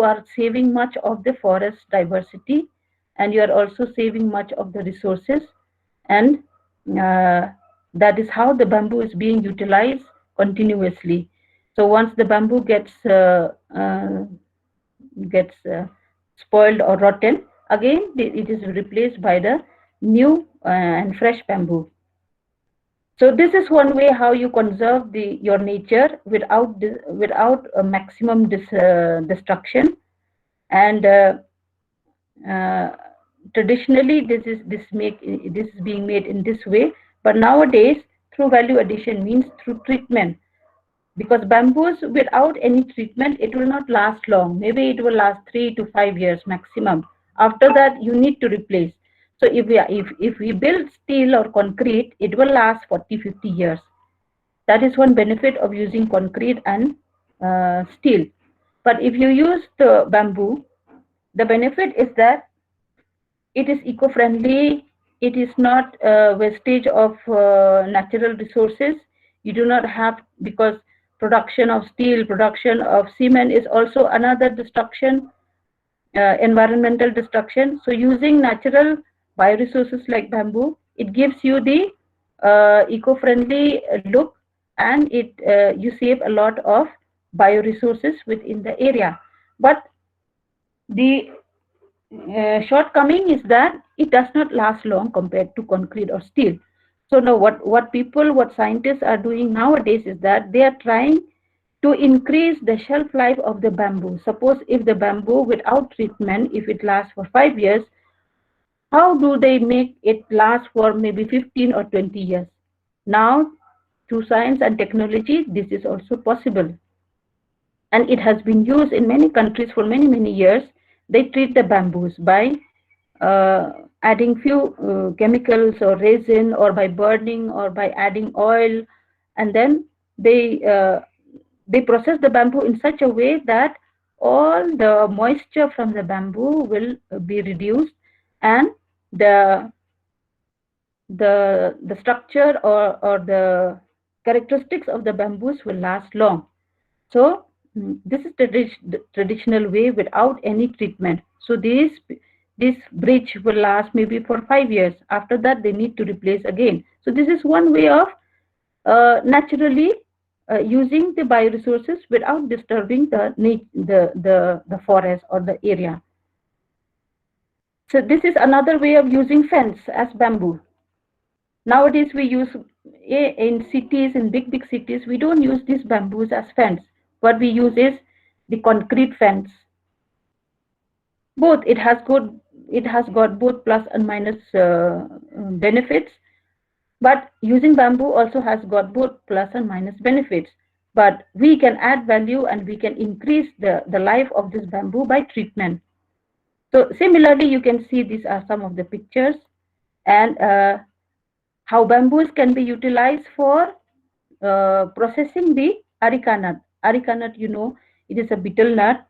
are saving much of the forest diversity, and you are also saving much of the resources, and uh, that is how the bamboo is being utilized continuously. So once the bamboo gets spoiled or rotten, again it is replaced by the new and fresh bamboo. So this is one way how you conserve your nature without a maximum destruction. And uh, traditionally this is being made in this way, but nowadays through value addition means through treatment, because bamboos without any treatment, it will not last long. Maybe it will last 3 to 5 years maximum. After that you need to replace. So if we build steel or concrete, it will last 40-50 years. That is one benefit of using concrete and steel. But if you use the bamboo, the benefit is that it is eco-friendly. It is not wastage of natural resources. You do not have, because production of steel, production of cement is also another destruction, environmental destruction. So using natural bioresources like bamboo, it gives you the eco-friendly look, and it you save a lot of bioresources within the area. But the shortcoming is that it does not last long compared to concrete or steel. So now what scientists are doing nowadays is that they are trying to increase the shelf life of the bamboo. Suppose if the bamboo without treatment, if it lasts for 5 years, how do they make it last for maybe 15 or 20 years? Now, through science and technology, this is also possible. And it has been used in many countries for many, many years. They treat the bamboos by adding few chemicals or resin, or by burning, or by adding oil, and then they uh, they process the bamboo in such a way that all the moisture from the bamboo will be reduced, and the the structure, or the characteristics of the bamboos will last long. So this is the traditional way without any treatment. So this bridge will last maybe for 5 years. After that, they need to replace again. So this is one way of naturally using the bioresources without disturbing the forest or the area. So this is another way of using fence as bamboo. Nowadays we use, in cities, in big cities, we don't use these bamboos as fence. What we use is the concrete fence. Both it has got both plus and minus benefits. But using bamboo also has got both plus and minus benefits. But we can add value, and we can increase the life of this bamboo by treatment. So similarly, you can see these are some of the pictures, and how bamboos can be utilized for processing the areca nut. Areca nut, it is a betel nut,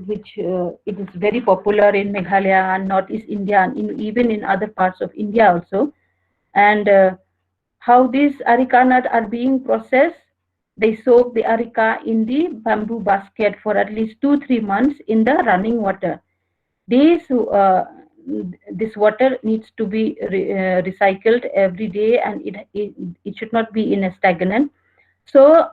which it is very popular in Meghalaya and Northeast India, and even in other parts of India also. And how these areca nut are being processed, they soak the areca in the bamboo basket for at least 2-3 months in the running water. This this water needs to be recycled every day, and it should not be in a stagnant. So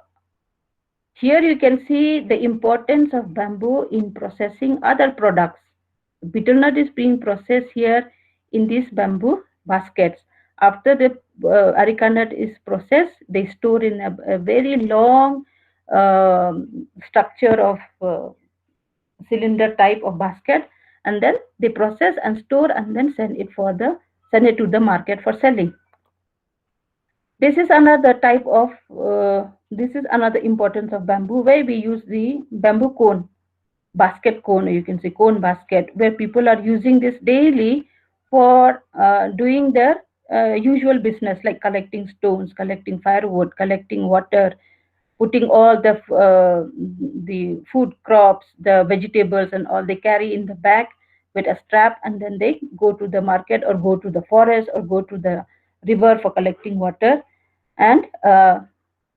here you can see the importance of bamboo in processing other products. Betel nut is being processed here in these bamboo baskets. After the areca nut is processed, they store in a very long structure of cylinder type of basket, and then they process and store, and then send it to the market for selling. This is another type of this is another importance of bamboo, where we use the bamboo cone, basket cone, or you can say cone basket, where people are using this daily for doing their usual business, like collecting stones, collecting firewood, collecting water, putting all the food crops, the vegetables and all, they carry in the bag with a strap, and then they go to the market, or go to the forest, or go to the river for collecting water. And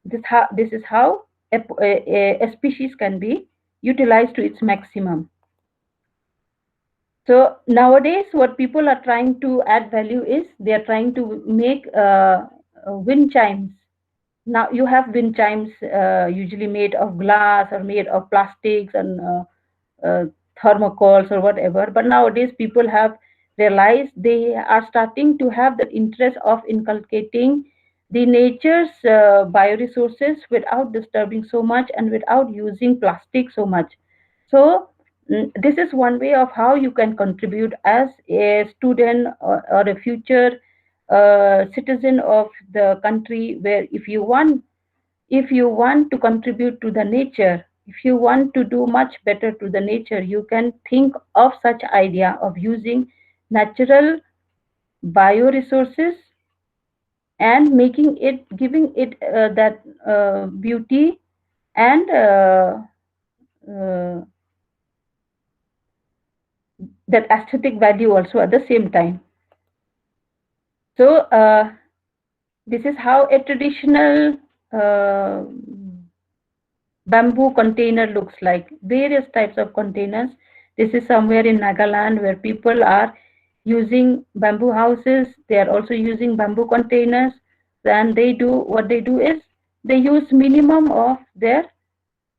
this is how a species can be utilized to its maximum. So nowadays, what people are trying to add value is, they are trying to make wind chimes. Now you have wind chimes usually made of glass, or made of plastics, and uh, thermocols or whatever. But nowadays people have realized, they are starting to have the interest of inculcating the nature's bioresources without disturbing so much, and without using plastic so much. So this is one way of how you can contribute as a student, or a future citizen of the country, where if you want to contribute to the nature, if you want to do much better to the nature, you can think of such idea of using natural bioresources and giving it that beauty and uh, that aesthetic value also at the same time. So this is how a traditional uh, bamboo container looks like. Various types of containers. This is somewhere in Nagaland where people are using bamboo houses. They are also using bamboo containers. And what they do is they use minimum of their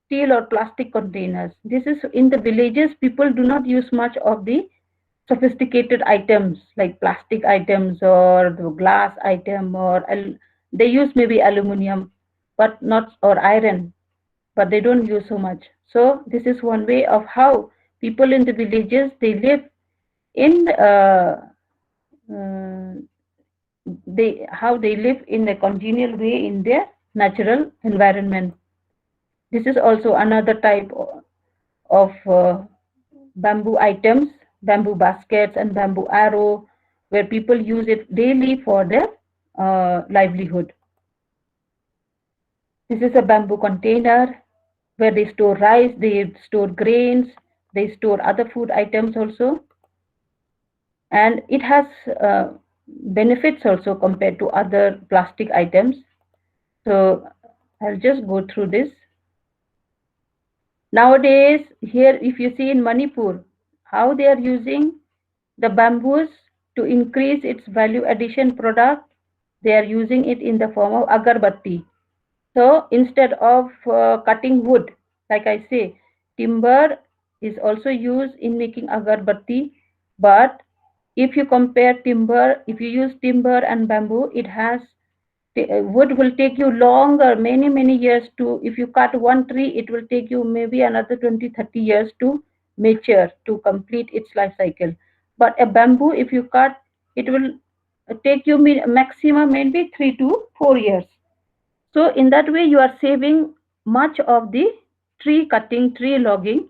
steel or plastic containers. This is in the villages. People do not use much of the sophisticated items like plastic items or the glass item, or they use maybe aluminum, but not, or iron, but they don't use so much. So this is one way of how people in the villages, they live in uh, they live in a congenial way in their natural environment. This is also another type of bamboo items, bamboo baskets and bamboo arrow, where people use it daily for their livelihood. This is a bamboo container where they store rice, they store grains, they store other food items also. And it has benefits also compared to other plastic items. So I'll just go through this. Nowadays, here, if you see in Manipur, how they are using the bamboos to increase its value addition product, they are using it in the form of agarbatti. So instead of cutting wood, like I say, timber is also used in making agarbatti. But if you compare timber, if you use timber and bamboo, it has wood will take you longer, many years to, if you cut one tree, it will take you maybe another 20-30 years to mature, to complete its life cycle. But a bamboo, if you cut, it will take you maximum maybe 3 to 4 years. So in that way, you are saving much of the tree cutting, tree logging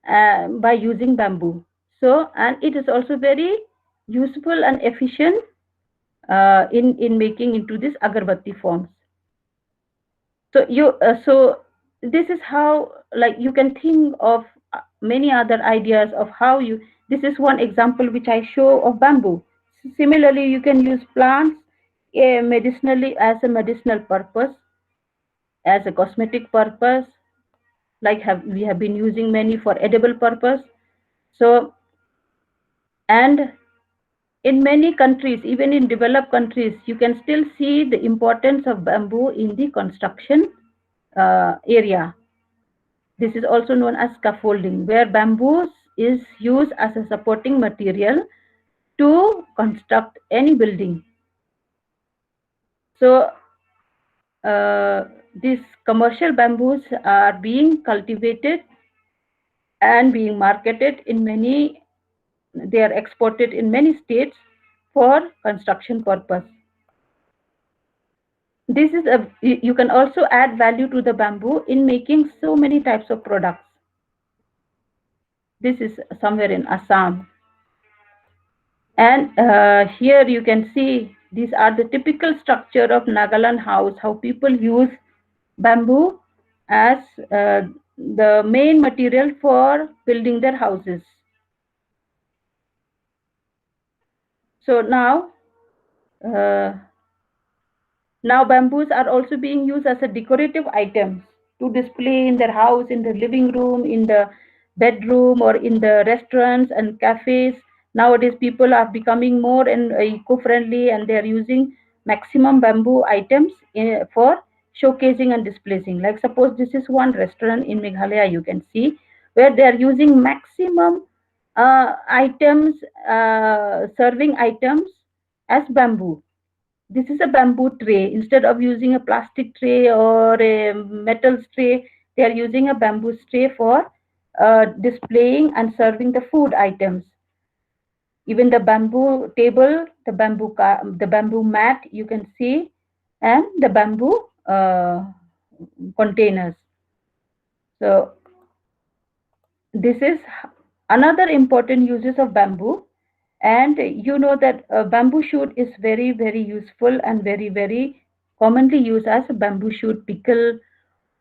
by using bamboo. So, and it is also very useful and efficient in making into this agarbatti forms. So this is how, like, you can think of many other ideas of how you. This is one example which I show of bamboo. Similarly, you can use plants medicinally, as a medicinal purpose, as a cosmetic purpose, like we have been using many for edible purpose. So, and in many countries, even in developed countries, you can still see the importance of bamboo in the construction area. This is also known as scaffolding, where bamboo is used as a supporting material to construct any building. So these commercial bamboos are being cultivated and being marketed in many, they are exported in many states for construction purpose. This is you can also add value to the bamboo in making so many types of products. This is somewhere in Assam. And here you can see these are the typical structure of Nagaland house, how people use bamboo as the main material for building their houses. So now bamboos are also being used as a decorative items to display in their house, in the living room, in the bedroom, or in the restaurants and cafes. Nowadays, people are becoming more and eco-friendly, and they are using maximum bamboo items for showcasing and displaying. Like suppose this is one restaurant in Meghalaya, you can see, where they are using maximum items, serving items as bamboo. This is a bamboo tray. Instead of using a plastic tray or a metal tray, they are using a bamboo tray for displaying and serving the food items. Even the bamboo table, the bamboo mat, you can see, and the bamboo containers. So this is another important uses of bamboo. And you know that bamboo shoot is very, very useful and very, very commonly used as a bamboo shoot pickle.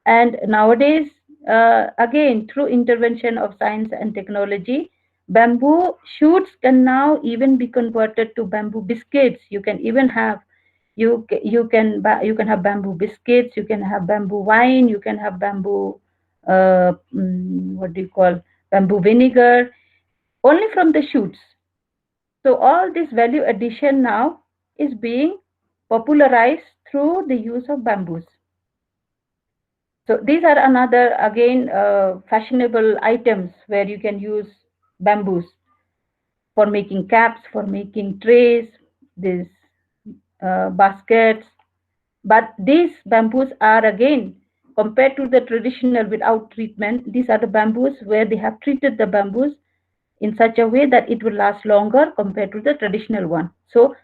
And nowadays, again, through intervention of science and technology, bamboo shoots can now even be converted to bamboo biscuits. You can even have you can have bamboo biscuits. You can have bamboo wine. You can have bamboo what do you call bamboo vinegar only from the shoots. So all this value addition now is being popularized through the use of bamboos. So these are another again fashionable items where you can use bamboos for making caps, for making trays, these baskets. But these bamboos are again compared to the traditional without treatment. These are the bamboos where they have treated the bamboos in such a way that it will last longer compared to the traditional one. So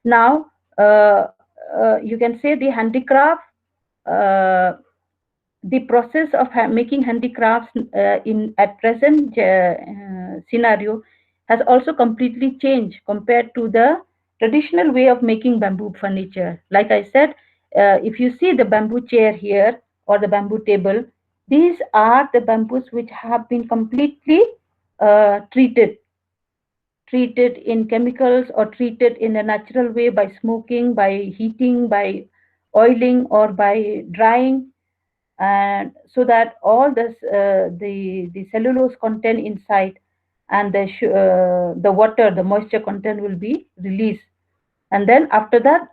now you can say the handicraft, uh, the process of making handicrafts in at present scenario has also completely changed compared to the traditional way of making bamboo furniture. Like I said, if you see the bamboo chair here or the bamboo table, these are the bamboos which have been completely treated in chemicals or treated in a natural way by smoking, by heating, by oiling, or by drying, and so that all this the cellulose content inside and the water, the moisture content will be released. And then after that,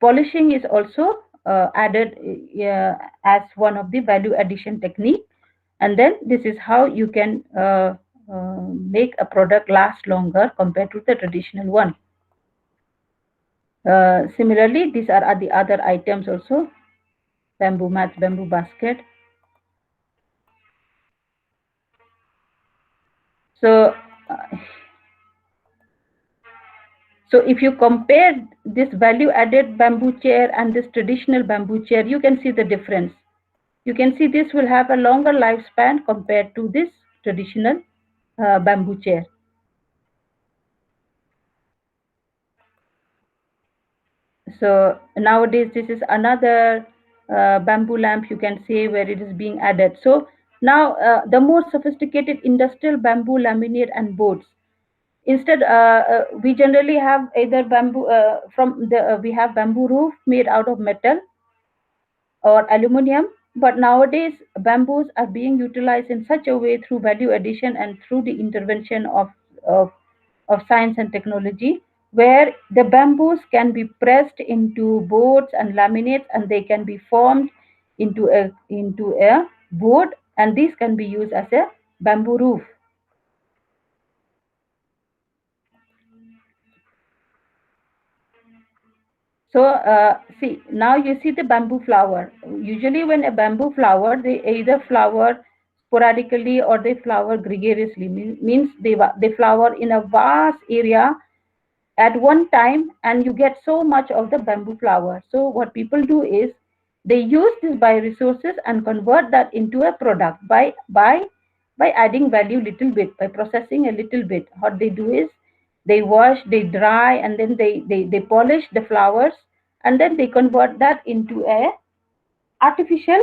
polishing is also added as one of the value addition technique. And then this is how you can make a product last longer compared to the traditional one. Similarly, these are the other items also: bamboo mats, bamboo basket. So so if you compare this value added bamboo chair and this traditional bamboo chair, you can see the difference. You can see this will have a longer lifespan compared to this traditional bamboo chair. So nowadays, this is another bamboo lamp, you can say, where it is being added. So now the more sophisticated industrial bamboo laminate and boards. Instead, we generally have either bamboo from the we have bamboo roof made out of metal or aluminum. But nowadays, bamboos are being utilized in such a way through value addition and through the intervention of, of science and technology, where the bamboos can be pressed into boards and laminates, and they can be formed into a board, and these can be used as a bamboo roof. So see, now you see the bamboo flower. Usually when a bamboo flower, they either flower sporadically or they flower gregariously. Means they flower in a vast area at one time, and you get so much of the bamboo flower. So what people do is they use these bioresources and convert that into a product by adding value little bit, by processing a little bit. What they do is they wash, they dry, and then they polish the flowers, and then they convert that into a artificial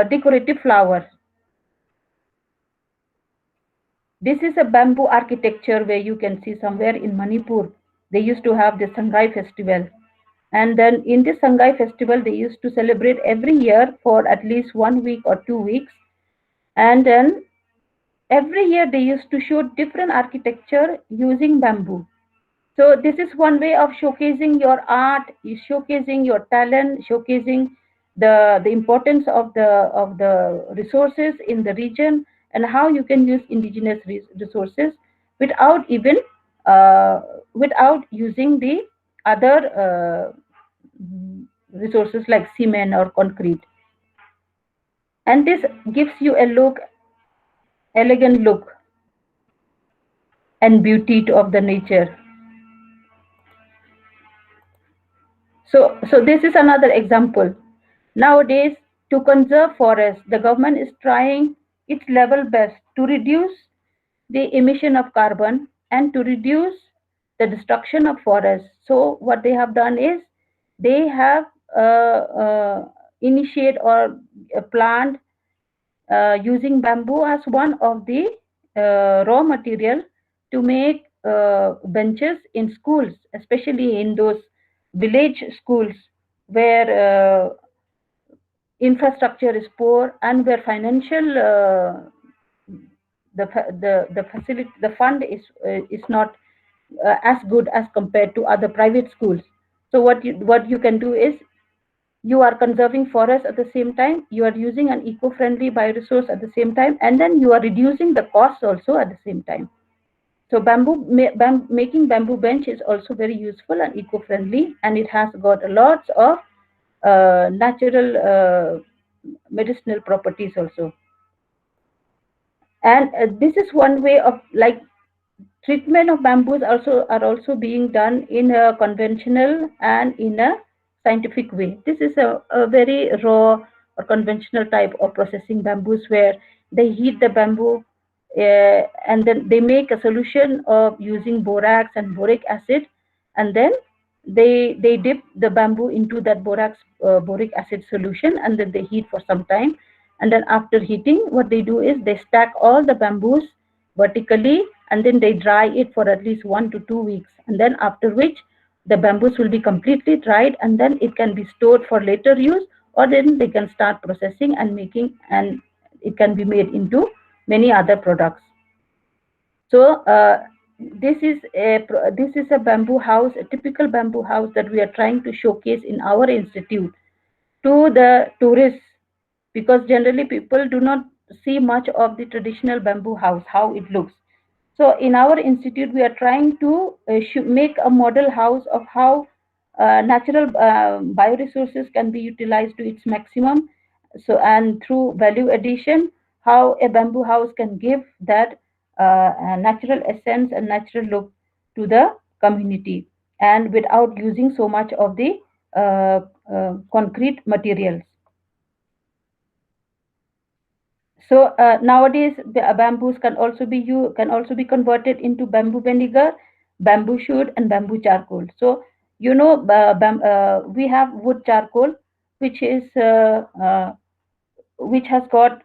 decorative flower. This is a bamboo architecture where you can see somewhere in Manipur. They used to have the Sangai festival. And then in this Sangai festival, they used to celebrate every year for at least 1 week or 2 weeks. And then every year they used to show different architecture using bamboo. So this is one way of showcasing your art, is showcasing your talent, showcasing the importance of the resources in the region, and how you can use indigenous resources without even uh, without using the other resources like cement or concrete. And this gives you a look, elegant look and beauty of the nature. So this is another example. Nowadays, to conserve forests, the government is trying its level best to reduce the emission of carbon and to reduce the destruction of forests. So what they have done is they have initiate or planned using bamboo as one of the raw material to make benches in schools, especially in those village schools where infrastructure is poor and where financial the facility, the fund is not as good as compared to other private schools. So what you can do is you are conserving forests at the same time, you are using an eco-friendly bioresource at the same time, and then you are reducing the costs also at the same time. So making bamboo bench is also very useful and eco-friendly, and it has got lots of natural medicinal properties also. And this is one way of like treatment of bamboos are also being done in a conventional and in a scientific way. This is a very raw or conventional type of processing bamboos where they heat the bamboo and then they make a solution of using borax and boric acid, and then they dip the bamboo into that boric acid solution, and then they heat for some time, and then after heating what they do is they stack all the bamboos vertically, and then they dry it for at least 1 to 2 weeks, and then after which the bamboos will be completely dried, and then it can be stored for later use, or then they can start processing and making, and it can be made into many other products. So this is a bamboo house, a typical bamboo house that we are trying to showcase in our institute to the tourists, because generally people do not see much of the traditional bamboo house, how it looks. So in our institute, we are trying to make a model house of how natural bioresources can be utilized to its maximum. So, and through value addition, how a bamboo house can give that natural essence and natural look to the community, and without using so much of the concrete materials. So nowadays, the bamboos can also be converted into bamboo vinegar, bamboo shoot, and bamboo charcoal. So we have wood charcoal, which is which has got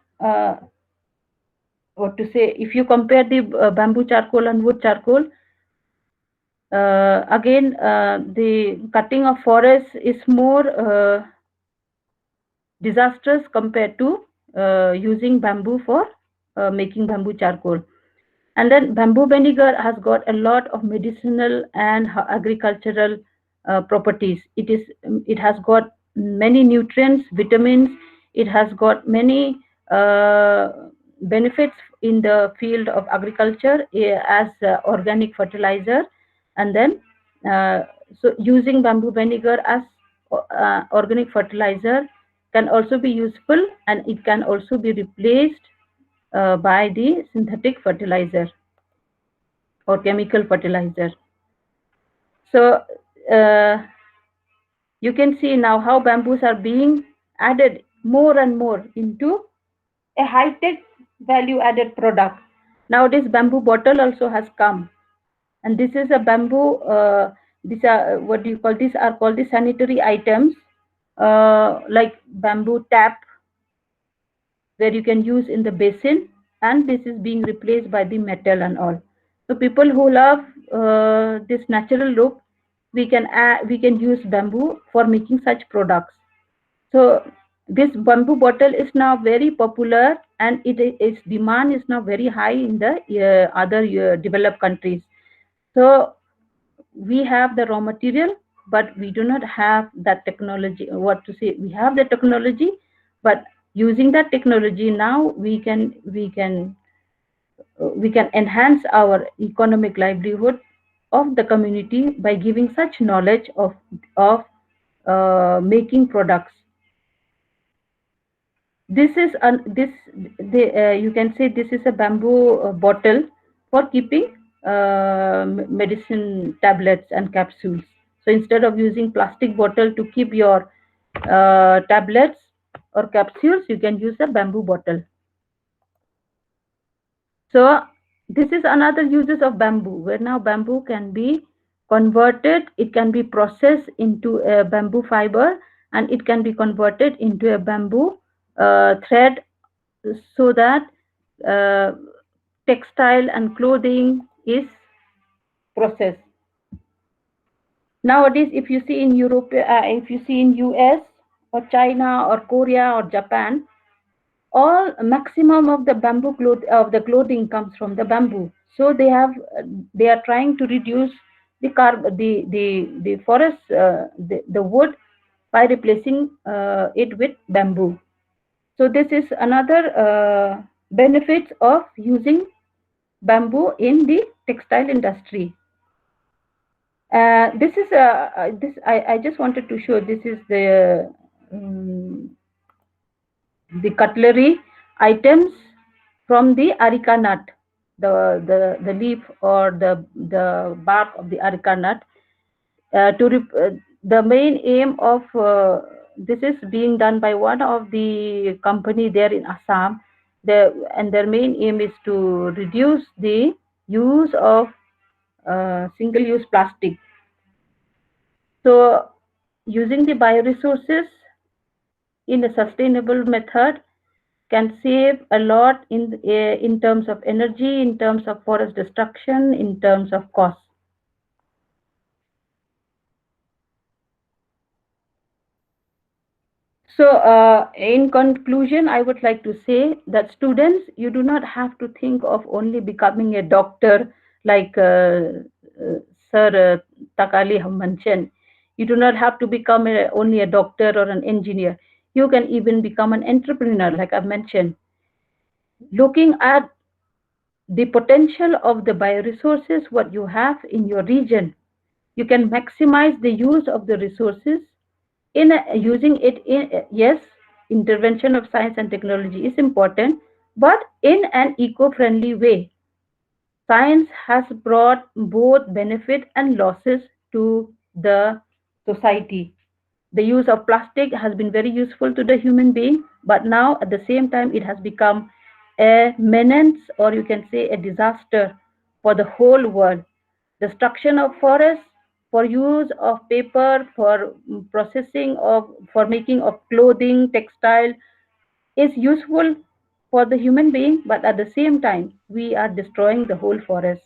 what to say. If you compare the bamboo charcoal and wood charcoal, again the cutting of forests is more disastrous compared to using bamboo for making bamboo charcoal. And then bamboo vinegar has got a lot of medicinal and agricultural properties. It has got many nutrients, vitamins. It has got many benefits in the field of agriculture as organic fertilizer. And then so using bamboo vinegar as organic fertilizer can also be useful, and it can also be replaced by the synthetic fertilizer or chemical fertilizer. So you can see now how bamboos are being added more and more into a high-tech value-added product. Nowadays, bamboo bottle also has come, and this is a bamboo. These are what do you call? These are called the sanitary items, like bamboo tap, where you can use in the basin, and this is being replaced by the metal and all. So people who love this natural look, we can use bamboo for making such products. So this bamboo bottle is now very popular, and its demand is now very high in the other developed countries. So we have the raw material, but we do not have that technology. What to say? We have the technology, but using that technology now we can enhance our economic livelihood of the community by giving such knowledge of making products. This is you can say this is a bamboo bottle for keeping medicine tablets and capsules. So instead of using plastic bottle to keep your tablets or capsules, you can use a bamboo bottle. So this is another uses of bamboo, where now bamboo can be converted, it can be processed into a bamboo fiber, and it can be converted into a bamboo thread, so that uh, textile and clothing is processed. Nowadays, if you see in Europe, if you see in US or China or Korea or Japan, all maximum of the bamboo clothing comes from the bamboo. So they are trying to reduce the forest, the wood, by replacing it with bamboo. So this is another benefit of using bamboo in the textile industry. This is this I just wanted to show. This is um, the cutlery items from the areca nut, the leaf or the bark of the areca nut. The main aim of this is being done by one of the company there in Assam. And their main aim is to reduce the use of single-use plastic. So using the bioresources in a sustainable method can save a lot in terms of energy, in terms of forest destruction, in terms of cost. So in conclusion, I would like to say that students, you do not have to think of only becoming a doctor, like Sir Takale have mentioned. You do not have to become only a doctor or an engineer. You can even become an entrepreneur, like I've mentioned. Looking at the potential of the bioresources, what you have in your region, you can maximize the use of the resources using it in, yes, intervention of science and technology is important, but in an eco-friendly way. Science has brought both benefit and losses to the society. The use of plastic has been very useful to the human being, but now at the same time it has become a menace, or you can say a disaster, for the whole world. Destruction of forests for use of paper, for processing of, for making of clothing, textile, is useful for the human being, but at the same time we are destroying the whole forest.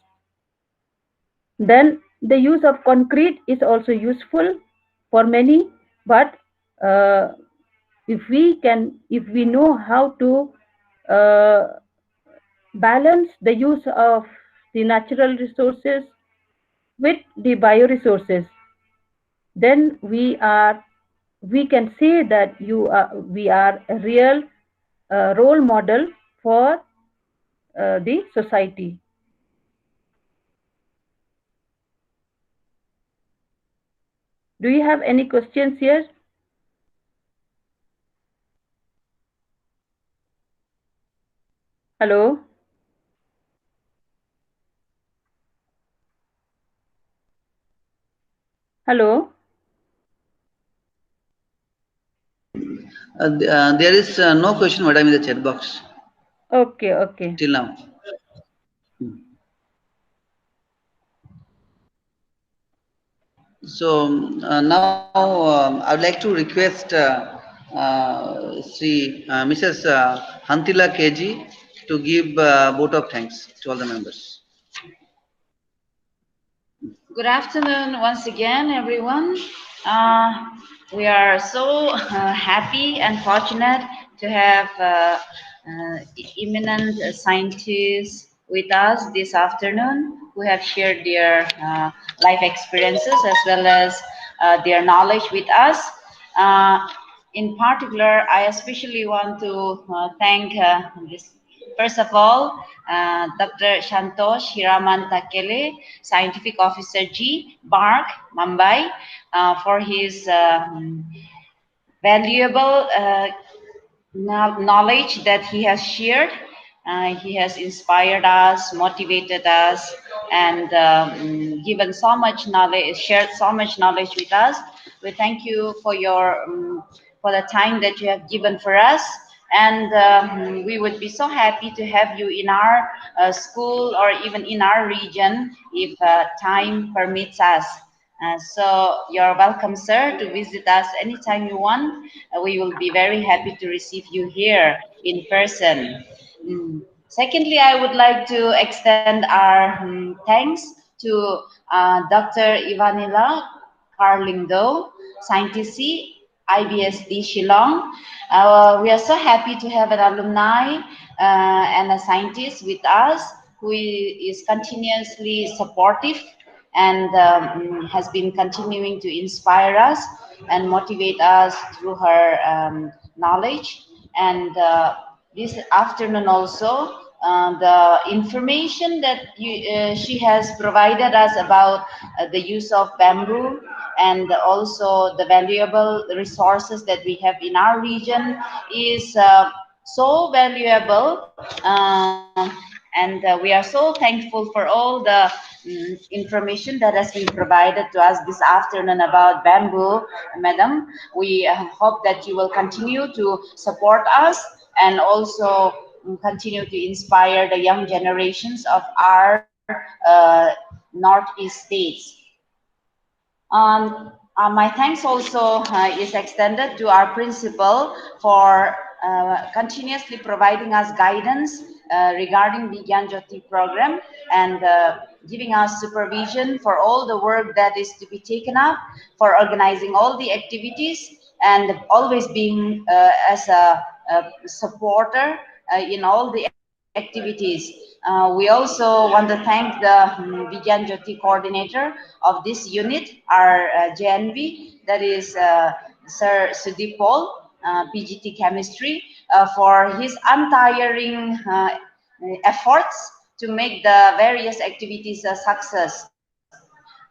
Then the use of concrete is also useful for many, but uh, if we know how to uh, balance the use of the natural resources with the bioresources, then we can say that we are a real role model for the society. Do you have any questions here? Hello? Hello? There is no question, madam, in the chat box Okay, okay. till now. So now I would like to request Mrs. Hantila KG to give vote of thanks to all the members. Good afternoon once again, everyone. We are so happy and fortunate to have eminent scientists with us this afternoon who have shared their life experiences as well as their knowledge with us. In particular, I especially want to thank first of all, Dr. Santosh Takale, Scientific Officer G, BARC Mumbai, for his valuable knowledge that he has shared. He has inspired us, motivated us, and given so much knowledge, shared so much knowledge with us. We thank you for your for the time that you have given for us, And we would be so happy to have you in our school or even in our region if time permits us. So you're welcome, sir, to visit us anytime you want. We will be very happy to receive you here in person. Secondly, I would like to extend our thanks to Dr. Ivanila Carlindo, Scientist C, IBSD Shillong. We are so happy to have an alumni and a scientist with us who is continuously supportive and has been continuing to inspire us and motivate us through her knowledge. And this afternoon also, the information that she has provided us about the use of bamboo and also the valuable resources that we have in our region is so valuable. And we are so thankful for all the information that has been provided to us this afternoon about bamboo, madam. We hope that you will continue to support us and also continue to inspire the young generations of our Northeast states. My thanks also is extended to our principal for continuously providing us guidance regarding Vigyan Jyoti program and giving us supervision for all the work that is to be taken up, for organizing all the activities, and always being as a supporter in all the activities. We also want to thank the Vigyan Jyoti coordinator of this unit, our JNV, that is Sir Sudip Paul, PGT Chemistry, for his untiring efforts to make the various activities a success.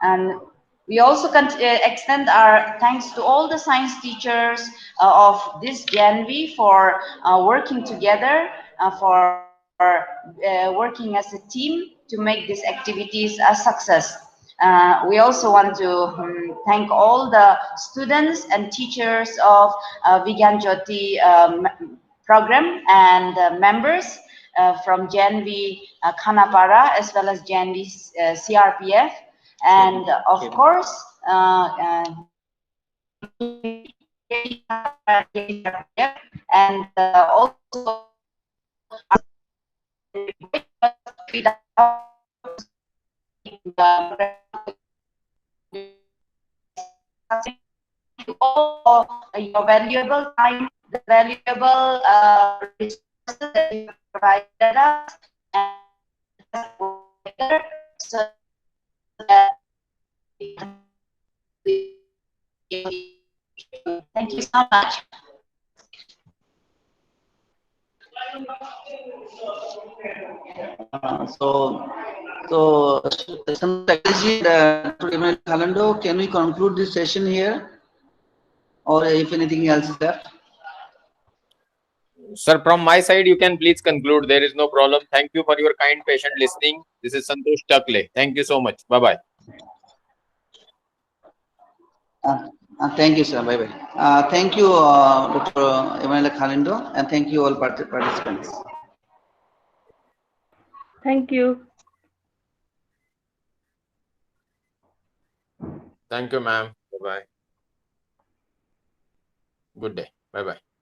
And we also extend our thanks to all the science teachers of this JNV for working together, for working as a team to make these activities a success. We also want to thank all the students and teachers of Vigyan Jyoti program and members from JNV Khanapara as well as JNV CRPF, and of course and also all your valuable time, the valuable resources that you have provided us, and so that thank you so much. So, Santosh Takale and Dr. Emmanuel Kalando, can we conclude this session here, or if anything else is left? Sir, from my side, you can please conclude. There is no problem. Thank you for your kind, patient listening. This is Santosh Takale. Thank you so much. Bye-bye. Thank you, sir. Bye-bye. Thank you, Dr. Emmanuel Khalindo, and thank you all participants. Thank you. Thank you, ma'am. Bye-bye. Good day. Bye-bye.